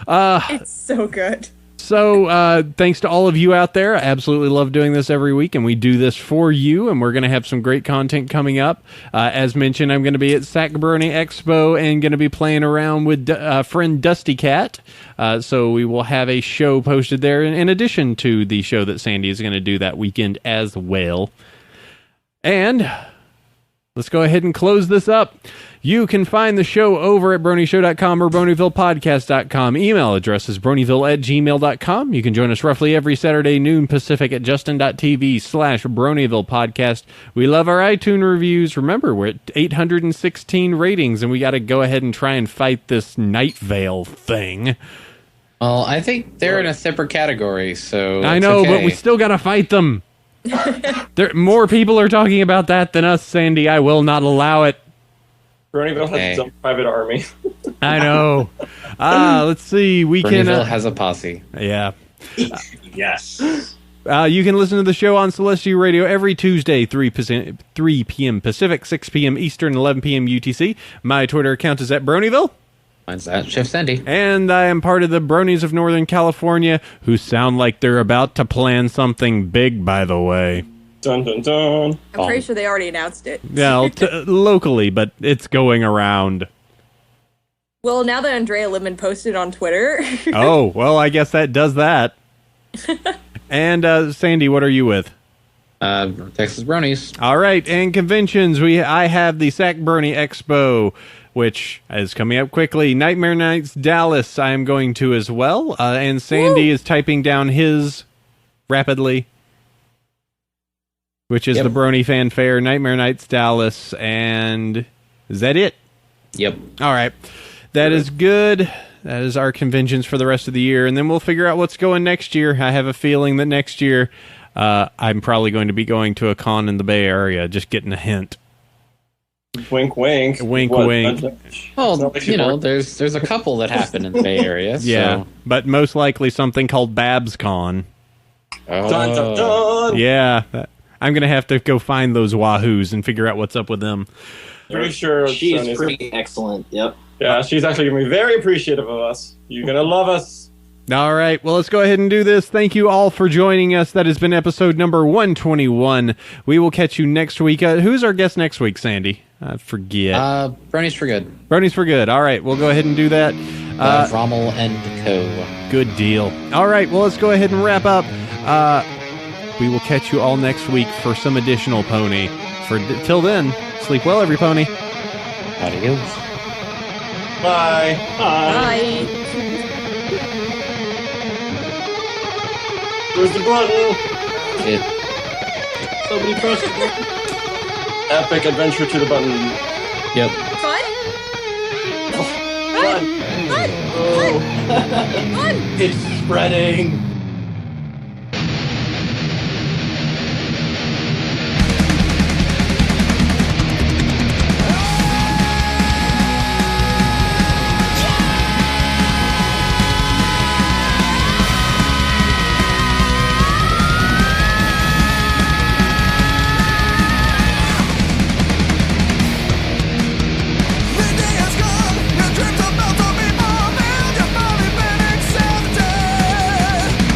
[SPEAKER 4] It's so good.
[SPEAKER 1] So, thanks to all of you out there. I absolutely love doing this every week, and we do this for you, and we're going to have some great content coming up. As mentioned, I'm going to be at Sac Brony Expo and going to be playing around with friend Dusty Cat. So we will have a show posted there in addition to the show that Sandy is going to do that weekend as well. And let's go ahead and close this up. You can find the show over at BronyShow.com or BronyvillePodcast.com. Email address is Bronyville@gmail.com. You can join us roughly every Saturday noon Pacific at Justin.tv/Bronyville Podcast. We love our iTunes reviews. Remember, we're at 816 ratings, and we got to go ahead and try and fight this Night Vale thing.
[SPEAKER 2] Well, I think they're in a separate category, so
[SPEAKER 1] I
[SPEAKER 2] it's
[SPEAKER 1] know,
[SPEAKER 2] okay.
[SPEAKER 1] but we still got to fight them. More people are talking about that than us, Sandy. I will not allow it.
[SPEAKER 3] Bronyville has its own private army.
[SPEAKER 1] I know. Let's see. We can.
[SPEAKER 2] Bronyville has a posse.
[SPEAKER 1] Yeah.
[SPEAKER 8] Yes.
[SPEAKER 1] You can listen to the show on Celestia Radio every Tuesday, 3 p.m. Pacific, 6 p.m. Eastern, 11 p.m. UTC. My Twitter account is at Bronyville.
[SPEAKER 2] Mine's that Chef Sandy.
[SPEAKER 1] And I am part of the Bronies of Northern California, who sound like they're about to plan something big, by the way.
[SPEAKER 3] Dun dun dun.
[SPEAKER 4] I'm pretty sure they already announced it.
[SPEAKER 1] Well, locally, but it's going around.
[SPEAKER 4] Well, now that Andrea Lemon posted on Twitter.
[SPEAKER 1] Oh, well, I guess that does that. And Sandy, what are you with?
[SPEAKER 2] Texas Bronies.
[SPEAKER 1] All right, and conventions. I have the Sac Brony Expo, which is coming up quickly. Nightmare Nights Dallas, I am going to as well. And Sandy is typing down his rapidly, which is the Brony Fanfare, Nightmare Nights Dallas, and is that it?
[SPEAKER 2] Yep.
[SPEAKER 1] All right. That is good. That is our conventions for the rest of the year, and then we'll figure out what's going next year. I have a feeling that next year I'm probably going to be going to a con in the Bay Area, just getting a hint.
[SPEAKER 3] Wink, wink.
[SPEAKER 1] Wink,
[SPEAKER 3] What?
[SPEAKER 1] wink.
[SPEAKER 2] Well, there's a couple that happen in the Bay Area.
[SPEAKER 1] Yeah,
[SPEAKER 2] so.
[SPEAKER 1] but most likely something called Babs Con.
[SPEAKER 2] Oh.
[SPEAKER 3] Dun dun dun.
[SPEAKER 1] Yeah, I'm going to have to go find those wahoos and figure out what's up with them.
[SPEAKER 3] Pretty sure
[SPEAKER 6] She
[SPEAKER 3] Sony's-
[SPEAKER 6] is pretty excellent. Yep.
[SPEAKER 3] Yeah, she's actually going to be very appreciative of us. You're going to love us.
[SPEAKER 1] All right, well, let's go ahead and do this. Thank you all for joining us. That has been episode number 121. We will catch you next week. Who's our guest next week, Sandy? I forget.
[SPEAKER 2] Bronies for good.
[SPEAKER 1] Bronies for good. All right, we'll go ahead and do that.
[SPEAKER 2] Rommel and Co.
[SPEAKER 1] Good deal. All right, well, let's go ahead and wrap up. We will catch you all next week for some additional pony. Till then, sleep well, every pony.
[SPEAKER 2] Adios.
[SPEAKER 3] Bye.
[SPEAKER 4] Bye.
[SPEAKER 3] Where's the button?
[SPEAKER 6] Somebody press it.
[SPEAKER 3] Epic adventure to the button.
[SPEAKER 2] Yep.
[SPEAKER 4] Fun?
[SPEAKER 3] Fun.
[SPEAKER 4] Fun.
[SPEAKER 6] It's spreading.
[SPEAKER 9] Your dreams about to be fulfilled. You've finally been accepted.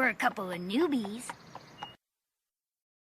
[SPEAKER 9] for a couple of newbies.